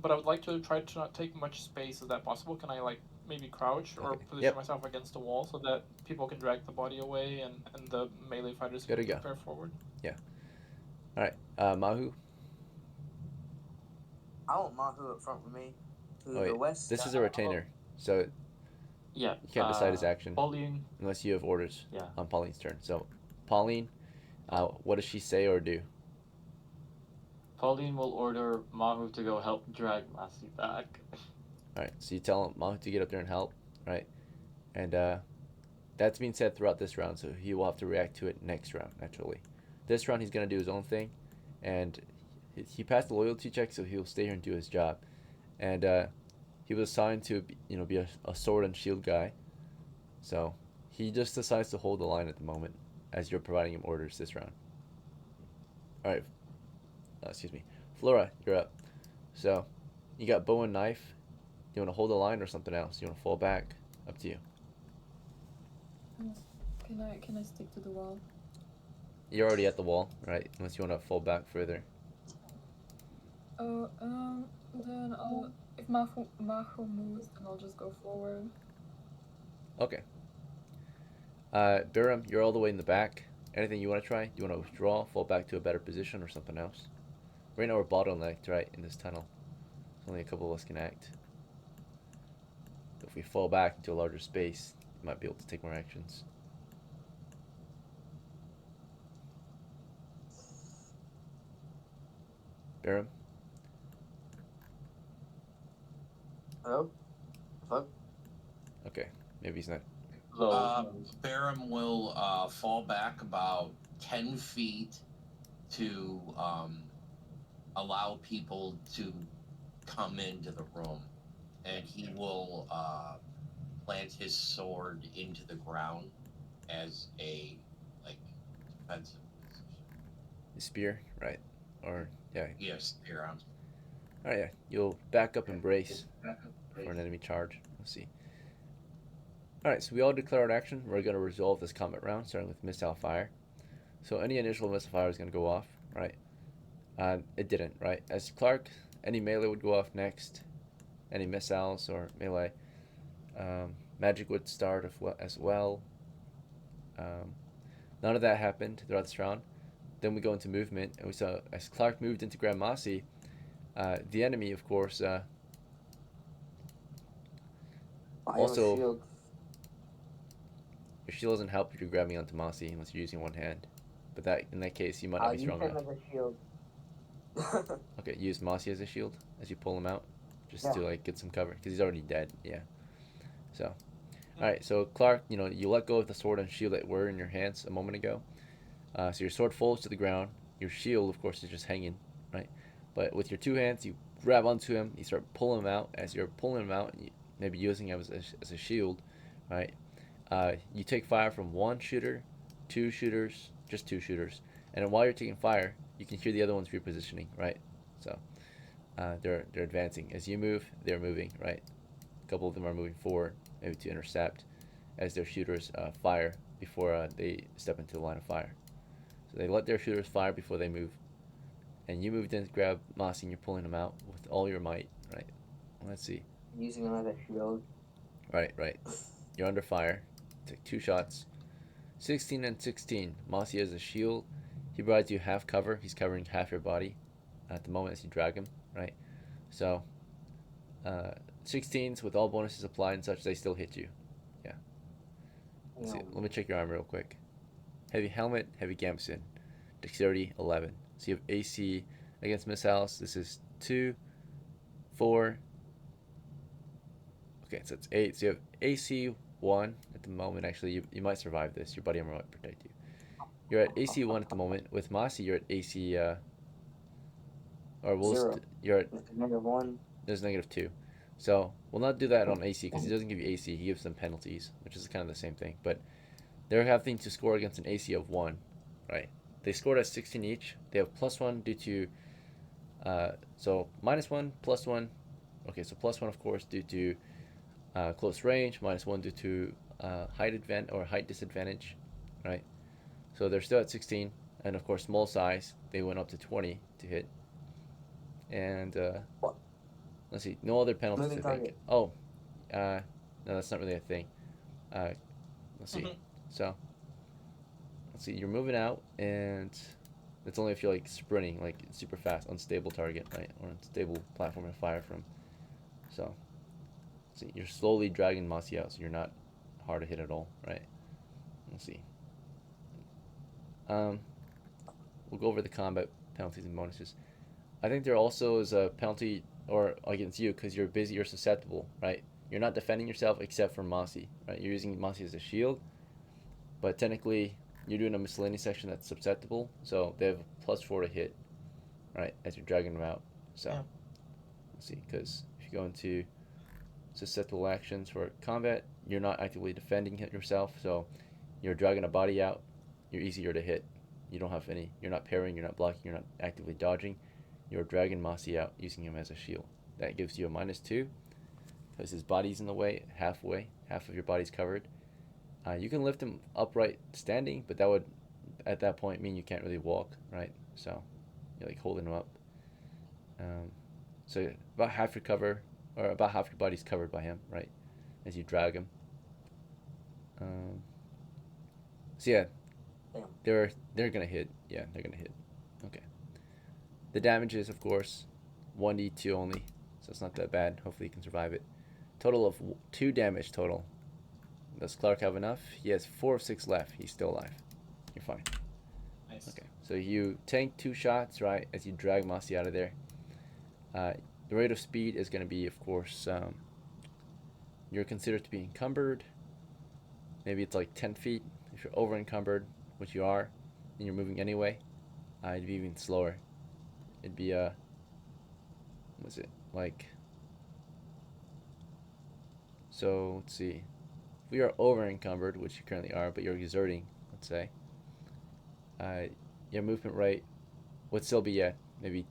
But I would like to try to not take much space. Is that possible? Can I maybe crouch or position myself against a wall so that people can drag the body away and the melee fighters can prepare forward? Yeah. All right, MAHU. I want MAHU up front with me. To the west. This is a retainer, so yeah, you can't decide his action Pauline, unless you have orders yeah. on Pauline's turn. So, Pauline, what does she say or do? Pauline will order MAHU to go help drag MASI back. Alright, so you tell MAHU to get up there and help, right? And that's being said throughout this round, so he will have to react to it next round, naturally. This round he's going to do his own thing, and he passed the loyalty check, so he'll stay here and do his job. And he was assigned to be a sword and shield guy, so he just decides to hold the line at the moment as you're providing him orders this round. Alright, excuse me. Flora, you're up. So, you got bow and knife. You want to hold the line or something else? You want to fall back? Up to you. Can I stick to the wall? You're already at the wall, right? Unless you want to fall back further. Oh, then if Mahu moves, then I'll just go forward. Okay. BERIM, you're all the way in the back. Anything you want to try? Do you want to withdraw, fall back to a better position, or something else? Right now we're bottlenecked, right, in this tunnel. Only a couple of us can act. If we fall back into a larger space, we might be able to take more actions. BERIM? Hello? Hello? Okay, maybe he's not. BERIM will fall back about 10 feet to allow people to come into the room, and he will plant his sword into the ground as a defensive position. Spear, right? Or yeah. Yes, spear. Alright, yeah. You'll back up and brace for an enemy charge. Let's see. Alright, so we all declared action. We're going to resolve this combat round, starting with missile fire. So any initial missile fire is going to go off, right? It didn't, right? As Clark, any melee would go off next. Any missiles or melee. Magic would start as well. None of that happened throughout this round. Then we go into movement, and we saw as Clark moved into Grand MASI, the enemy, of course, also, shield. your shield doesn't help if you're grabbing onto MASI unless you're using one hand. But that in that case, you might not I'll be use strong him enough. as a shield. Okay, use MASI as a shield as you pull him out, just Yeah. to like get some cover because he's already dead. Yeah. So, all right. So Clark, you know, you let go of the sword and shield that were in your hands a moment ago. So your sword falls to the ground. Your shield, of course, is just hanging, right? But with your two hands, you grab onto him. You start pulling him out. As you're pulling him out, maybe using him as a shield, right? You take fire from one shooter, two shooters, just two shooters, and then while you're taking fire, you can hear the other ones repositioning, right? So they're advancing as you move. They're moving, right? A couple of them are moving forward, maybe to intercept, as their shooters fire before they step into the line of fire. So they let their shooters fire before they move, and you moved in to grab MASI and you're pulling him out with all your might, right? Let's see. Using him as a shield. Right. You're under fire. Take 2 shots. 16 and 16. MASI has a shield. He provides you half cover. He's covering half your body at the moment as you drag him, right? So 16s with all bonuses applied and such, they still hit you. Yeah. Let's see. Let me check your armor real quick. Heavy helmet, heavy gambeson. Dexterity 11. So you have AC against missiles. This is 2, 4. Okay, so it's 8. So you have AC 1 at the moment. Actually, you might survive this. Your body armor might protect you. You're at AC 1 at the moment. With MASI, you're at AC or Zero. you're at -1. there's -2. So we'll not do that on AC because he doesn't give you AC. He gives them penalties, which is kind of the same thing. But they're having to score against an AC of 1, right? They scored at 16 each. They have +1 due to so -1, +1. Okay, so +1 of course due to close range, -1 due to height disadvantage, right? So they're still at 16, and of course small size, they went up to 20 to hit. And let's see, no other penalties. Moving I think. target. Oh, no, that's not really a thing. Let's see. So let's see, you're moving out, and it's only if you're like sprinting, like super fast, unstable target, right, or unstable platform to fire from. So. See, you're slowly dragging MASI out, so you're not hard to hit at all, right? Let's see. We'll go over the combat penalties and bonuses. I think there also is a penalty or against you because you're busy, you're susceptible, right? You're not defending yourself except for MASI, right? You're using MASI as a shield, but technically you're doing a miscellaneous section that's susceptible, so they have a +4 to hit, right, as you're dragging them out. So, Yeah. let's see, because if you go into susceptible actions for combat, you're not actively defending yourself, so you're dragging a body out, you're easier to hit. You don't have any, you're not parrying, you're not blocking, you're not actively dodging, you're dragging MASI out using him as a shield. That gives you a -2 because his body's in the way, half of your body's covered. You can lift him upright standing, but that would at that point mean you can't really walk, right? So you're like holding him up. So about half your cover, or about half your body's covered by him, right, as you drag him. So yeah, Damn. they're gonna hit. Yeah, they're gonna hit. Okay. The damage is of course 1d2 only, so it's not that bad. Hopefully you can survive it. Total of 2 damage total. Does Clark have enough? He has 4 of 6 left. He's still alive. You're fine. Nice. Okay. So you tank 2 shots, right, as you drag MASI out of there. The rate of speed is going to be, of course, you're considered to be encumbered. Maybe it's like 10 feet. If you're over encumbered, which you are, and you're moving anyway, it'd be even slower. It'd be, what's it, like, so, let's see. If we are over encumbered, which you currently are, but you're exerting, let's say, your movement rate would still be at maybe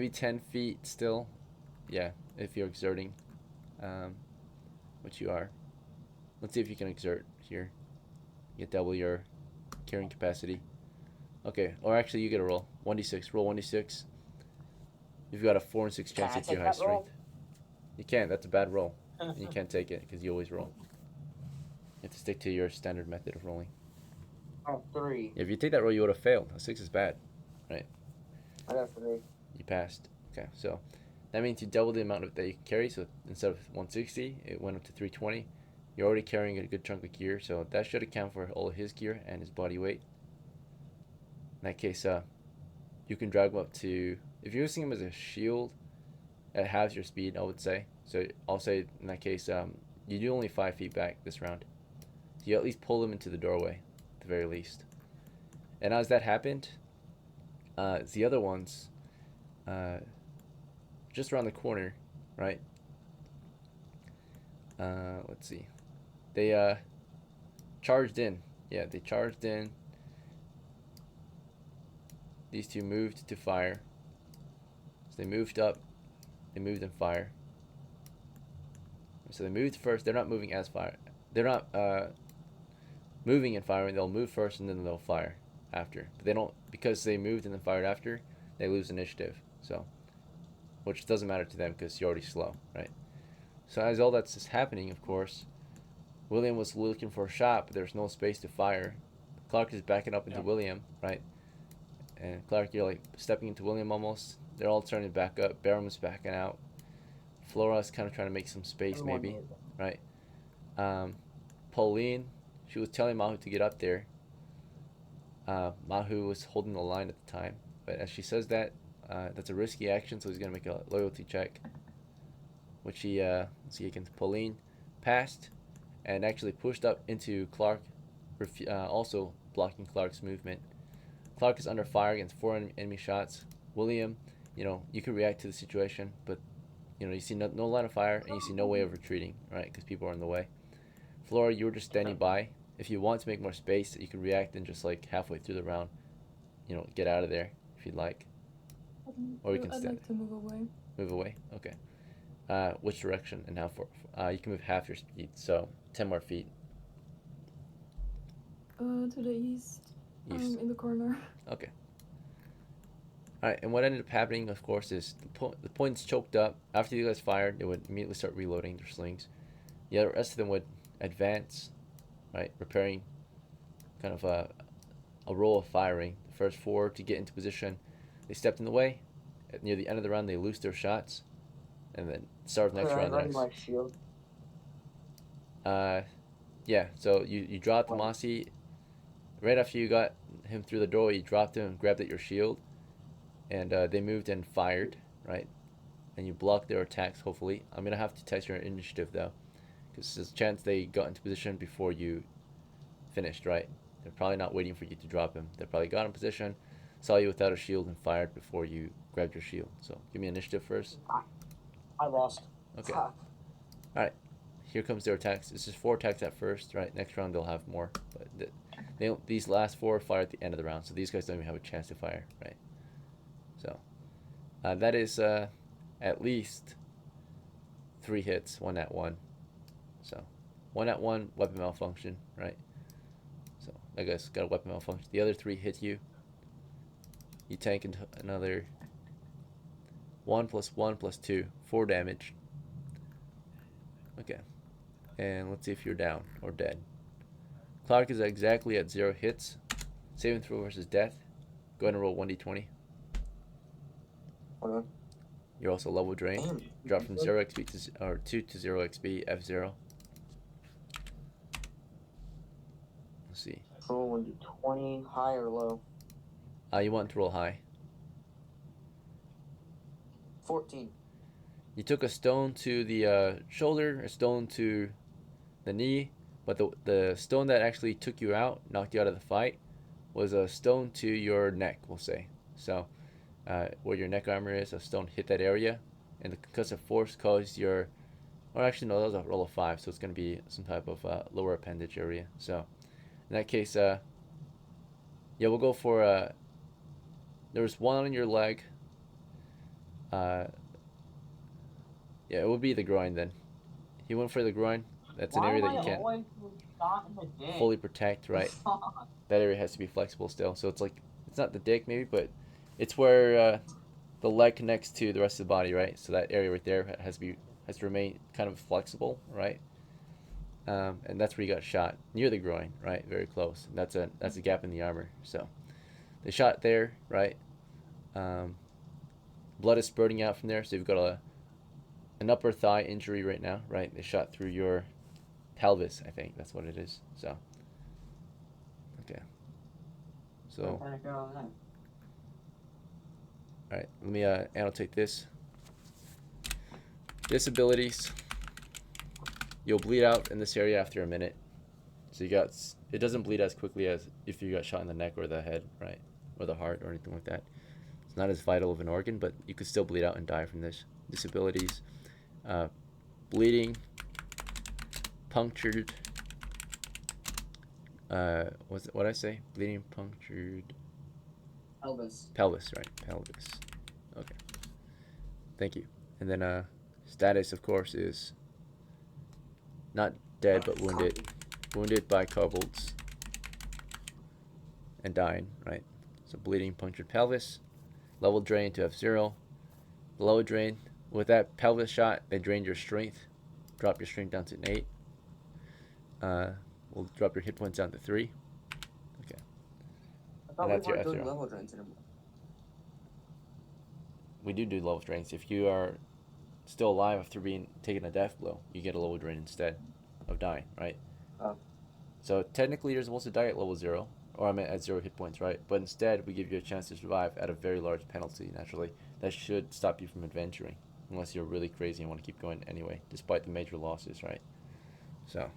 10 feet still. Yeah, if you're exerting, which you are. Let's see if you can exert here. Get double your carrying capacity. Okay, or actually you get a roll. 1d6. Roll 1d6. You've got a 4 and 6 Can chance I at your take high that roll? strength. You can't. That's a bad roll. And you can't take it because you always roll. You have to stick to your standard method of rolling. I have 3. If you take that roll, you would have failed. A 6 is bad. I got 3. You passed. Okay, so that means you double the amount that you can carry. So instead of 160, it went up to 320. You're already carrying a good chunk of gear, so that should account for all of his gear and his body weight. In that case, you can drag him up to, if you're using him as a shield, it halves your speed, I would say. So I'll say in that case, you do only 5 feet back this round. So you at least pull him into the doorway, at the very least. And as that happened, the other ones, just around the corner, right? Let's see. They charged in. Yeah, they charged in. These two moved to fire. So they moved up. They moved and fire. So they moved first. They're not moving as fire. They're not moving and firing. They'll move first and then they'll fire after. But they don't, because they moved and then fired after, they lose initiative. So, which doesn't matter to them because you're already slow, right? So as all that's happening, of course, William was looking for a shot, but there's no space to fire. Clark is backing up into William, right? And Clark, you're like stepping into William almost. They're all turning back up. BERIM is backing out. FLORA is kind of trying to make some space, maybe, right? POLLINE, she was telling MAHU to get up there. MAHU was holding the line at the time, but as she says that, that's a risky action, so he's gonna make a loyalty check, which he see against POLLINE, passed, and actually pushed up into Clark, also blocking Clark's movement. Clark is under fire against 4 enemy shots. William, you know, you can react to the situation, but you know, you see no line of fire and you see no way of retreating, right? Because people are in the way. FLORA, you were just standing by. If you want to make more space, you can react and just like halfway through the round, you know, get out of there if you'd like. Or you can I'd stand. like to move away. Move away? Okay. Which direction and how far? You can move half your speed, so 10 more feet. To the east. East. In the corner. Okay. Alright, and what ended up happening, of course, is the points choked up. After you guys fired, they would immediately start reloading their slings. The rest of them would advance, right, preparing kind of a roll of firing. The first 4 to get into position, they stepped in the way. Near the end of the round, they loosed their shots, and then start of the next round. Run my shield. Yeah. So you dropped MASI right after you got him through the door. You dropped him and grabbed at your shield, and they moved and fired, right? And you blocked their attacks. Hopefully, I'm gonna have to test your initiative though, because there's a chance they got into position before you finished, right? They're probably not waiting for you to drop him. They probably got in position, saw you without a shield, and fired before you grabbed your shield. So give me initiative first. I lost. Okay. All right. Here comes their attacks. It's just 4 attacks at first, right? Next round they'll have more, but these last 4 fire at the end of the round, so these guys don't even have a chance to fire, right? So that is at least 3 hits, 1 at 1. So 1 at 1, weapon malfunction, right? So that guy's got a weapon malfunction. The other 3 hit you. You tank into another 1 + 1 + 2, 4 damage. Okay, and let's see if you're down or dead. Clark is exactly at 0 hits. Saving throw versus death. Go ahead and roll 1d20. Hold on. You're also level drained. Damn. Drop from 0 XP to 2 to 0 XP. F0. Let's see. Roll 1d20, high or low? You want to roll high. 14. You took a stone to the shoulder, a stone to the knee, but the stone that actually took you out, knocked you out of the fight, was a stone to your neck, we'll say. So, where your neck armor is, a stone hit that area, and the concussive force caused your, or actually no, that was a roll of 5, so it's going to be some type of lower appendage area. So, in that case, yeah, we'll go for, there was 1 on your leg. Yeah, it would be the groin then. He went for the groin. That's an Why area am that you I can't always being shot in the dick? fully protect, right? That area has to be flexible still. So it's like, it's not the dick maybe, but it's where the leg connects to the rest of the body, right? So that area right there has to remain kind of flexible, right? And that's where he got shot, near the groin, right? Very close. That's a gap in the armor. So they shot there, right? Blood is spurting out from there. So you've got an upper thigh injury right now, right? They shot through your pelvis, I think that's what it is. So okay. So Where did I go on that? all right, let me annotate this. Disabilities. You'll bleed out in this area after a minute. So it doesn't bleed as quickly as if you got shot in the neck or the head, right? Or the heart or anything like that. It's not as vital of an organ, but you could still bleed out and die from this. Disabilities. Bleeding. Punctured. What I say? Bleeding, punctured. Pelvis, right? Pelvis. Okay. Thank you. And then status, of course, is not dead but wounded. Wounded by kobolds and dying, right? So bleeding, punctured pelvis. Level drain to F0. Low drain. With that pelvis shot, they drained your strength. Drop your strength down to an 8. We'll drop your hit points down to 3. Okay. I thought And that's we your weren't doing F0. level drains anymore. We do level drains. If you are still alive after being taken a death blow, you get a level drain instead of dying, right? Oh. So technically you're supposed to die at level 0, or I meant at 0 hit points, right? But instead we give you a chance to survive at a very large penalty, naturally. That should stop you from adventuring, unless you're really crazy and want to keep going anyway, despite the major losses, right? So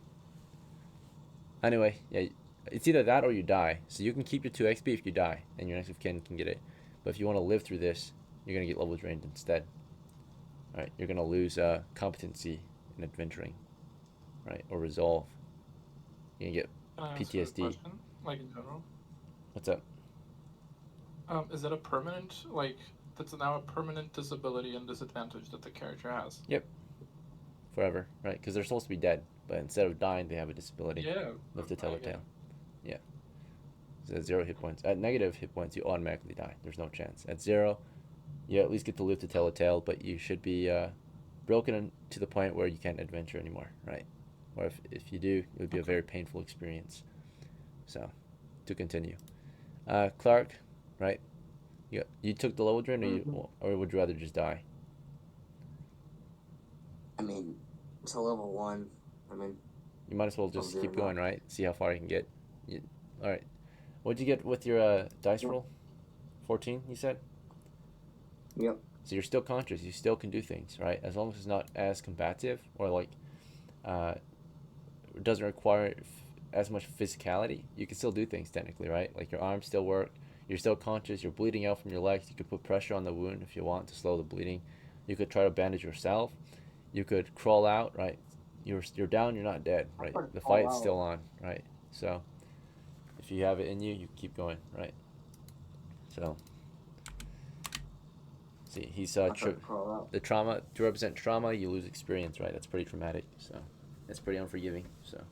anyway, yeah, it's either that or you die. So you can keep your 2 XP if you die, and your next of kin can get it. But if you want to live through this, you're going to get level drained instead. Right? You're going to lose competency in adventuring, right? Or resolve. You're going to get Can I ask you a PTSD. question, like in general? What's up? Is that a permanent, like, that's now a permanent disability and disadvantage that the character has? Yep. Forever, right? Because they're supposed to be dead, but instead of dying, they have a disability. Yeah. Live to tell a tale. Yeah. So at 0 hit points. At negative hit points, you automatically die. There's no chance. At 0, you at least get to live to tell a tale, but you should be broken to the point where you can't adventure anymore, right? Or if you do, it would be a very painful experience. So, to continue. Clark, right? You took the level drain, or would you rather just die? I mean, it's a level 1. I mean, You might as well just I'll do keep it going, now. right? See how far you can get. All right. What'd you get with your dice roll? 14, you said? Yep. So you're still conscious. You still can do things, right? As long as it's not as combative or like it doesn't require as much physicality, you can still do things technically, right? Like your arms still work. You're still conscious. You're bleeding out from your legs. You could put pressure on the wound if you want to slow the bleeding. You could try to bandage yourself. You could crawl out, right? You're down. You're not dead, right? The fight's still on, right? So if you have it in you, you keep going, right? So see, he's the trauma to represent trauma. You lose experience, right? That's pretty traumatic. So that's pretty unforgiving. So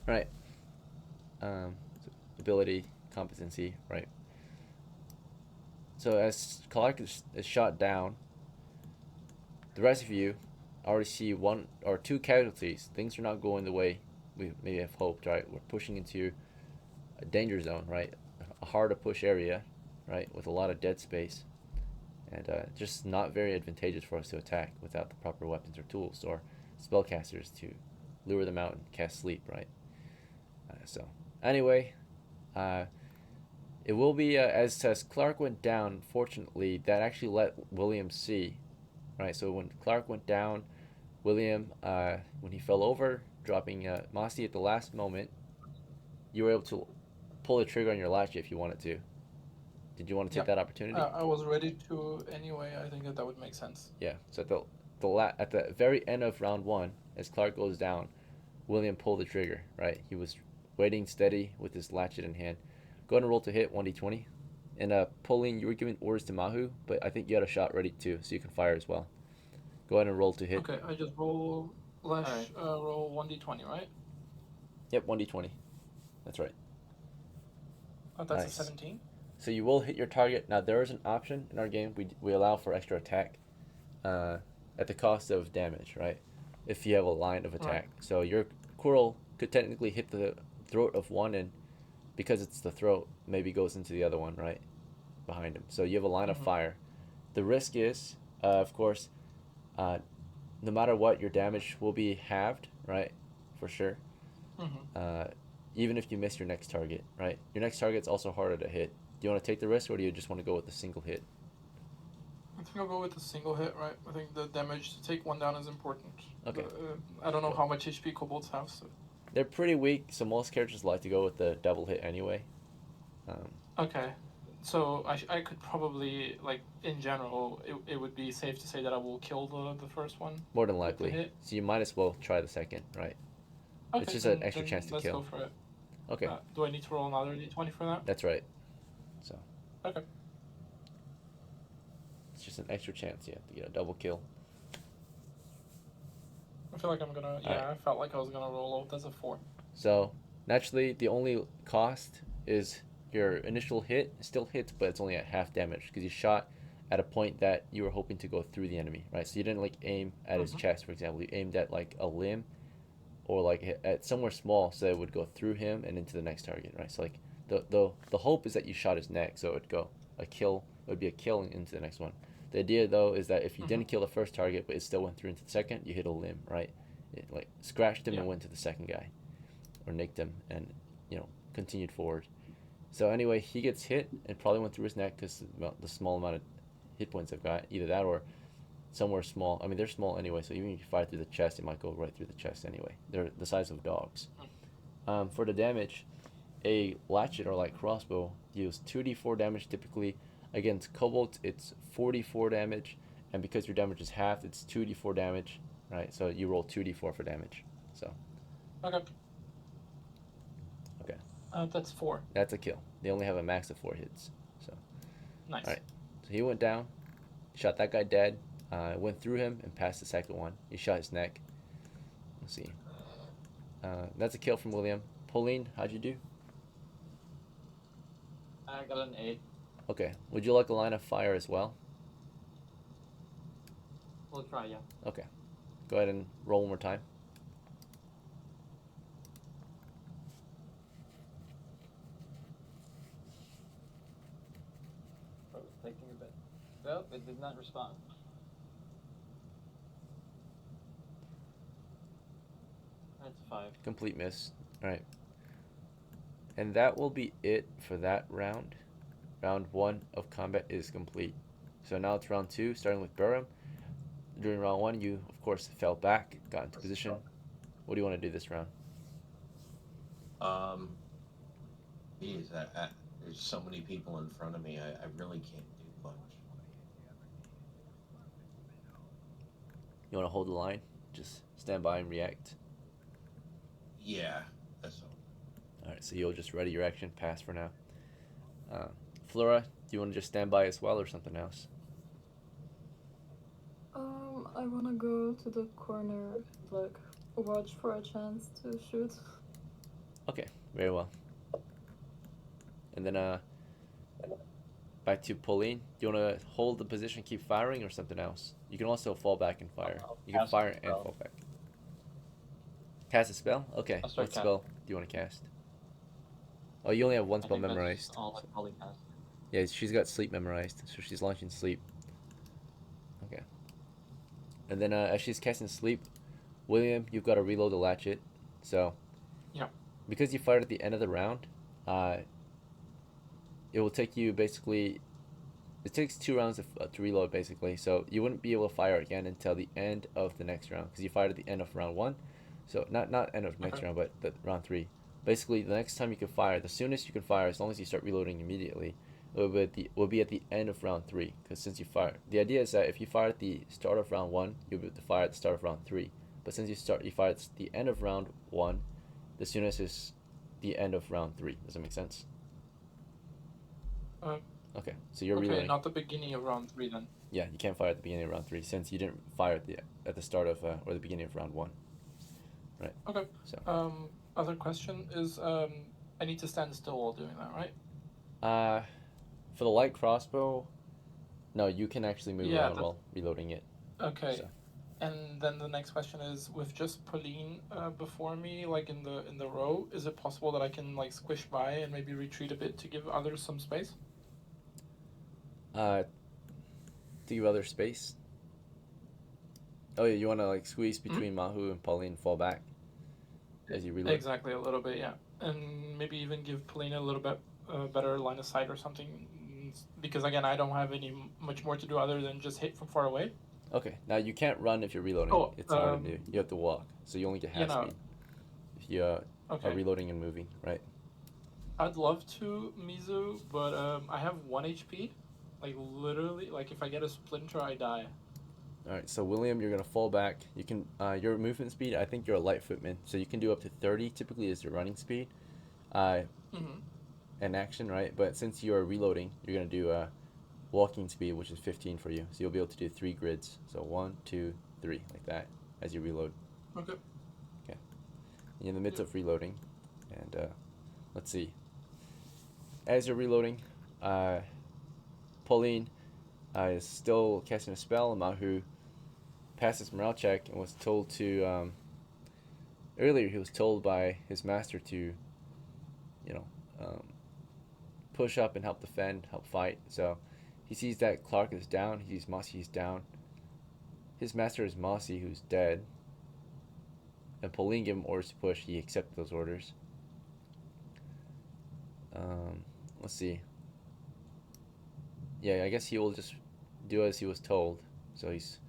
right, ability, competency, right? So as Clark is shot down, the rest of you already see 1 or 2 casualties. Things are not going the way we maybe have hoped, right? We're pushing into a danger zone, right? A hard to push area, right? With a lot of dead space. And just not very advantageous for us to attack without the proper weapons or tools or spellcasters to lure them out and cast sleep, right? So anyway, it will be as Clark went down. Fortunately, that actually let William see, right? So when Clark went down, William, when he fell over, dropping MASI at the last moment, you were able to pull the trigger on your latch if you wanted to. Did you want to take that opportunity? I was ready to anyway. I think that would make sense. Yeah. So at the very end of round 1, as Clark goes down, William pulled the trigger. Right. He was waiting steady with his latchet in hand. Go ahead and roll to hit 1d20. And Pauline, you were giving orders to Mahu, but I think you had a shot ready too, so you can fire as well. Go ahead and roll to hit. Okay, I just roll Lash, Alright. roll 1d20, right? Yep, 1d20. That's right. Oh, that's Nice. a 17. So you will hit your target. Now there is an option in our game. We allow for extra attack, at the cost of damage, right? If you have a line of attack, so your Quirrell could technically hit the throat of one, and because it's the throat, maybe goes into the other one, right, behind him. So you have a line of fire. The risk is, of course, no matter what, your damage will be halved, right, for sure. Even if you miss your next target, right? Your next target's also harder to hit. Do you want to take the risk, or do you just want to go with the single hit? I think I'll go with the single hit, right? I think the damage to take one down is important. Okay. I don't know how much HP kobolds have, so. They're pretty weak, so most characters like to go with the double hit anyway. Okay. So I could probably, like, in general, it would be safe to say that I will kill the first one. More than with the likely. hit. So you might as well try the second, right? Okay, It's just then, an extra chance to let's kill. go for it. Okay, Do I need to roll another d20 for that? that's right. So Okay. it's just an extra chance, yeah, to get a double kill. I feel like I'm gonna. Yeah, I felt like I was gonna roll out. That's a 4. So naturally, the only cost is your initial hit still hits, but it's only at half damage because you shot at a point that you were hoping to go through the enemy, right? So you didn't like aim at his chest, for example. You aimed at like a limb, or like at somewhere small, so it would go through him and into the next target, right? So like the hope is that you shot his neck, so it would go a kill. It would be a kill into the next one. The idea though is that if you didn't kill the first target, but it still went through into the second, you hit a limb, right? It like scratched him and went to the second guy, or nicked him, and continued forward. So anyway, he gets hit and probably went through his neck because the small amount of hit points I've got. Either that or somewhere small. I mean, they're small anyway, so even if you fire through the chest, it might go right through the chest anyway. They're the size of dogs. For the damage, a latchet or like crossbow deals 2d4 damage typically. Against kobolds, it's 44 damage, and because your damage is halved, it's 2d4 damage, right? So you roll 2d4 for damage. So. Okay. Okay. That's 4. That's a kill. They only have a max of 4 hits. So. Nice. All right. So he went down, shot that guy dead, went through him and passed the second one. He shot his neck. Let's see. That's a kill from William. Pauline, how'd you do? I got an 8. Okay. Would you like a line of fire as well? We'll try, yeah. Okay. Go ahead and roll one more time. Oh, it's taking a bit. Well, it did not respond. That's a 5. Complete miss. All right. And that will be it for that round. Round 1 of combat is complete. So now it's round 2, starting with BERIM. During round 1, you, of course, fell back, got into position. What do you want to do this round? Geez, there's so many people in front of me, I really can't do much. You want to hold the line? Just stand by and react? Yeah, that's all. Alright, so you'll just ready your action, pass for now. Flora, do you want to just stand by as well or something else? I wanna go to the corner, like, watch for a chance to shoot. Okay, very well. And then, back to Pauline. Do you want to hold the position, keep firing, or something else? You can also fall back and fire. You can Cast fire a and spell. fall back. Cast a spell? Okay, I'll start what spell do you want to cast? Oh, you only have one I spell think that's memorized. all that Polly has. Yeah, she's got sleep memorized, so she's launching sleep. Okay. And then as she's casting sleep, William, you've got to reload the latchet. So, Yeah. because you fired at the end of the round, it will take you basically. It takes 2 rounds to reload basically, so you wouldn't be able to fire again until the end of the next round because you fired at the end of round 1. So not end of next round, but round 3. Basically, the next time you can fire, the soonest you can fire, as long as you start reloading immediately, will be at the end of round 3. Because since you fire, the idea is that if you fire at the start of round 1, you'll be able to fire at the start of round 3. But since you fire at the end of round 1, the soonest is the end of round 3. Does that make sense? Okay, so you're reloading. Not the beginning of round 3 then. Yeah, you can't fire at the beginning of round 3 since you didn't fire at the start of or the beginning of round 1. right? Okay. So. Other question is, I need to stand still while doing that, right? For the light crossbow, no, you can actually move Yeah. around while reloading it. Okay. So. And then the next question is, with just Pauline before me, like in the row, is it possible that I can like squish by and maybe retreat a bit to give others some space? To give other space. Oh yeah, you want to like squeeze between Mahu and Pauline, fall back as you reload. Exactly, a little bit, yeah, and maybe even give Pauline a little bit better line of sight or something, because again, I don't have any much more to do other than just hit from far away. Okay, now you can't run if you're reloading. Oh, It's hard to do. You have to walk, so you only get half speed if you are reloading and moving, right? I'd love to Mizu, but I have 1 HP. Like literally, like if I get a splinter, I die. All right, so William, you're gonna fall back. You can your movement speed. I think you're a light footman, so you can do up to 30. Typically, is your running speed, and action, right? But since you are reloading, you're gonna do walking speed, which is 15 for you. So you'll be able to do 3 grids. So 1, 2, 3, like that, as you reload. Okay. Okay. You're in the midst of reloading, and let's see. As you're reloading, Pauline is still casting a spell, and Mahu passes morale check and was told to. Earlier, he was told by his master to, push up and help defend, help fight. So he sees that Clark is down. He sees MASI is down. His master is MASI, who's dead. And Pauline gave him orders to push. He accepted those orders. Let's see. Yeah, I guess he will just do as he was told. So he's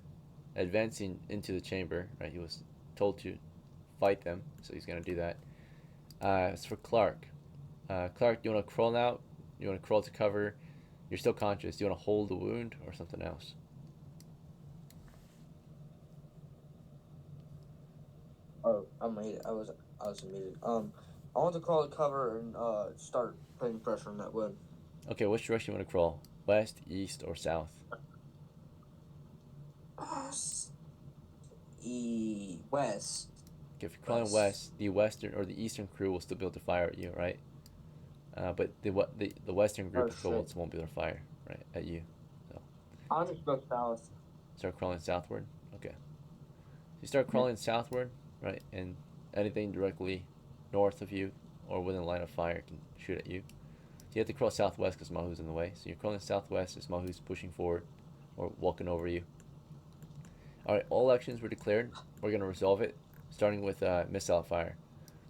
advancing into the chamber, right? He was told to fight them, so he's going to do that. As for Clark. Clark, do you want to crawl out? You want to crawl to cover? You're still conscious. Do you want to hold the wound or something else? Oh, I was muted. I want to call the cover and start putting pressure on that wound. Okay, which direction you want to crawl? West, east, or south? West. Okay, if you're crawling west, the western or the eastern crew will still be able to fire at you, right? But the western group of kobolds won't be able to fire right at you. So I'll just go south. Start crawling southward. Okay. So you start crawling southward, right, and anything directly north of you or within line of fire can shoot at you. So you have to crawl southwest because Mahu's in the way. So you're crawling southwest as Mahu's pushing forward or walking over you. All right, all actions were declared. We're gonna resolve it, starting with missile fire.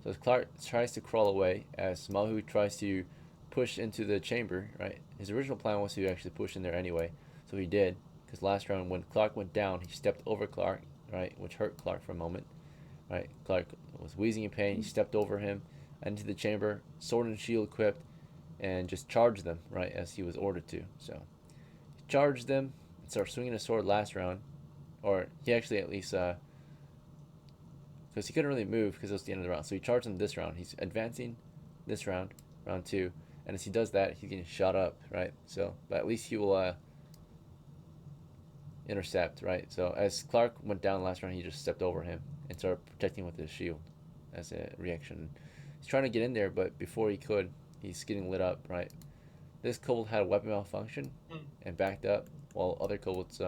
So as Clark tries to crawl away, as Mahu tries to push into the chamber, right? His original plan was to actually push in there anyway, so he did. Because last round, when Clark went down, he stepped over Clark, right, which hurt Clark for a moment, right? Clark was wheezing in pain. He stepped over him into the chamber, sword and shield equipped, and just charged them, right, as he was ordered to. So he charged them and started swinging his sword last round, or he actually at least because he couldn't really move because it was the end of the round. So he charged him this round. He's advancing this round, round 2, and as he does that, he's getting shot up, right? So, but at least he will intercept, right? So as Clark went down last round, he just stepped over him and started protecting with his shield as a reaction. He's trying to get in there, but before he could, he's getting lit up, right? This kobold had a weapon malfunction and backed up, while other kobolds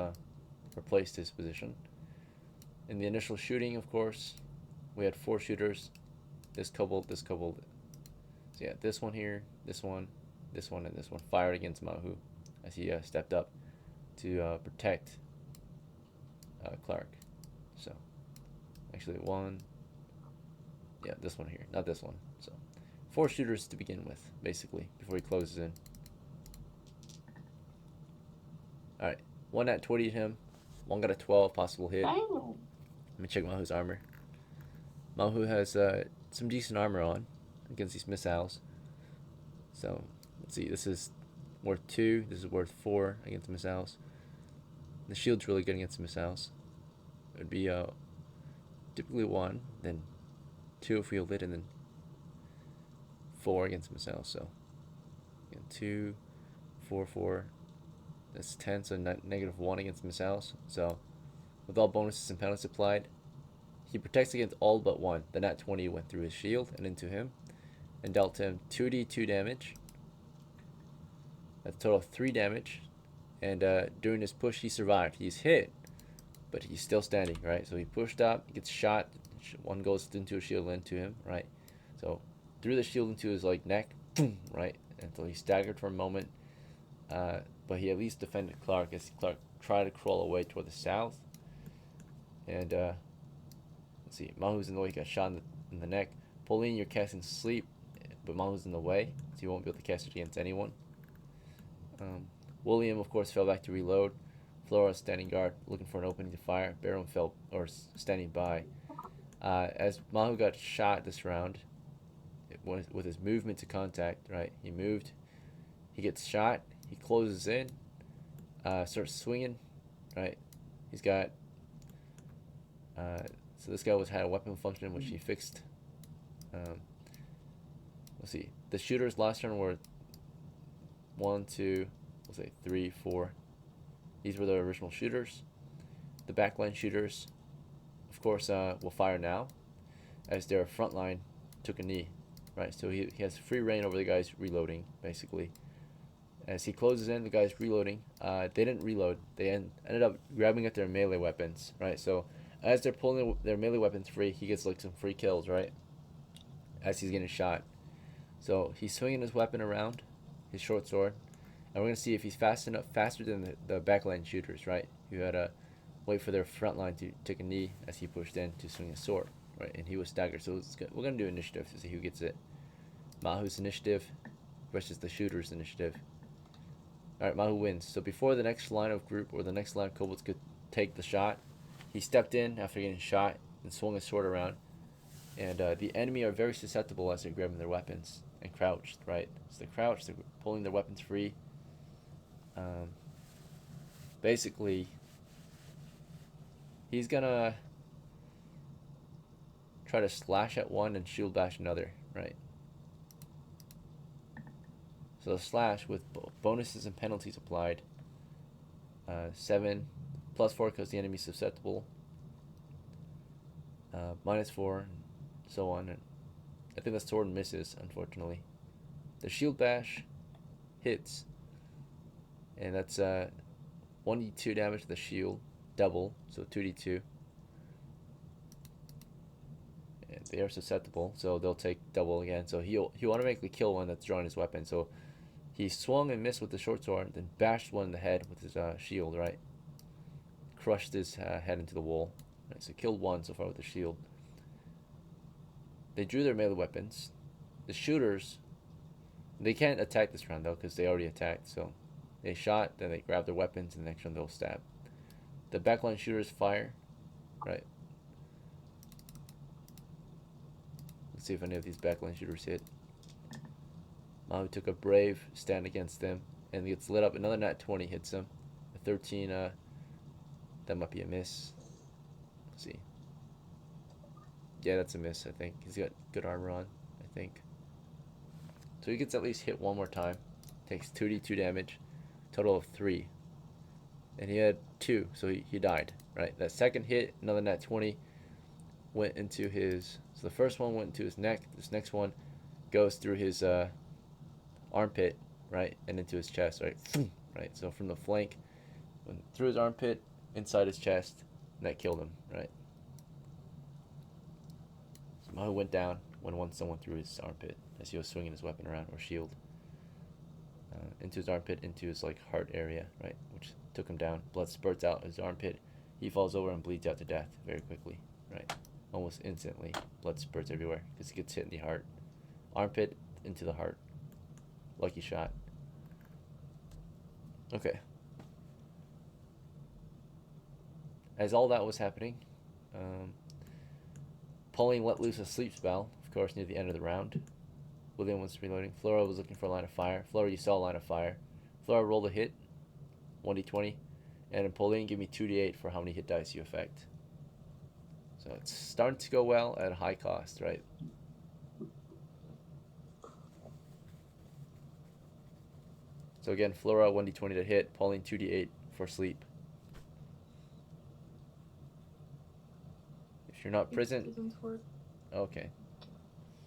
replaced his position. In the initial shooting, of course, we had 4 shooters. This kobold. So yeah, this one here, this one, and this one fired against Mahu as he stepped up to protect Clark. So actually this one here, not this one. So 4 shooters to begin with, basically, before he closes in. Alright, 1 at 20 him, 1 got a 12 possible hit. Let me check Mahu's armor. Mahu has some decent armor on against these missiles. So, let's see, this is worth 2, this is worth 4 against missiles. The shield's really good against missiles. It would be typically 1, then 2 if we hold it, and then 4 against missiles. So, again, 2, 4, 4. That's 10, so -1 against missiles. So, with all bonuses and penalties applied, He protects against all but one. The nat 20 went through his shield and into him, and dealt him 2d2 damage. That's a total of 3 damage. And during his push, he survived. He's hit, but he's still standing, right? So he pushed up, he gets shot. One goes into a shield into him, right? So threw the shield into his like neck, boom, right? Until he staggered for a moment. But he at least defended Clark as Clark tried to crawl away toward the south. And let's see, Mahu's in the way. He got shot in the neck. Pauline, you're casting Sleep, but Mahu's in the way, so you won't be able to cast it against anyone. William, of course, fell back to reload. Flora standing guard, looking for an opening to fire. BERIM fell, or standing by. As Mahu got shot this round, with his movement to contact, right? He moved, he gets shot, he closes in, starts swinging, right? He's got, so this guy had a weapon function which he fixed. Let's see, the shooters last turn were 1, 2, we'll say 3, 4. These were the original shooters. The backline shooters, of course, will fire now, as their front line took a knee, right? So he has free reign over the guys reloading, basically. As he closes in, the guys reloading. They didn't reload. They ended up grabbing at their melee weapons, right? So as they're pulling their melee weapons free, he gets like some free kills, right? As he's getting shot. So he's swinging his weapon around, his short sword, and we're gonna see if he's faster than the backline shooters, right? Who had to wait for their front line to take a knee as he pushed in to swing his sword, right? And he was staggered. So we're gonna do initiative to see who gets it. Mahu's initiative versus the shooter's initiative. All right, Mahu wins. So before the next line of group or the next line of kobolds could take the shot, he stepped in after getting shot and swung his sword around. And the enemy are very susceptible as they're grabbing their weapons and crouched, right? So they crouch, they're pulling their weapons free. Basically, he's gonna try to slash at one and shield bash another, right? So slash with bonuses and penalties applied. 7 +4 because the enemy's susceptible. -4, and so on. And I think the sword misses, unfortunately. The shield bash hits, and that's 1d2 damage to the shield, double, so 2d2. And they are susceptible, so they'll take double again. So he'll automatically kill one that's drawing his weapon. So he swung and missed with the short sword, then bashed one in the head with his shield, right? Crushed his head into the wall. Right, so killed one so far with the shield. They drew their melee weapons. The shooters, they can't attack this round though, because they already attacked. So they shot, then they grab their weapons, and the next round they'll stab. The backline shooters fire, right? Let's see if any of these backline shooters hit. Mahu took a brave stand against them and gets lit up. Another nat 20 hits him. A 13, that might be a miss. Let's see. Yeah, that's a miss, I think. He's got good armor on, I think. So he gets at least hit one more time. Takes 2d2 damage. Total of 3. And he had 2, so he died, right? That second hit, another nat 20, went into his... So the first one went into his neck. This next one goes through his armpit, right? And into his chest, right? Right, so from the flank, went through his armpit, inside his chest, and that killed him, right? So Mahu went down when someone threw his armpit as he was swinging his weapon around, or shield. Into his armpit, into his like heart area, right? Which took him down. Blood spurts out his armpit. He falls over and bleeds out to death very quickly, right? Almost instantly. Blood spurts everywhere because he gets hit in the heart. Armpit into the heart. Lucky shot. Okay. As all that was happening, Pauline let loose a sleep spell, of course, near the end of the round. William was reloading. Flora was looking for a line of fire. Flora, you saw a line of fire. Flora rolled a hit, 1d20, and Pauline, give me 2d8 for how many hit dice you affect. So it's starting to go well at a high cost, right? So again, Flora, 1d20 to hit. Pauline, 2d8 for sleep. You're not It prison? didn't work. Okay.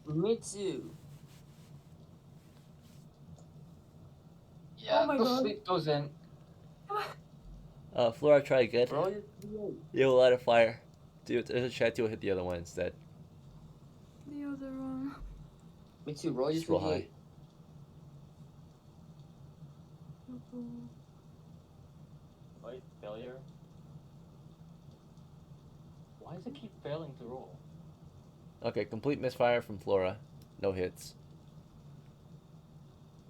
Mitsu. Yeah, my the God. sleep goes in. Flora, try again. Roll your D8. You'll light a fire. Dude, there's a chance you'll hit the other one instead. The other one. Mitsu, roll your Just roll 3D8. high. Wait, failure. Why does it keep failing to roll? Okay, complete misfire from Flora. No hits.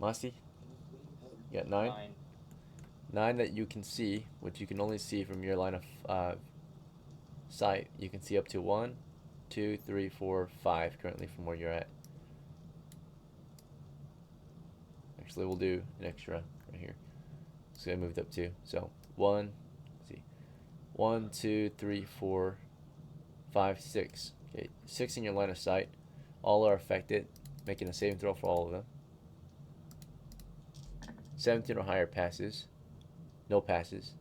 MASI, you got 9. 9 that you can see, which you can only see from your line of sight. You can see up to 1, 2, 3, 4, 5 currently from where you're at. Actually, we'll do an extra right here. So I moved up 2. So 1, let's see, 1, 2, 3, 4, 5, 6. Okay, 6 in your line of sight. All are affected, making a saving throw for all of them. 17 or higher passes. No passes.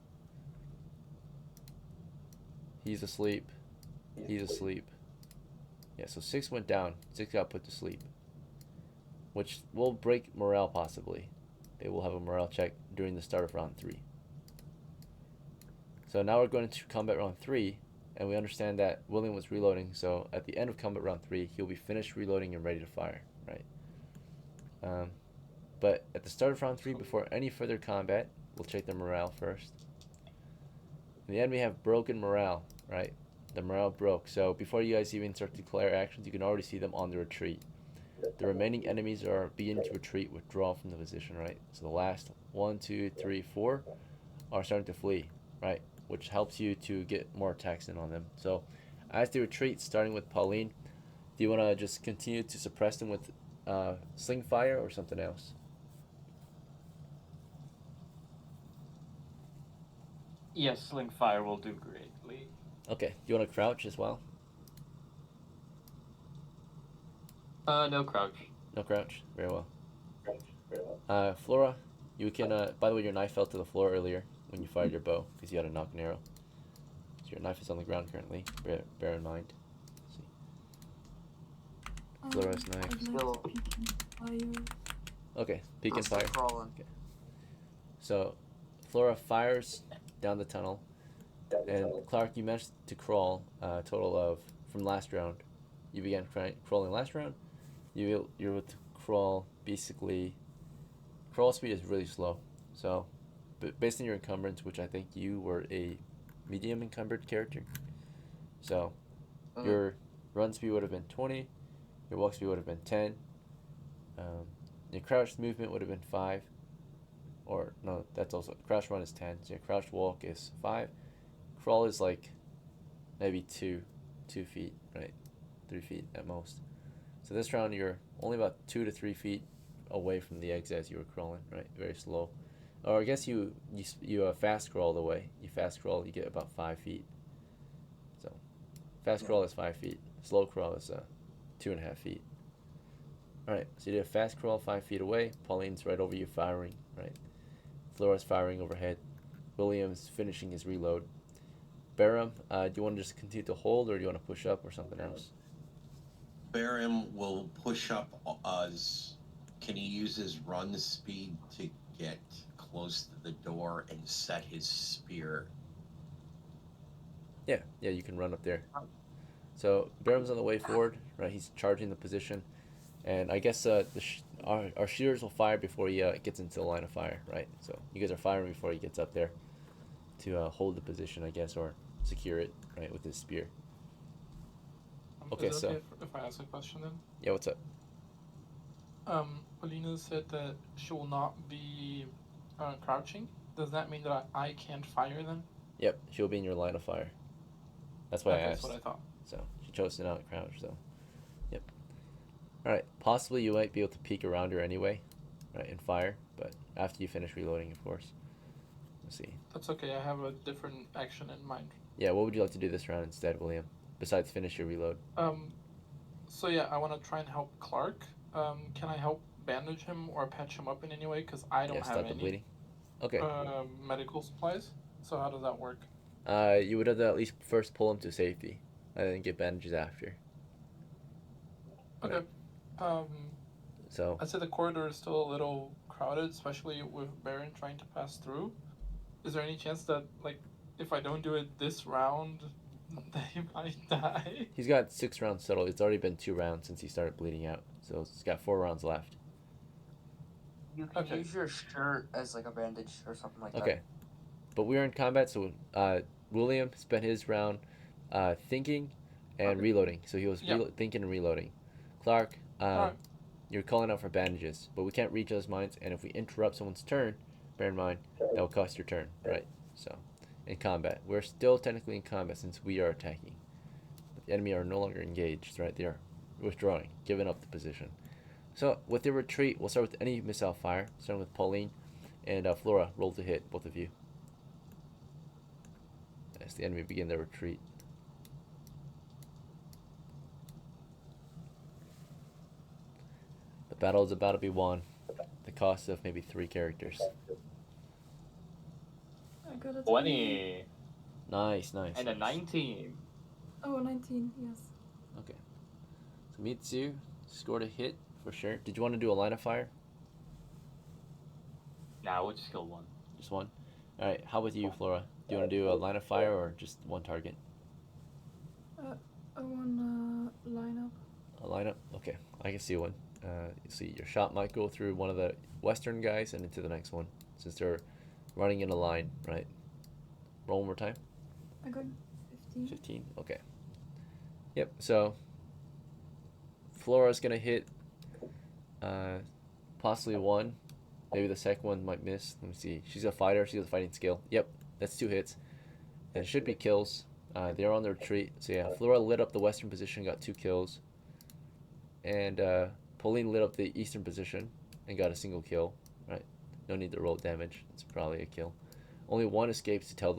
He's asleep. He's asleep. Yeah, so 6 went down. 6 got put to sleep. Which will break morale possibly. They will have a morale check during the start of round 3. So now we're going to combat round 3, and we understand that William was reloading, so at the end of combat round 3, he'll be finished reloading and ready to fire, right? But at the start of round 3, before any further combat, we'll check the morale first. In the end, we have broken morale, right? The morale broke. So before you guys even start to declare actions, you can already see them on the retreat. The remaining enemies are beginning to retreat, withdraw from the position, right? So the last 1, 2, 3, 4 are starting to flee, right? Which helps you to get more attacks in on them. So as they retreat, starting with Pauline, do you want to just continue to suppress them with sling fire or something else? Yes, sling fire will do greatly. Okay, do you want to crouch as well? No crouch. No crouch? Very well. Flora, you can, by the way, your knife fell to the floor earlier when you fired your bow, because you had a knock and arrow. So your knife is on the ground currently, bear in mind. Let's see. Flora's knife. I'd like Still- to peek in fire. Okay, peek I'm and still fire. crawling. So, Flora fires down the tunnel, and Clark, you managed to crawl a total of, from last round, you began crawling last round, you're able to crawl, basically, crawl speed is really slow, so, but based on your encumbrance, which I think you were a medium encumbered character, so, your run speed would have been 20, your walk speed would have been 10, your crouch movement would have been 5, or no, that's also, crouch run is 10, so your crouch walk is 5, crawl is like maybe 2 feet, right? 3 feet at most. So this round you're only about 2 to 3 feet away from the exit as you were crawling, right? Very slow. Or I guess you fast crawl the way. You fast crawl, you get about 5 feet. So fast crawl is 5 feet. Slow crawl is 2.5 feet. Alright, so you did a fast crawl 5 feet away. Pauline's right over you firing, right? Flora's firing overhead. William's finishing his reload. BERIM, do you want to just continue to hold, or do you want to push up, or something else? BERIM will push up. Can he use his run speed to get close to the door and set his spear? Yeah, you can run up there. So BERIM's on the way forward, right? He's charging the position, and I guess our shooters will fire before he gets into the line of fire, right? So you guys are firing before he gets up there to hold the position, I guess, or secure it, right, with his spear. Okay, Is it so okay if I ask a question then? yeah, what's up? Polina said that she will not be crouching. Does that mean that I can't fire then? Yep, she'll be in your line of fire. That's why I That's asked. what I thought. So she chose to not crouch. So, yep. All right. Possibly you might be able to peek around her anyway, right, and fire. But after you finish reloading, of course. Let's see. That's okay. I have a different action in mind. Yeah. What would you like to do this round instead, William? Besides finish your reload. So yeah, I want to try and help Clark. Can I help bandage him or patch him up in any way? Because I don't have Stop the any bleeding. Okay. medical supplies. So how does that work? You would have to at least first pull him to safety. and then get bandages after. Okay. So I'd say the corridor is still a little crowded, especially with Baron trying to pass through. Is there any chance that, like, if I don't do it this round, they might die? he's got 6 rounds settled. It's already been 2 rounds since he started bleeding out, so he's got 4 rounds left. You can Okay. use your shirt as like a bandage or something like that. Okay, but we are in combat, so William spent his round thinking and Okay. reloading. So he was Yeah. thinking and reloading. Clark, Alright. you're calling out for bandages, but we can't reach those mines, and if we interrupt someone's turn, bear in mind, that will cost your turn, right? So, in combat. We're still technically in combat since we are attacking. But the enemy are no longer engaged, right? They are withdrawing, giving up the position. So, with the retreat, we'll start with any missile fire, starting with Pauline and Flora. Roll to hit, both of you. As the enemy begin their retreat. The battle is about to be won. The cost of maybe 3 characters. I got a 20 Nice, nice. and a 19. Oh, 19, yes. Okay. So Mitsu scored a hit for sure. Did you want to do a line of fire? Nah, we'll just kill one. Just one? Alright, how about you, Flora? Do you want to do a line of fire or just one target? I wanna line up. A lineup? Okay, I can see one. You see, your shot might go through one of the western guys and into the next one, since they're running in a line, right? Roll one more time. I got 15. 15. Okay. Yep. So Flora's gonna hit possibly one. Maybe the second one might miss. Let me see. She's a fighter. She has a fighting skill. Yep. That's 2 hits. And it should be kills. They are on the retreat. So yeah, Flora lit up the western position, got 2 kills. And Pauline lit up the eastern position and got a single kill. Right. No need to roll damage. It's probably a kill. Only one escapes to tell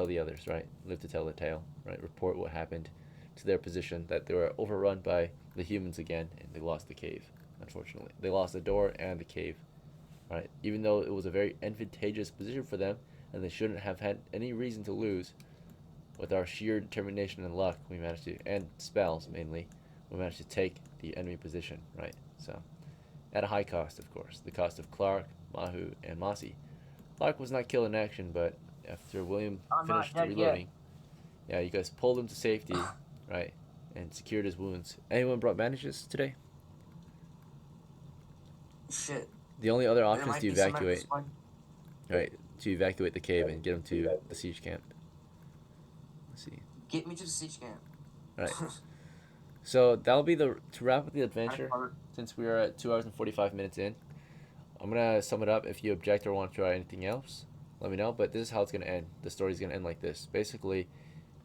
the others, right? Live to tell the tale, right? Report what happened to their position, that they were overrun by the humans again, and they lost the cave, unfortunately. They lost the door and the cave, right? Even though it was a very advantageous position for them, and they shouldn't have had any reason to lose, with our sheer determination and luck, we managed to, and spells mainly, we managed to take the enemy position, right? So, at a high cost, of course. The cost of Clark, Mahu, and MASI. Clark was not killed in action, but after William finished reloading, yeah, you guys pulled him to safety, right, and secured his wounds. Anyone brought bandages today? Shit. The only other There option is might to be some at evacuate, this one. right, to evacuate the cave and get him to the siege camp. Let's see. Get me to the siege camp. Right. So that'll be to wrap up the adventure, since we are at 2 hours and 45 minutes in. I'm gonna sum it up. If you object or want to try anything else, let me know. But this is how it's gonna end. The story's gonna end like this. Basically,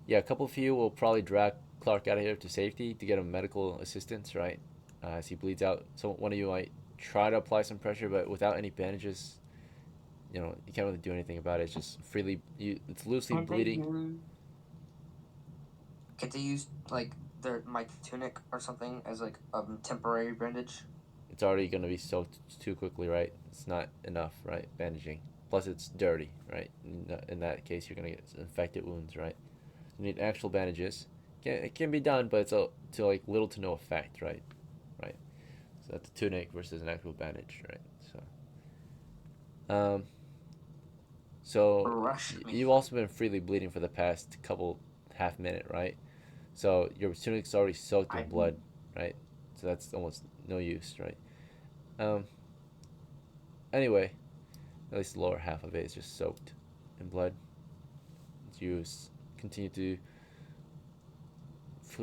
yeah, a couple of you will probably drag Clark out of here to safety to get him medical assistance, right? As he bleeds out. So one of you might try to apply some pressure, but without any bandages, you know, you can't really do anything about it. It's just freely, it's loosely bleeding. Can't they use like my tunic or something as like a temporary bandage? It's already going to be soaked too quickly, right? It's not enough, right? Bandaging. Plus, it's dirty, right? In that case, you're going to get infected wounds, right? You need actual bandages. It can be done, but it's to like little to no effect, right? Right. So that's a tunic versus an actual bandage, right? So you've also been freely bleeding for the past couple half minute, right? So your tunic's already soaked in blood, right? So that's almost no use, right? Anyway, at least the lower half of it is just soaked in blood. You continue to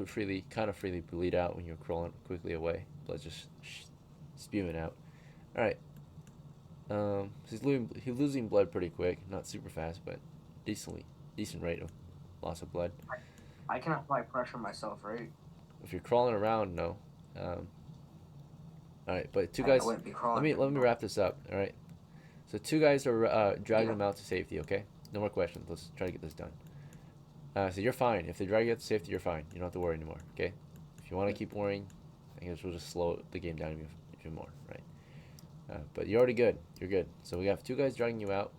freely bleed out when you're crawling quickly away. Blood just spewing out. All right. He's losing blood pretty quick, not super fast, but decent rate of loss of blood. I can apply pressure myself, right? If you're crawling around, no. All right, but 2 guys. Let me wrap this up. All right. So 2 guys are dragging him out to safety. Okay. No more questions. Let's try to get this done. So you're fine. If they drag you out to safety, you're fine. You don't have to worry anymore. Okay. If you want to keep worrying, I guess we'll just slow the game down even more. Right. But you're already good. You're good. So we have 2 guys dragging you out.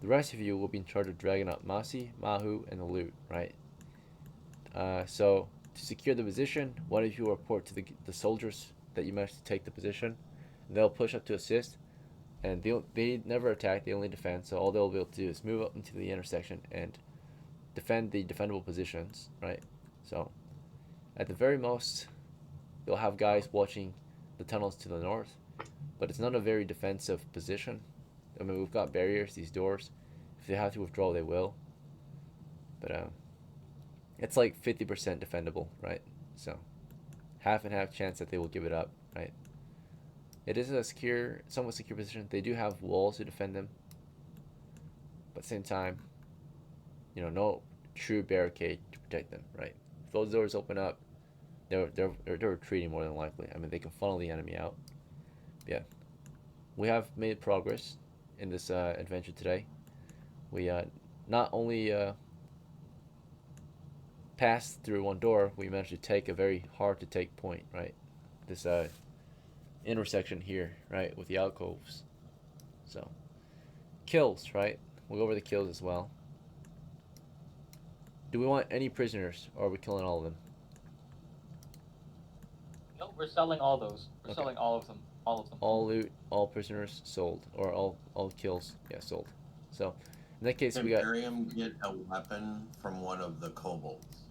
The rest of you will be in charge of dragging out Masi, Mahu, and the loot. Right. So to secure the position, one of you will report to the soldiers that you managed to take the position. They'll push up to assist, and they never attack, they only defend. So all they'll be able to do is move up into the intersection and defend the defendable positions, right? So at the very most, they'll have guys watching the tunnels to the north, but it's not a very defensive position. I mean, we've got barriers, these doors. If they have to withdraw, they will. But it's like 50% defendable, right? So half and half chance that they will give it up, right? It is a secure, somewhat secure position. They do have walls to defend them, but at the same time, you know, no true barricade to protect them, right? If those doors open up, they're retreating more than likely. I mean, they can funnel the enemy out. Yeah, we have made progress in this adventure today. We not only passed through one door, we managed to take a very hard to take point, right? This intersection here, right, with the alcoves. So kills, right? We'll go over the kills as well. Do we want any prisoners, or are we killing all of them? No, we're selling all those. We're Okay. selling all of them. All of them. All loot, all prisoners sold, or all kills, yeah, sold. So in that case, Can we got. Berium get a weapon from one of the kobolds?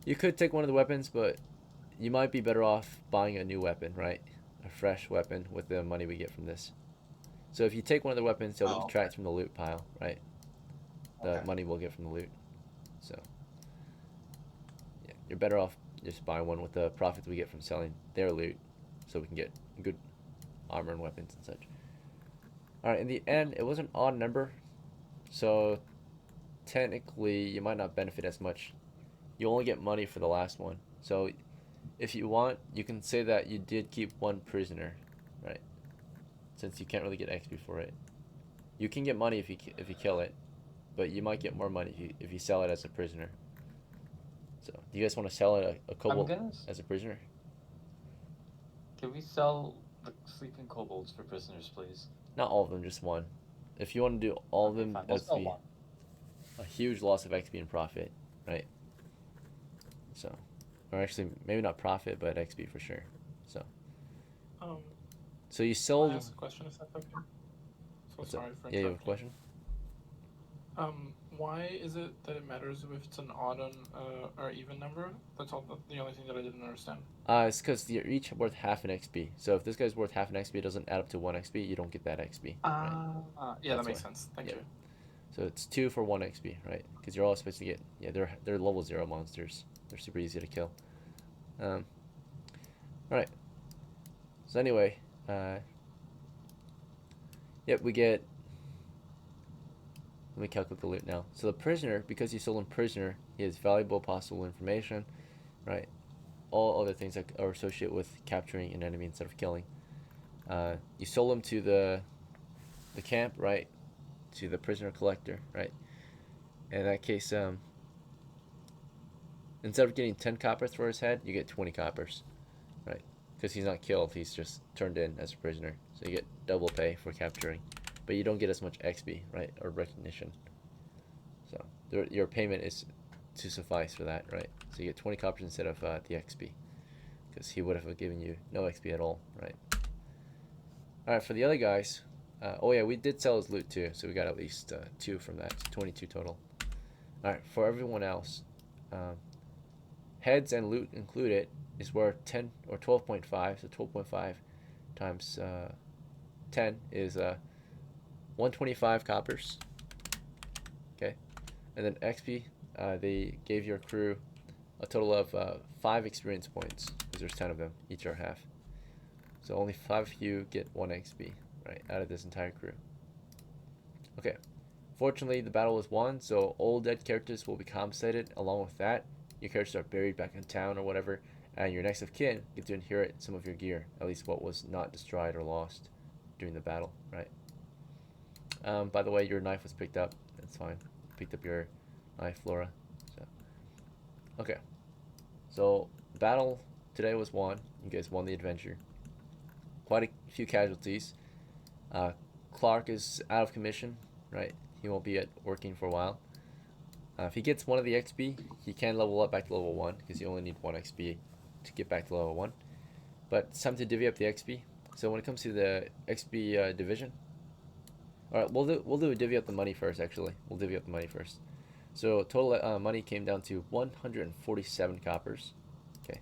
You could take one of the weapons, but you might be better off buying a new weapon, right? A fresh weapon with the money we get from this. So if you take one of the weapons, it'll detract from the loot pile, right? The money we'll get from the loot. So yeah, you're better off just buying one with the profit we get from selling their loot, so we can get good armor and weapons and such. All right, in the end, it was an odd number, so technically you might not benefit as much. You only get money for the last one. So if you want, you can say that you did keep one prisoner, right? Since you can't really get XP for it. You can get money if you kill it, but you might get more money if you sell it as a prisoner. So do you guys want to sell it a kobold as a prisoner? Can we sell the sleeping kobolds for prisoners, please? Not all of them, just one. If you want to do all of them, Fine. that's be a huge loss of XP and profit, right? So, or actually, maybe not profit, but XP for sure. So, so you Can I sold. ask a question if that's okay? So What's sorry up? for Yeah, you have a interrupting. question? Why is it that it matters if it's an odd or even number? That's all. The only thing that I didn't understand. It's because you're each worth half an XP. So if this guy's worth half an XP, it doesn't add up to 1 XP. You don't get that XP. Right? Yeah, That's that makes why. sense. Thank Yep. you. So it's 2 for 1 XP, right? Because you're all supposed to get. Yeah, they're level 0 monsters. They're super easy to kill. All right. So anyway, yep, we get. Let me calculate the loot now. So the prisoner, because you sold him prisoner, he has valuable possible information, right? All other things that are associated with capturing an enemy instead of killing. You sold him to the camp, right? To the prisoner collector, right? In that case, instead of getting 10 coppers for his head, you get 20 coppers, right? Because he's not killed, he's just turned in as a prisoner. So you get double pay for capturing. But you don't get as much XP, right? Or recognition. So your payment is to suffice for that, right? So you get 20 coppers instead of the XP. Because he would have given you no XP at all, right? Alright, for the other guys, oh yeah, we did sell his loot too, so we got at least 2 from that, so 22 total. Alright, for everyone else, heads and loot included is worth 10 or 12.5, so 12.5 times 10 is 125 coppers. Okay, and then XP, they gave your crew a total of 5 experience points, because there's 10 of them, each are half. So only 5 of you get 1 XP, right, out of this entire crew. Okay, fortunately the battle was won, so all dead characters will be compensated. Along with that, your characters are buried back in town or whatever, and your next of kin get to inherit some of your gear, at least what was not destroyed or lost during the battle, right? By the way, your knife was picked up. That's fine. Picked up your knife, FLORA. So, okay. So, battle today was won. You guys won the adventure. Quite a few casualties. Clark is out of commission, right? He won't be working for a while. If he gets one of the XP, he can level up back to level 1 because you only need 1 XP to get back to level 1. But it's time to divvy up the XP. So when it comes to the XP division, all right, we'll do a divvy up the money first. Actually, we'll divvy up the money first. So total money came down to 147 coppers. Okay,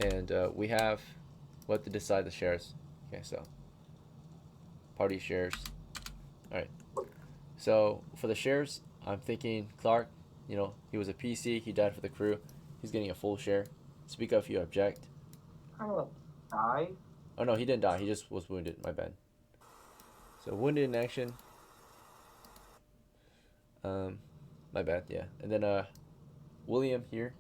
and we have what to decide the shares. Okay, so party shares. All right. So for the shares, I'm thinking Clark. You know, he was a PC. He died for the crew. He's getting a full share. Speak up if you object. Kind of die. Oh no, he didn't die. He just was wounded. My bad. So wounded in action. My bad. Yeah. And then William here.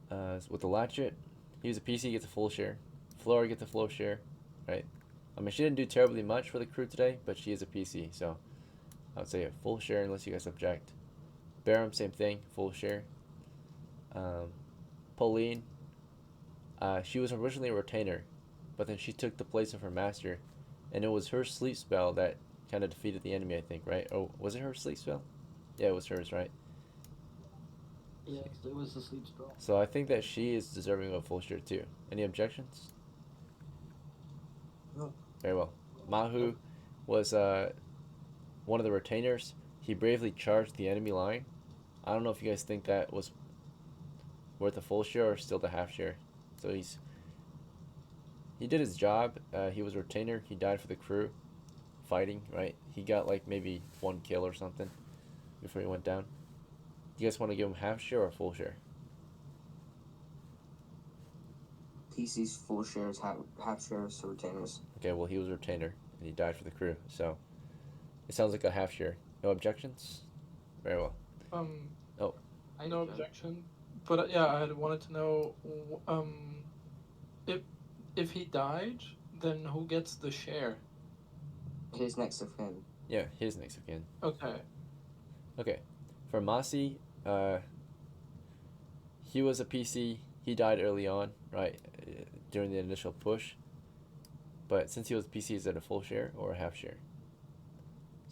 With the latchet, he was a PC. Gets a full share. Flora gets a full share. Right. I mean, she didn't do terribly much for the crew today, but she is a PC, so I would say a full share unless you guys object. BERIM, same thing, full share. Pauline, she was originally a retainer, but then she took the place of her master, and it was her sleep spell that kind of defeated the enemy, I think, right? Oh, was it her sleep spell? Yeah, it was hers, right? Yeah, it was the sleep spell. So I think that she is deserving of a full share too. Any objections? No. Very well. Mahu was one of the retainers. He bravely charged the enemy line. I don't know if you guys think that was worth a full share or still the half share. So he did his job. He was a retainer. He died for the crew, fighting. Right. He got like maybe 1 kill or something before he went down. You guys want to give him half share or full share? PC's full shares, half shares to retainers. Okay. Well, he was a retainer and he died for the crew. So it sounds like a half share. No objections? Very well. Oh. No objection. But yeah, I had wanted to know, if he died, then who gets the share? His next of kin. Yeah, his next of kin. Okay. Okay. For MASI, he was a PC. He died early on, right, during the initial push. But since he was a PC, is it a full share or a half share?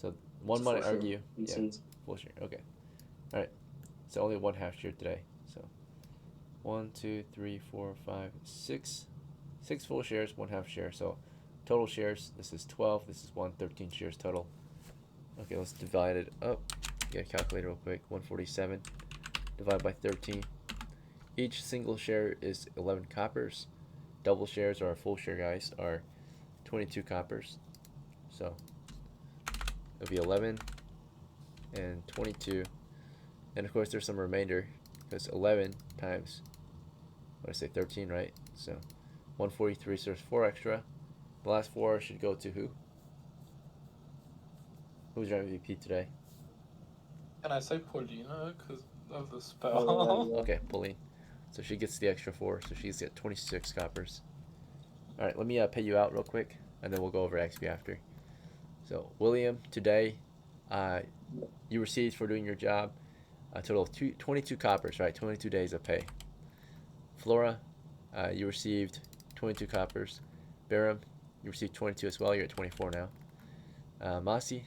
So one might argue, yeah, full share. Okay. All right. So only 1 half share today. So 1, 2, 3, 4, 5, 6. 6 full shares, 1 half share. So total shares, this is 12. This is 13 shares total. Okay, let's divide it up. Get a calculator real quick. 147 divided by 13. Each single share is 11 coppers. Double shares, or full share guys, are 22 coppers. So it'll be 11 and 22. And of course there's some remainder because 11 times, what did I say, 13, right? So 143, so there's 4 extra. The last 4 should go to who? Who's your MVP today? Can I say Pauline because of the spell? Okay, Pauline. So she gets the extra 4, so she's got 26 coppers. Alright, let me pay you out real quick, and then we'll go over XP after. So, William, today, you received for doing your job a total of 22 coppers, right? 22 days of pay. Flora, you received 22 coppers. BERIM, you received 22 as well. You're at 24 now. MASI,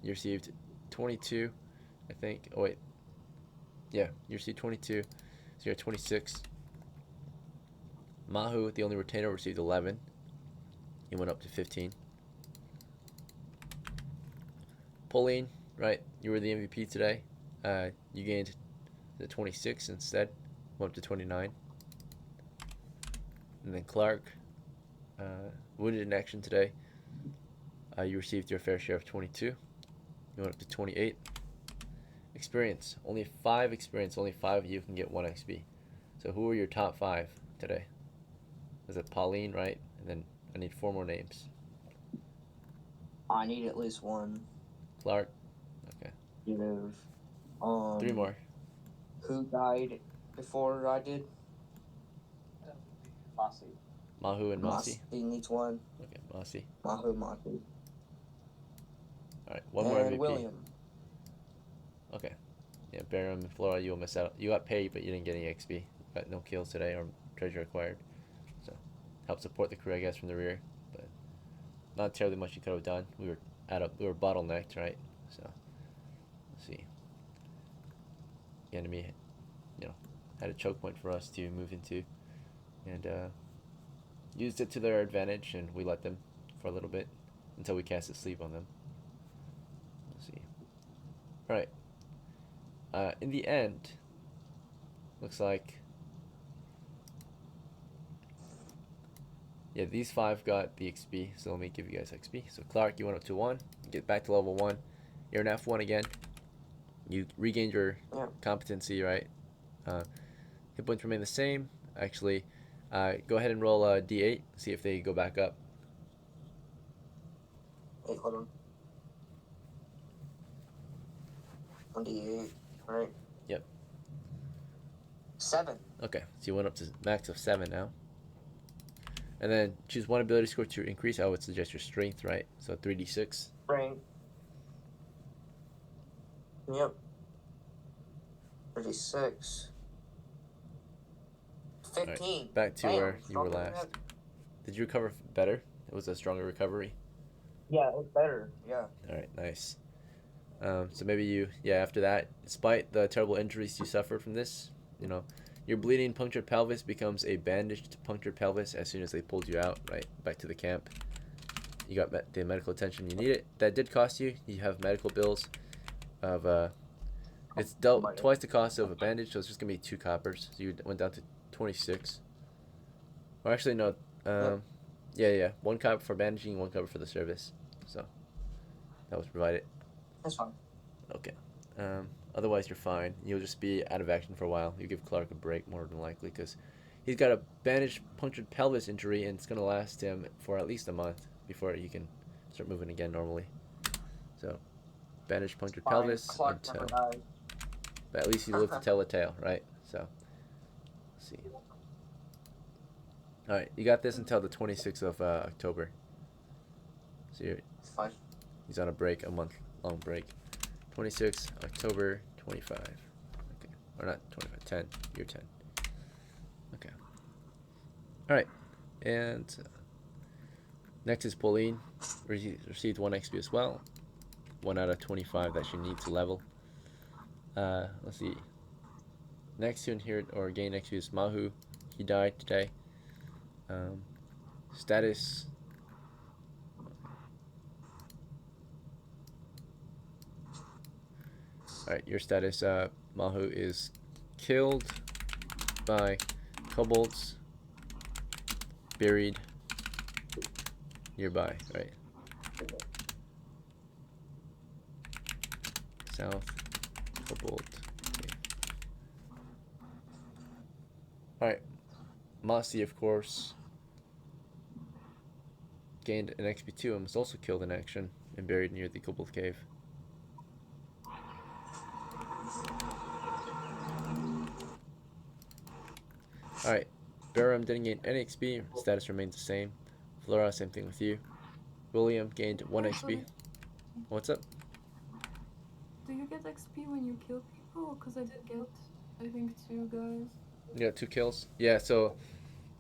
you received 22, I think. Oh, wait. Yeah, you received 22. So you're at 26. MAHU, the only retainer, received 11. He went up to 15. Pauline, right? You were the MVP today. You gained the 26 instead. Went up to 29. And then Clark, wounded in action today. You received your fair share of 22. You went up to 28. Experience, only 5 experience. Only 5 of you can get 1 XP. So who are your top 5 today? Is it Pauline, right? And then I need 4 more names. I need at least 1. Clark. Okay. You know, 3 more. Who died before I did? MASI. MAHU and MASI. He needs 1. Okay, MASI. Mahu, Mahu. Alright, 1 more MVP. William. Okay. Yeah, BERIM and FLORA, you'll miss out. You got paid, but you didn't get any XP. Got no kills today or treasure acquired. So, help support the crew, I guess, from the rear. But not terribly much you could have done. We were bottlenecked, right? So, let's see. the enemy, had a choke point for us to move into, and used it to their advantage, and we let them for a little bit until we cast a sleeve on them. Let's see. All right. In the end, looks like, yeah, these 5 got the XP, so let me give you guys XP. So Clark, you went up to 1, get back to level 1. You're an F1 again. You regained your competency, right? Hit points remain the same. Actually, go ahead and roll a D8, see if they go back up. Wait, hold on. 1d8, right? Yep. 7. Okay, so you went up to max of 7 now. And then choose one ability score to increase. I would suggest your strength, right? So 3d6. Strength. Yep. 36. 15. Right, back to where you were last. Did you recover better? It was a stronger recovery. Yeah, it was better. Yeah. All right, nice. So maybe after that, despite the terrible injuries you suffered from this, your bleeding punctured pelvis becomes a bandaged punctured pelvis as soon as they pulled you out, right, back to the camp. You got the medical attention you needed. That did cost you. You have medical bills of, it's dealt twice the cost of a bandage, so it's just going to be 2 coppers. So you went down to 26. Or actually, no, yeah. 1 copper for bandaging, 1 copper for the service. So that was provided. That's fine. Okay. Otherwise, you're fine. You'll just be out of action for a while. You give Clark a break more than likely because he's got a bandaged punctured pelvis injury, and it's going to last him for at least a month before he can start moving again normally. So, bandaged punctured pelvis Clark until, never died. but at least you live to tell the tale, right? So, let's see. All right, you got this until the 26th of October. So Fine. he's on a break, a month-long break. 26 October 25. Okay, or not 25, 10, year 10. Okay. All right, and next is Pauline. Received 1 XP as well. 1 out of 25 that she needs to level. Let's see. Next to inherit or gain XP is Mahu. He died today. Status. Alright, your status, Mahu, is killed by kobolds, buried nearby, right? South, kobold. Okay. Alright, MASI, of course, gained an XP2 and was also killed in action and buried near the kobold cave. Alright, BERIM didn't gain any XP, status remains the same. FLORA, same thing with you. William gained 1 XP. What's up? Do you get XP when you kill people? Because I did get, I think, 2 guys. You got 2 kills? Yeah, so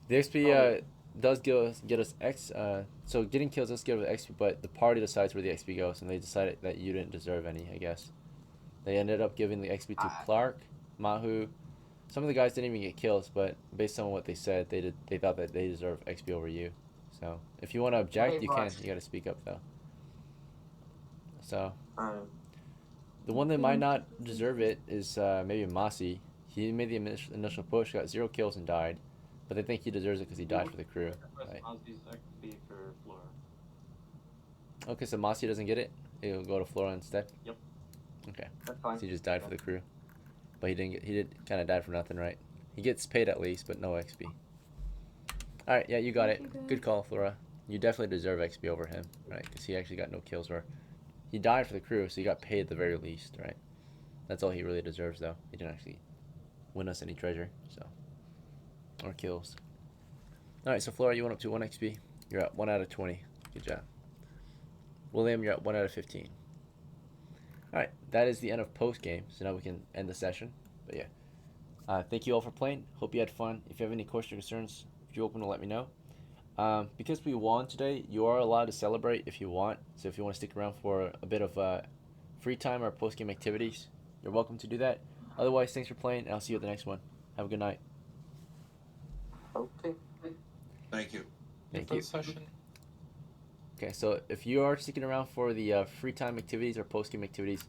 the XP does get us X. So getting kills does give us XP, but the party decides where the XP goes, and they decided that you didn't deserve any, I guess. They ended up giving the XP to Clark, Mahu. Some of the guys didn't even get kills, but based on what they said, they thought that they deserve XP over you. So if you want to object, you can. You got to speak up though. So the one that might not deserve it is maybe MASI. He made the initial push, got 0 kills and died, but they think he deserves it because he died for the crew. Right? Okay, so MASI doesn't get it. He'll go to FLORA instead. Yep. Okay. That's fine. So he just died for the crew. But he didn't get, he did kind of died for nothing, right? He gets paid at least, but no XP. Alright, yeah, you got it. Good call, FLORA. You definitely deserve XP over him, right? Because he actually got no kills, or he died for the crew, so he got paid at the very least, right? That's all he really deserves, though. He didn't actually win us any treasure, so. Or kills. Alright, so FLORA, you went up to 1 XP. You're at 1 out of 20. Good job. William, you're at 1 out of 15. Alright, that is the end of post-game, so now we can end the session. But yeah, thank you all for playing. Hope you had fun. If you have any questions or concerns, if you're open to let me know. Because we won today, you are allowed to celebrate if you want. So if you want to stick around for a bit of free time or post-game activities, you're welcome to do that. Otherwise, thanks for playing, and I'll see you at the next one. Have a good night. Okay. Thank you. Thank for you. the session. Okay, so if you are sticking around for the free time activities or post game activities,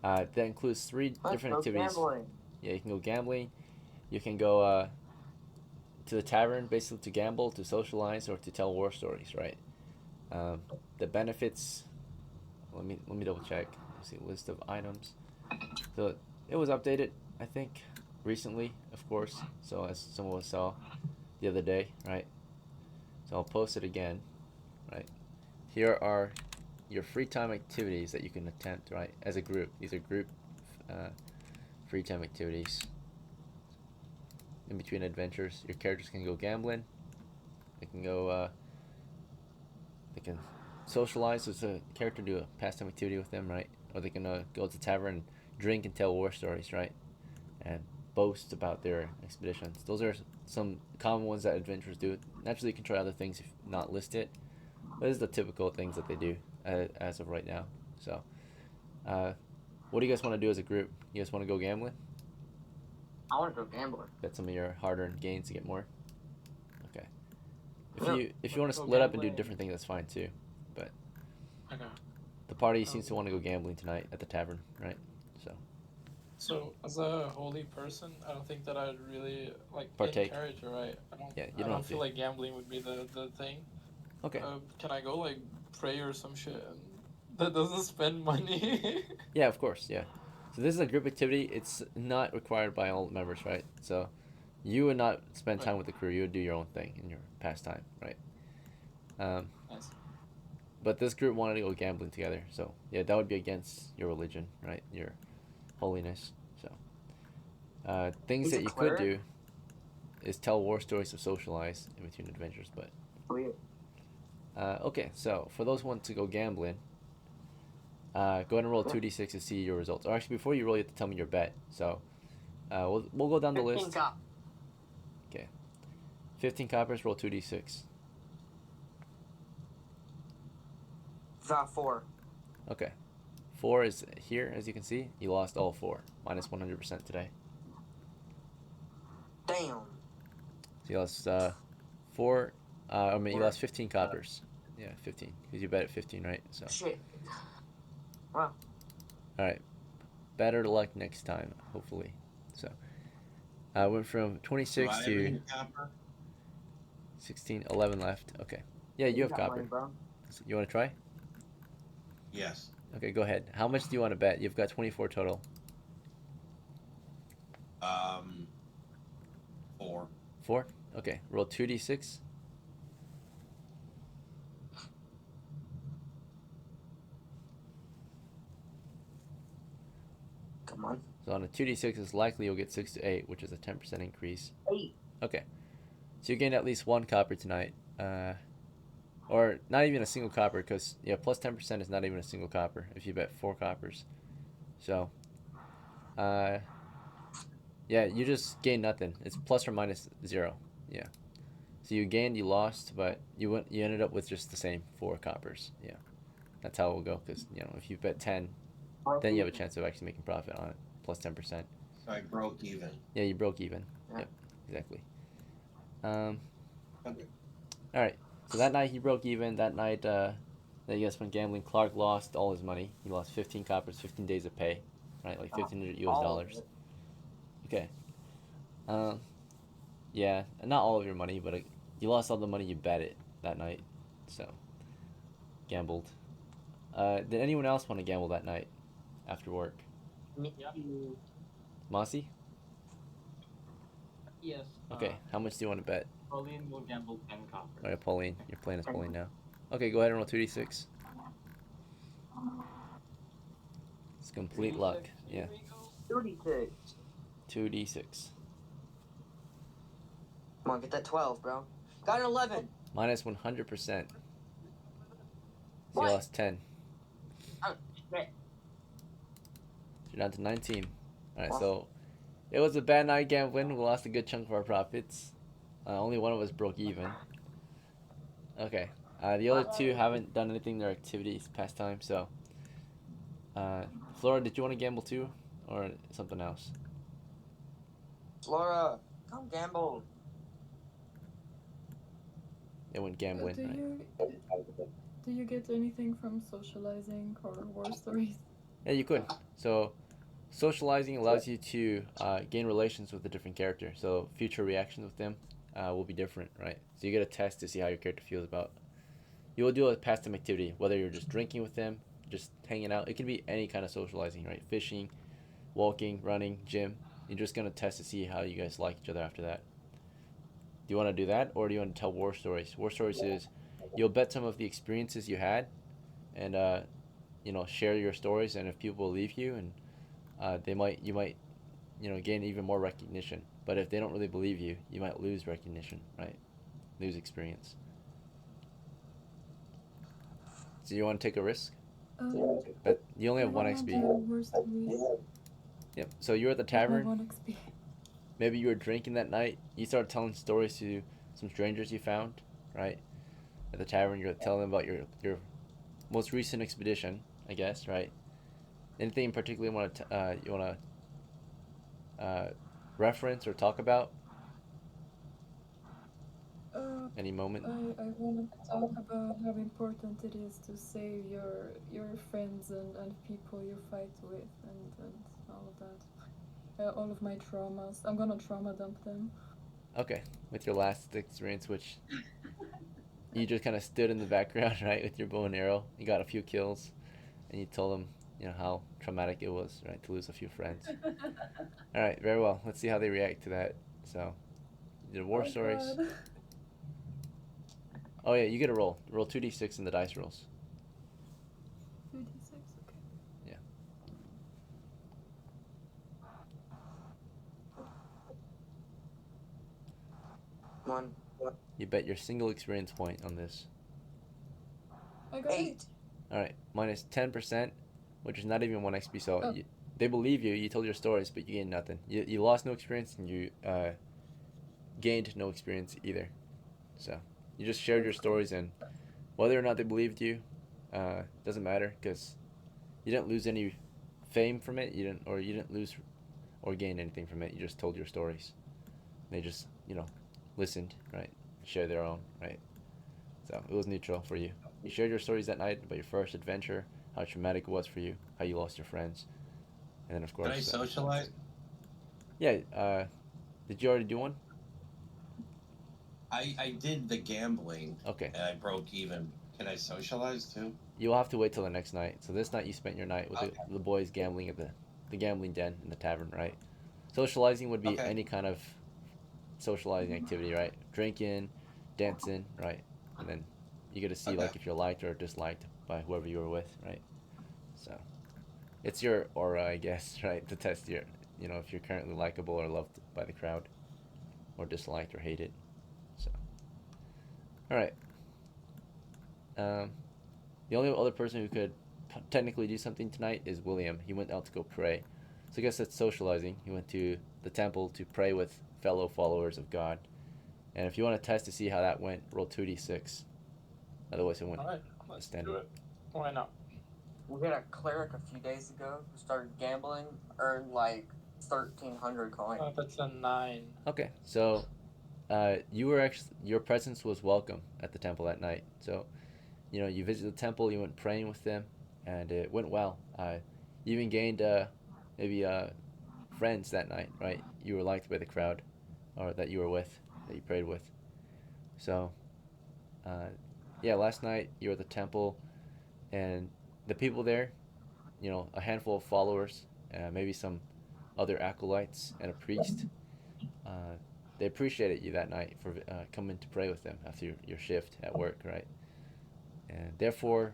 that includes 3 different activities. Gambling. Yeah, you can go gambling. You can go to the tavern, basically to gamble, to socialize, or to tell war stories. Right. The benefits. Let me double check. Let's see, list of items. So it was updated, I think, recently, of course. So as some of us saw the other day, right? So I'll post it again, right? Here are your free time activities that you can attempt, right? As a group. These are group free time activities. In between adventures, your characters can go gambling. They can go. They can socialize with a character, do a pastime activity with them, right? Or they can go to the tavern, drink, and tell war stories, right? And boast about their expeditions. Those are some common ones that adventurers do. Naturally, you can try other things if not listed. But this is the typical things that they do as of right now. So, what do you guys want to do as a group? You guys want to go gambling? I want to go gambling. Bet some of your hard-earned gains to get more. Okay. Yeah. If you want to Go split up and do gambling. different things, that's fine too. But Okay. the party seems to want to go gambling tonight at the tavern, right? So as a holy person, I don't think that I'd really like Partake. in character, right? I don't. Yeah, you I don't don't have feel to. like gambling would be the thing. Okay. Can I go like pray or some shit that doesn't spend money? Yeah, of course. Yeah. So this is a group activity. It's not required by all members, right? So you would not spend time with the crew. You would do your own thing in your pastime, right? Nice. But this group wanted to go gambling together. So yeah, that would be against your religion, right? Your holiness. So things He's that a you cleric? could do is tell war stories to socialize in between adventures. But Weird. okay, so for those who want to go gambling, go ahead and roll 2d6 to see your results. Or actually, before you roll, you have to tell me your bet. So we'll go down the 15 list. cop. 15 coppers, roll 2d6. Got 4. Okay. 4 is here, as you can see. You lost all 4. Minus 100% today. Damn. So you lost 4. You lost 15 coppers. Yeah, 15. Because you bet at 15, right? So. Shit. Wow. Alright. Better luck next time, hopefully. So. I went from 26 Do I to have any copper? 16, 11 left. Okay. Yeah, you have got copper. money, bro. You want to try? Yes. Okay, go ahead. How much do you want to bet? You've got 24 total. 4. 4? Okay. Roll 2d6. Come on. So on a 2d6, it's likely you'll get 6 to 8, which is a 10% increase. 8. Okay. So you gained at least 1 copper tonight. Or not even a single copper, because, yeah, plus 10% is not even a single copper if you bet 4 coppers. So, yeah, you just gained nothing. It's plus or minus 0. Yeah. So you gained, you lost, but you ended up with just the same 4 coppers. Yeah. That's how it will go, because, if you bet 10, then you have a chance of actually making profit on it, plus 10%. So I broke even. Yeah, you broke even. Yeah. Yep, exactly. Okay. All right. So that night he broke even. That night that you guys went gambling, Clark lost all his money. He lost 15 coppers, 15 days of pay, right? Like 1,500 US All of dollars. it. Okay. Yeah, not all of your money, but you lost all the money you bet it that night. So, gambled. Did anyone else want to gamble that night after work? Yeah. Masi? Yes. Okay. How much do you want to bet? Pauline will gamble 10 copper. All right, Pauline. You're playing as Pauline now. Okay, go ahead and roll 2d6. It's complete luck. Yeah. 36. 2d6. Come on, get that 12, bro. Got an 11. Minus 100%. So you What? lost 10. Oh, shit. You're down to 19. Alright, so it was a bad night gambling. We lost a good chunk of our profits. Only one of us broke even. Okay. The other two haven't done anything in their activities past time, so. Flora, did you want to gamble too? Or something else? Flora, come gamble. They went gambling, right? Do you get anything from socializing or war stories? Yeah, you could. So, socializing allows you to gain relations with a different character. So, future reactions with them will be different, right? So, you get a test to see how your character feels about. You will do a pastime activity, whether you're just drinking with them, just hanging out. It can be any kind of socializing, right? Fishing, walking, running, gym. You're just gonna test to see how you guys like each other after that. Do you want to do that, or do you want to tell war stories? War stories is you'll bet some of the experiences you had, and share your stories. And if people believe you, and you might gain even more recognition. But if they don't really believe you, you might lose recognition, right? Lose experience. So you want to take a risk? But you only have one XP. War stories. Yep. So you're at the With my tavern. 1 XP. Maybe you were drinking that night. You started telling stories to some strangers you found, right? At the tavern, you're telling them about your most recent expedition, I guess, right? Anything in particular you want to reference or talk about? Any moment? I want to talk about how important it is to save your friends and people you fight with and all of that. All of my traumas. I'm gonna trauma dump them. Okay, with your last experience, which you just kind of stood in the background, right, with your bow and arrow. You got a few kills, and you told them, how traumatic it was, right, to lose a few friends. All right, very well. Let's see how they react to that. So, you did war stories. God. Oh yeah, you get a roll. Roll 2d6 in the dice rolls. 2d6, okay. Yeah. One. You bet your single experience point on this. I got 8. All right, minus 10%, which is not even 1 XP. So Oh. they believe you. You told your stories, but you gained nothing. You lost no experience, and you gained no experience either. So you just shared your stories, and whether or not they believed you doesn't matter, because you didn't lose any fame from it. You didn't lose or gain anything from it. You just told your stories. They just listened, right? Share their own, right? So it was neutral for you. You shared your stories that night about your first adventure, how traumatic it was for you, how you lost your friends, and then of course. Can I socialize? Yeah. Did you already do one? I did the gambling. Okay. And I broke even. Can I socialize too? You'll have to wait till the next night. So this night you spent your night with the boys gambling at the gambling den in the tavern, right? Socializing would be any kind of socializing activity, right? Drinking, dancing, right? And then you get to see like if you're liked or disliked by whoever you were with, right? So it's your aura, I guess, right? To test your, if you're currently likable or loved by the crowd, or disliked or hated. So, all right. The only other person who could technically do something tonight is William. He went out to go pray. So I guess that's socializing. He went to the temple to pray with fellow followers of God. And if you want to test to see how that went, roll 2d6. Otherwise, it went standard. Do it. Why not? We had a cleric a few days ago who started gambling, earned like 1,300 coins. That's a 9. Okay, so your presence was welcome at the temple that night. So, you visited the temple, you went praying with them, and it went well. You even gained maybe friends that night, right? You were liked by the crowd, or that you were with, that you prayed with. So, last night you were at the temple, and the people there, a handful of followers, maybe some other acolytes and a priest, they appreciated you that night for coming to pray with them after your shift at work, right? And therefore,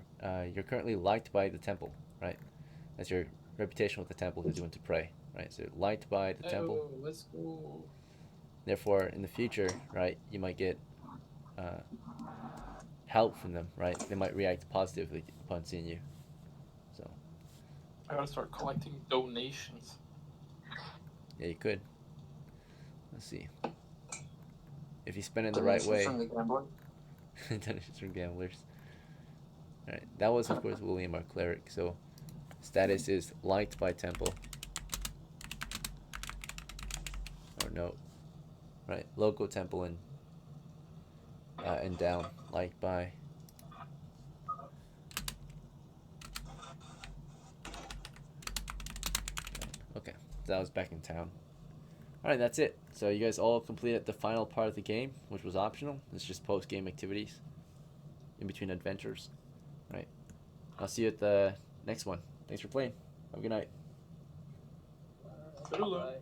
you're currently liked by the temple, right? That's your reputation with the temple, is you went to pray, right? So liked by the temple. Let's go. Therefore, in the future, right, you might get help from them, right? They might react positively upon seeing you. So. I gotta start collecting donations. Yeah, you could. Let's see. If you spend it the right way. From the gambler. Donations from gamblers. Alright, that was of course William, our cleric. So status is liked by temple. Or note. Right, local temple and down, like by. Okay, so that was back in town. Alright, that's it. So you guys all completed the final part of the game, which was optional. It's just post-game activities in between adventures. Right. I'll see you at the next one. Thanks for playing. Have a good night. Toodaloo.